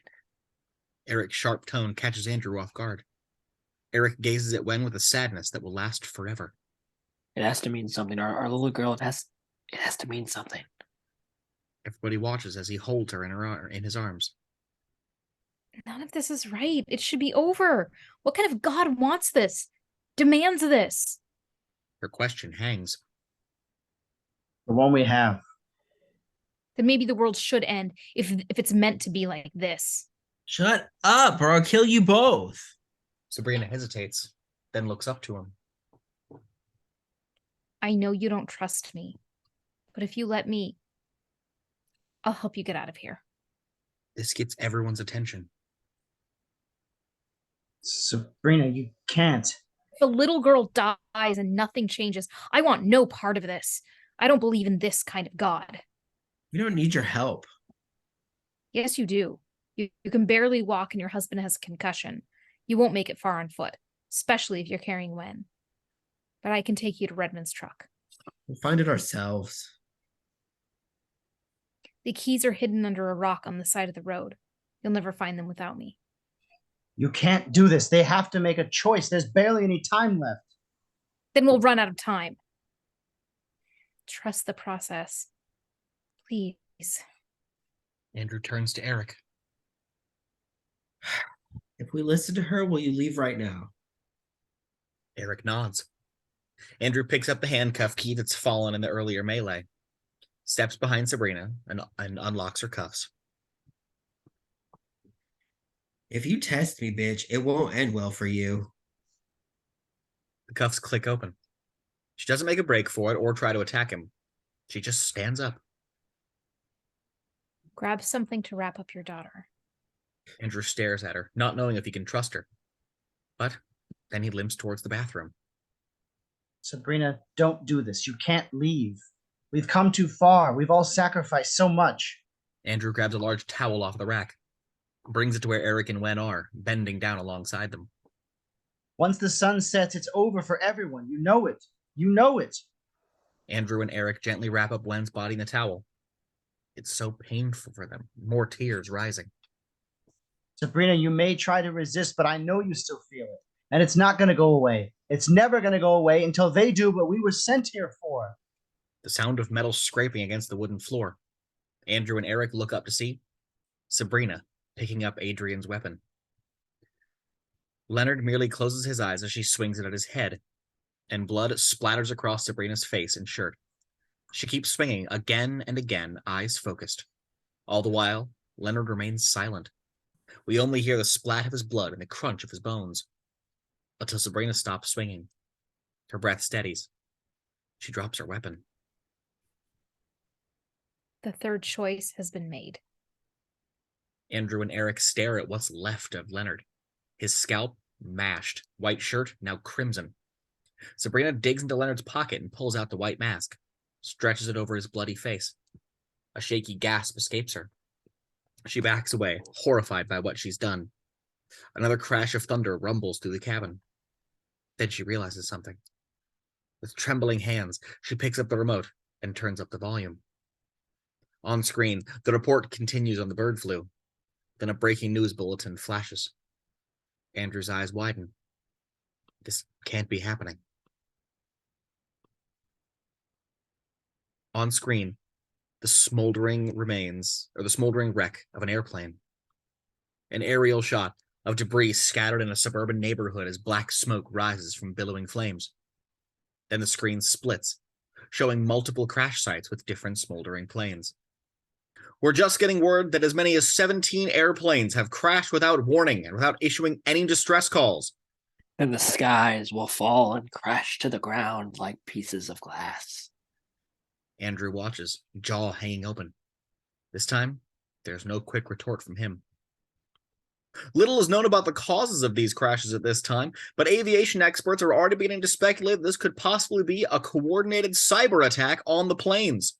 Eric's sharp tone catches Andrew off guard. Eric gazes at Wen with a sadness that will last forever. It has to mean something. Our little girl, it has to mean something. Everybody watches as he holds her in his arms. None of this is right. It should be over. What kind of God wants this? Demands this? Her question hangs. The one we have. Then maybe the world should end if it's meant to be like this. Shut up, or I'll kill you both. Sabrina hesitates, then looks up to him. I know you don't trust me, but if you let me, I'll help you get out of here. This gets everyone's attention. Sabrina, you can't. If a little girl dies and nothing changes, I want no part of this. I don't believe in this kind of God. We don't need your help. Yes, you do. You can barely walk and your husband has a concussion. You won't make it far on foot, especially if you're carrying Wen. But I can take you to Redmond's truck. We'll find it ourselves. The keys are hidden under a rock on the side of the road. You'll never find them without me. You can't do this. They have to make a choice. There's barely any time left. Then we'll run out of time. Trust the process. Please. Andrew turns to Eric. If we listen to her, will you leave right now? Eric nods. Andrew picks up the handcuff key that's fallen in the earlier melee, steps behind Sabrina, and unlocks her cuffs. If you test me, bitch, it won't end well for you. The cuffs click open. She doesn't make a break for it or try to attack him. She just stands up. Grab something to wrap up your daughter. Andrew stares at her, not knowing if he can trust her. But then he limps towards the bathroom. Sabrina, don't do this. You can't leave. We've come too far. We've all sacrificed so much. Andrew grabs a large towel off the rack, brings it to where Eric and Wen are, bending down alongside them. Once the sun sets, it's over for everyone. You know it. You know it. Andrew and Eric gently wrap up Wen's body in the towel. It's so painful for them, more tears rising. Sabrina, you may try to resist, but I know you still feel it. And it's not going to go away. It's never going to go away until they do what we were sent here for. The sound of metal scraping against the wooden floor. Andrew and Eric look up to see Sabrina picking up Adriane's weapon. Leonard merely closes his eyes as she swings it at his head, and blood splatters across Sabrina's face and shirt. She keeps swinging again and again, eyes focused. All the while, Leonard remains silent. We only hear the splat of his blood and the crunch of his bones. Until Sabrina stops swinging. Her breath steadies. She drops her weapon. The third choice has been made. Andrew and Eric stare at what's left of Leonard. His scalp mashed, white shirt now crimson. Sabrina digs into Leonard's pocket and pulls out the white mask, stretches it over his bloody face. A shaky gasp escapes her. She backs away, horrified by what she's done. Another crash of thunder rumbles through the cabin. Then she realizes something. With trembling hands, she picks up the remote and turns up the volume. On screen, the report continues on the bird flu. Then a breaking news bulletin flashes. Andrew's eyes widen. This can't be happening. On screen, the smoldering wreck of an airplane. An aerial shot of debris scattered in a suburban neighborhood as black smoke rises from billowing flames. Then the screen splits, showing multiple crash sites with different smoldering planes. We're just getting word that as many as 17 airplanes have crashed without warning and without issuing any distress calls. And the skies will fall and crash to the ground like pieces of glass. Andrew watches, jaw hanging open. This time, there's no quick retort from him. Little is known about the causes of these crashes at this time, but aviation experts are already beginning to speculate this could possibly be a coordinated cyber attack on the planes.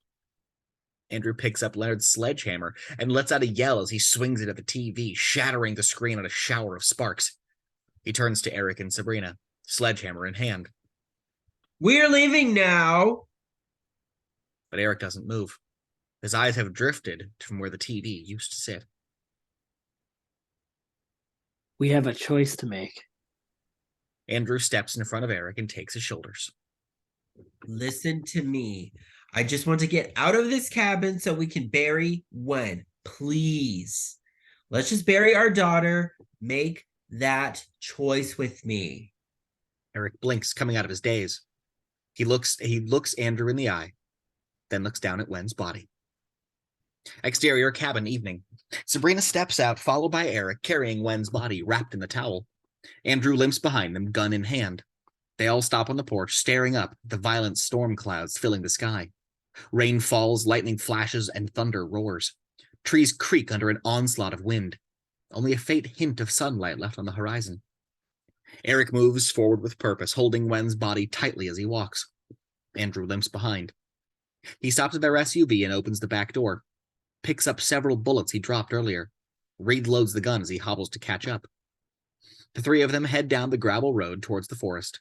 Andrew picks up Leonard's sledgehammer and lets out a yell as he swings it at the TV, shattering the screen in a shower of sparks. He turns to Eric and Sabrina, sledgehammer in hand. We're leaving now. But Eric doesn't move. His eyes have drifted from where the TV used to sit. We have a choice to make. Andrew steps in front of Eric and takes his shoulders. Listen to me. I just want to get out of this cabin so we can bury Wen. Please. Let's just bury our daughter. Make that choice with me. Eric blinks, coming out of his daze. He looks Andrew in the eye, then looks down at Wen's body. Exterior cabin evening. Sabrina steps out, followed by Eric, carrying Wen's body wrapped in the towel. Andrew limps behind them, gun in hand. They all stop on the porch, staring up at the violent storm clouds filling the sky. Rain falls, lightning flashes, and thunder roars. Trees creak under an onslaught of wind. Only a faint hint of sunlight left on the horizon. Eric moves forward with purpose, holding Wen's body tightly as he walks. Andrew limps behind. He stops at their SUV and opens the back door. Picks up several bullets he dropped earlier. Reloads the gun as he hobbles to catch up. The three of them head down the gravel road towards the forest.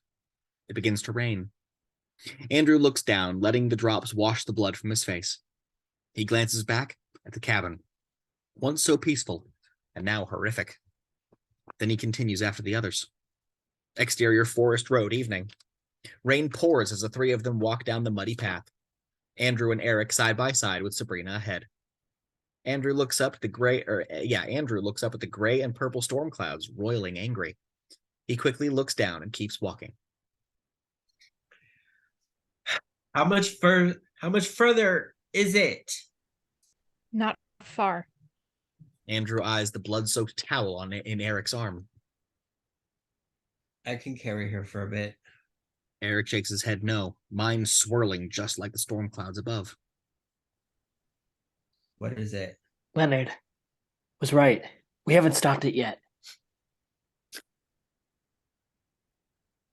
It begins to rain. Andrew looks down, letting the drops wash the blood from his face. He glances back at the cabin, once so peaceful, and now horrific. Then he continues after the others. Exterior forest road evening. Rain pours as the three of them walk down the muddy path. Andrew and Eric side by side with Sabrina ahead. Andrew looks up at the gray and purple storm clouds, roiling angry. He quickly looks down and keeps walking. How much further is it? Not far. Andrew eyes the blood-soaked towel in Eric's arm. I can carry her for a bit. Eric shakes his head no, mind swirling just like the storm clouds above. What is it? Leonard was right. We haven't stopped it yet.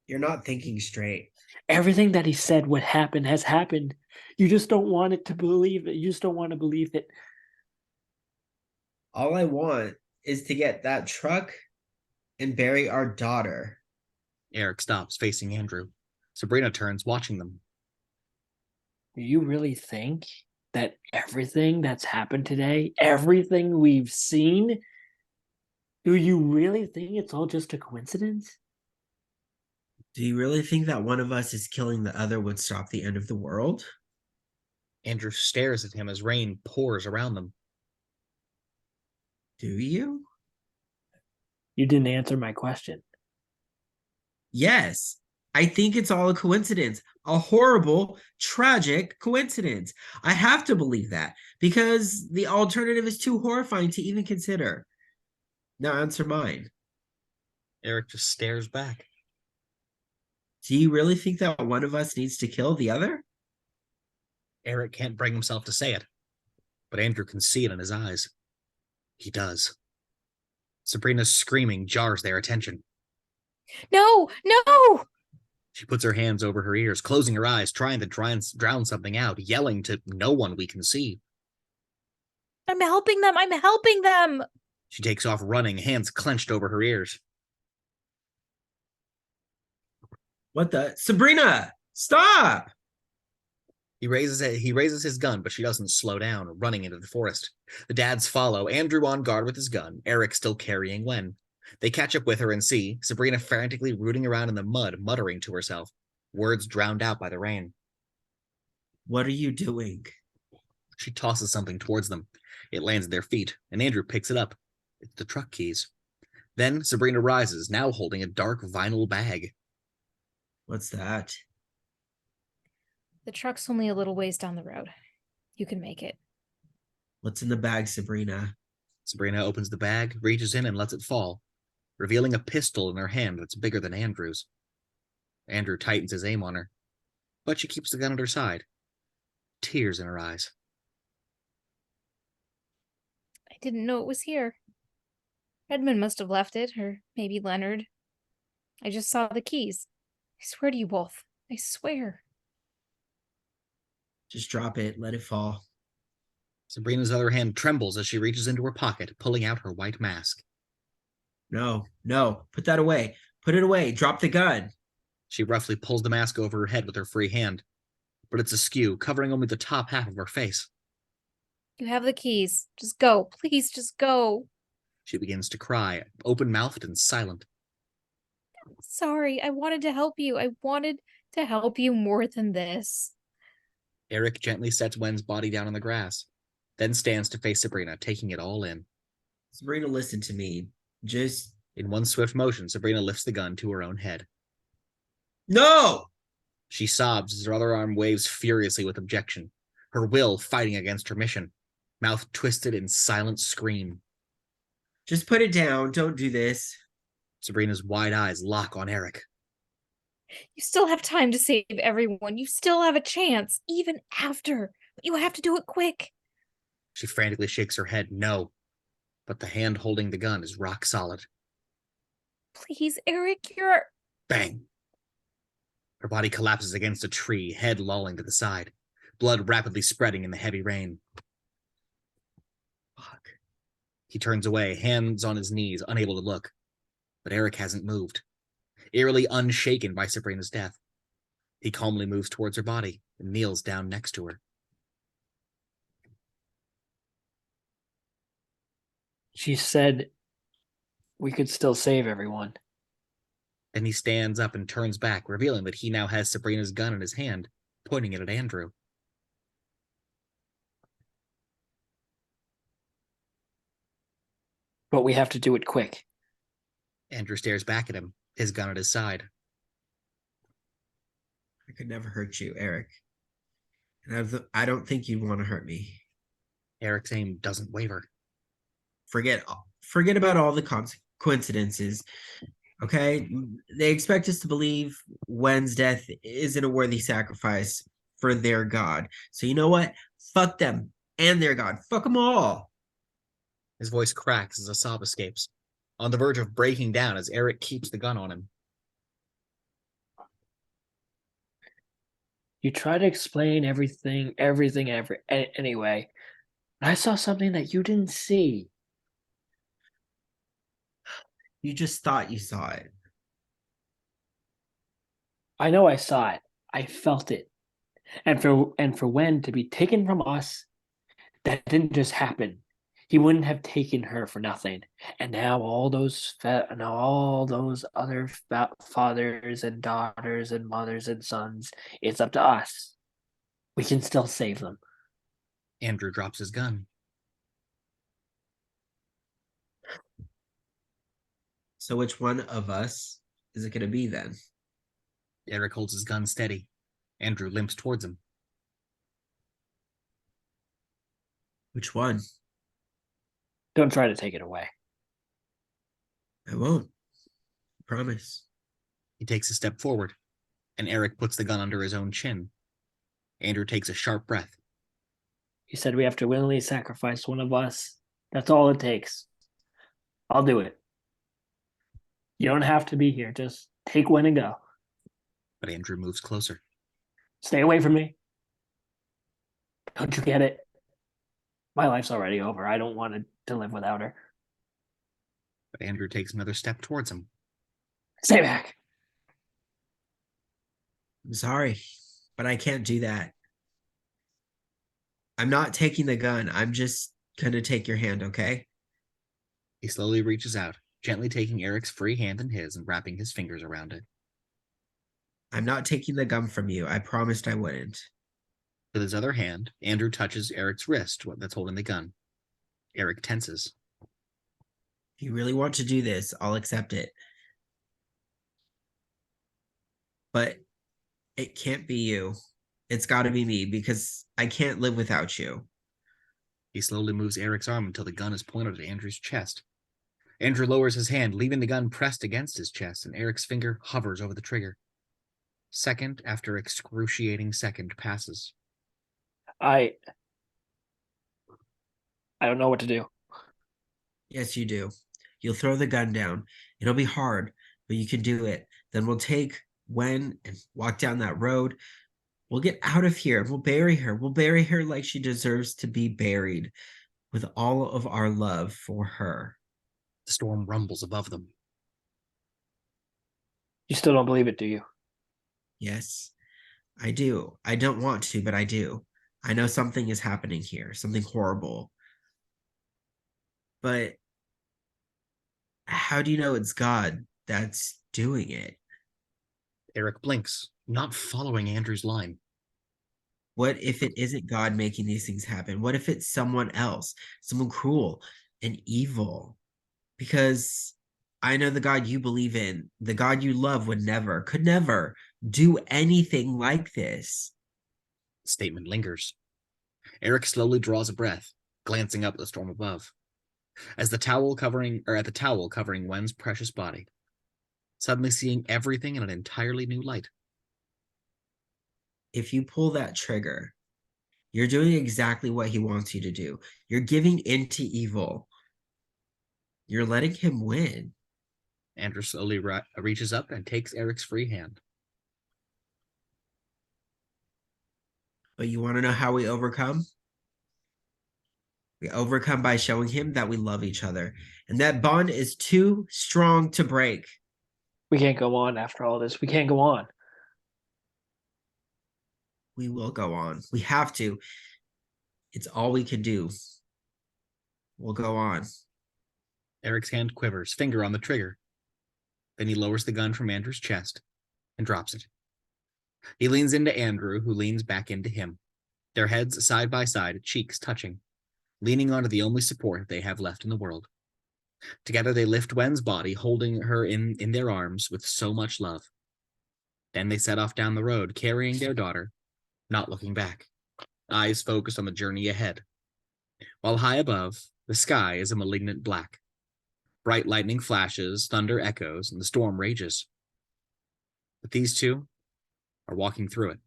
You're not thinking straight. Everything that he said would happen has happened. You just don't want it to believe it. You just don't want to believe it. All I want is to get that truck and bury our daughter. Eric stops, facing Andrew. Sabrina turns, watching them. Do you really think that everything that's happened today, everything we've seen, do you really think it's all just a coincidence? Do you really think that one of us is killing the other would stop the end of the world? Andrew stares at him as rain pours around them. Do you? You didn't answer my question. Yes. I think it's all a coincidence. A horrible, tragic coincidence. I have to believe that because the alternative is too horrifying to even consider. Now answer mine. Eric just stares back. Do you really think that one of us needs to kill the other? Eric can't bring himself to say it, but Andrew can see it in his eyes. He does. Sabrina's screaming jars their attention. No, no! She puts her hands over her ears, closing her eyes, trying to drown something out, yelling to no one we can see. I'm helping them. I'm helping them. She takes off running, hands clenched over her ears. What the? Sabrina, stop! He raises his gun, but she doesn't slow down, running into the forest. The dads follow, Andrew on guard with his gun, Eric still carrying Wen. They catch up with her and see Sabrina frantically rooting around in the mud, muttering to herself, words drowned out by the rain. What are you doing? She tosses something towards them. It lands at their feet, and Andrew picks it up. It's the truck keys. Then Sabrina rises, now holding a dark vinyl bag. What's that? The truck's only a little ways down the road. You can make it. What's in the bag, Sabrina? Sabrina opens the bag, reaches in, and lets it fall, revealing a pistol in her hand that's bigger than Andrew's. Andrew tightens his aim on her, but she keeps the gun at her side, tears in her eyes. I didn't know it was here. Redmond must have left it, or maybe Leonard. I just saw the keys. I swear to you both. I swear. Just drop it. Let it fall. Sabrina's other hand trembles as she reaches into her pocket, pulling out her white mask. No. Put that away. Put it away. Drop the gun. She roughly pulls the mask over her head with her free hand, but it's askew, covering only the top half of her face. You have the keys. Just go. Please, just go. She begins to cry, open-mouthed and silent. Sorry, I wanted to help you. I wanted to help you more than this. Eric gently sets Wen's body down on the grass, then stands to face Sabrina, taking it all in. Sabrina, listen to me. Just... In one swift motion, Sabrina lifts the gun to her own head. No! She sobs as her other arm waves furiously with objection, her will fighting against her mission, mouth twisted in silent scream. Just put it down. Don't do this. Sabrina's wide eyes lock on Eric. You still have time to save everyone. You still have a chance, even after. But you have to do it quick. She frantically shakes her head no, but the hand holding the gun is rock solid. Please, Eric, you're... Bang! Her body collapses against a tree, head lolling to the side, blood rapidly spreading in the heavy rain. Fuck. He turns away, hands on his knees, unable to look. But Eric hasn't moved, eerily unshaken by Sabrina's death. He calmly moves towards her body and kneels down next to her. She said we could still save everyone. Then he stands up and turns back, revealing that he now has Sabrina's gun in his hand, pointing it at Andrew. But we have to do it quick. Andrew stares back at him, his gun at his side. I could never hurt you, Eric. And I don't think you'd want to hurt me. Eric's aim doesn't waver. Forget about all the coincidences. Okay? They expect us to believe Wen's death isn't a worthy sacrifice for their god. So you know what? Fuck them and their god. Fuck them all. His voice cracks as a sob escapes, on the verge of breaking down as Eric keeps the gun on him. You try to explain everything anyway. I saw something that you didn't see. You just thought you saw it. I know I saw it. I felt it. And for Wen to be taken from us, that didn't just happen. He wouldn't have taken her for nothing. And now all those other fathers and daughters and mothers and sons, it's up to us. We can still save them. Andrew drops his gun. So which one of us is it going to be then? Eric holds his gun steady. Andrew limps towards him. Which one? Don't try to take it away. I won't. Promise. He takes a step forward, and Eric puts the gun under his own chin. Andrew takes a sharp breath. You said we have to willingly sacrifice one of us. That's all it takes. I'll do it. You don't have to be here. Just take one and go. But Andrew moves closer. Stay away from me. Don't you get it? My life's already over. I don't want to live without her. But Andrew takes another step towards him. Stay back. I'm sorry, but I can't do that. I'm not taking the gun. I'm just gonna take your hand, okay? He slowly reaches out, gently taking Eric's free hand in his and wrapping his fingers around it. I'm not taking the gun from you. I promised I wouldn't. With his other hand, Andrew touches Eric's wrist that's holding the gun. Eric tenses. If you really want to do this, I'll accept it. But it can't be you. It's got to be me because I can't live without you. He slowly moves Eric's arm until the gun is pointed at Andrew's chest. Andrew lowers his hand, leaving the gun pressed against his chest, and Eric's finger hovers over the trigger. Second after excruciating second passes. I don't know what to do. Yes, you do. You'll throw the gun down. It'll be hard, but you can do it. Then we'll take Gwen and walk down that road. We'll get out of here. We'll bury her. We'll bury her like she deserves to be buried, with all of our love for her. The storm rumbles above them. You still don't believe it, do you? Yes, I do. I don't want to, but I do. I know something is happening here, something horrible. But how do you know it's God that's doing it? Eric blinks, not following Andrew's line. What if it isn't God making these things happen? What if it's someone else, someone cruel and evil? Because I know the God you believe in, the God you love could never do anything like this. The statement lingers. Eric slowly draws a breath, glancing up at the storm above, at the towel covering Gwen's precious body, suddenly seeing everything in an entirely new light. If you pull that trigger, you're doing exactly what he wants you to do. You're giving into evil. You're letting him win. Andrew slowly reaches up and takes Eric's free hand. But you want to know how we overcome? We overcome by showing him that we love each other. And that bond is too strong to break. We can't go on after all this. We can't go on. We will go on. We have to. It's all we can do. We'll go on. Eric's hand quivers, finger on the trigger. Then he lowers the gun from Andrew's chest and drops it. He leans into Andrew, who leans back into him, their heads side by side, cheeks touching, leaning onto the only support they have left in the world. Together they lift Gwen's body, holding her in their arms with so much love. Then they set off down the road, carrying their daughter, not looking back, eyes focused on the journey ahead. While high above, the sky is a malignant black. Bright lightning flashes, thunder echoes, and the storm rages. But these two are walking through it.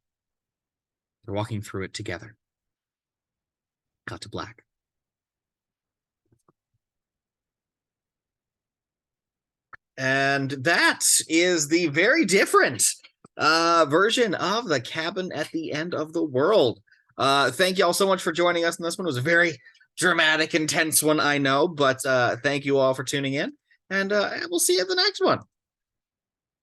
They're walking through it together. Cut to black. And that is the very different version of The Cabin at the End of the World. Thank you all so much for joining us in this one. It was a very dramatic, intense one, I know, but thank you all for tuning in, and we'll see you at the next one.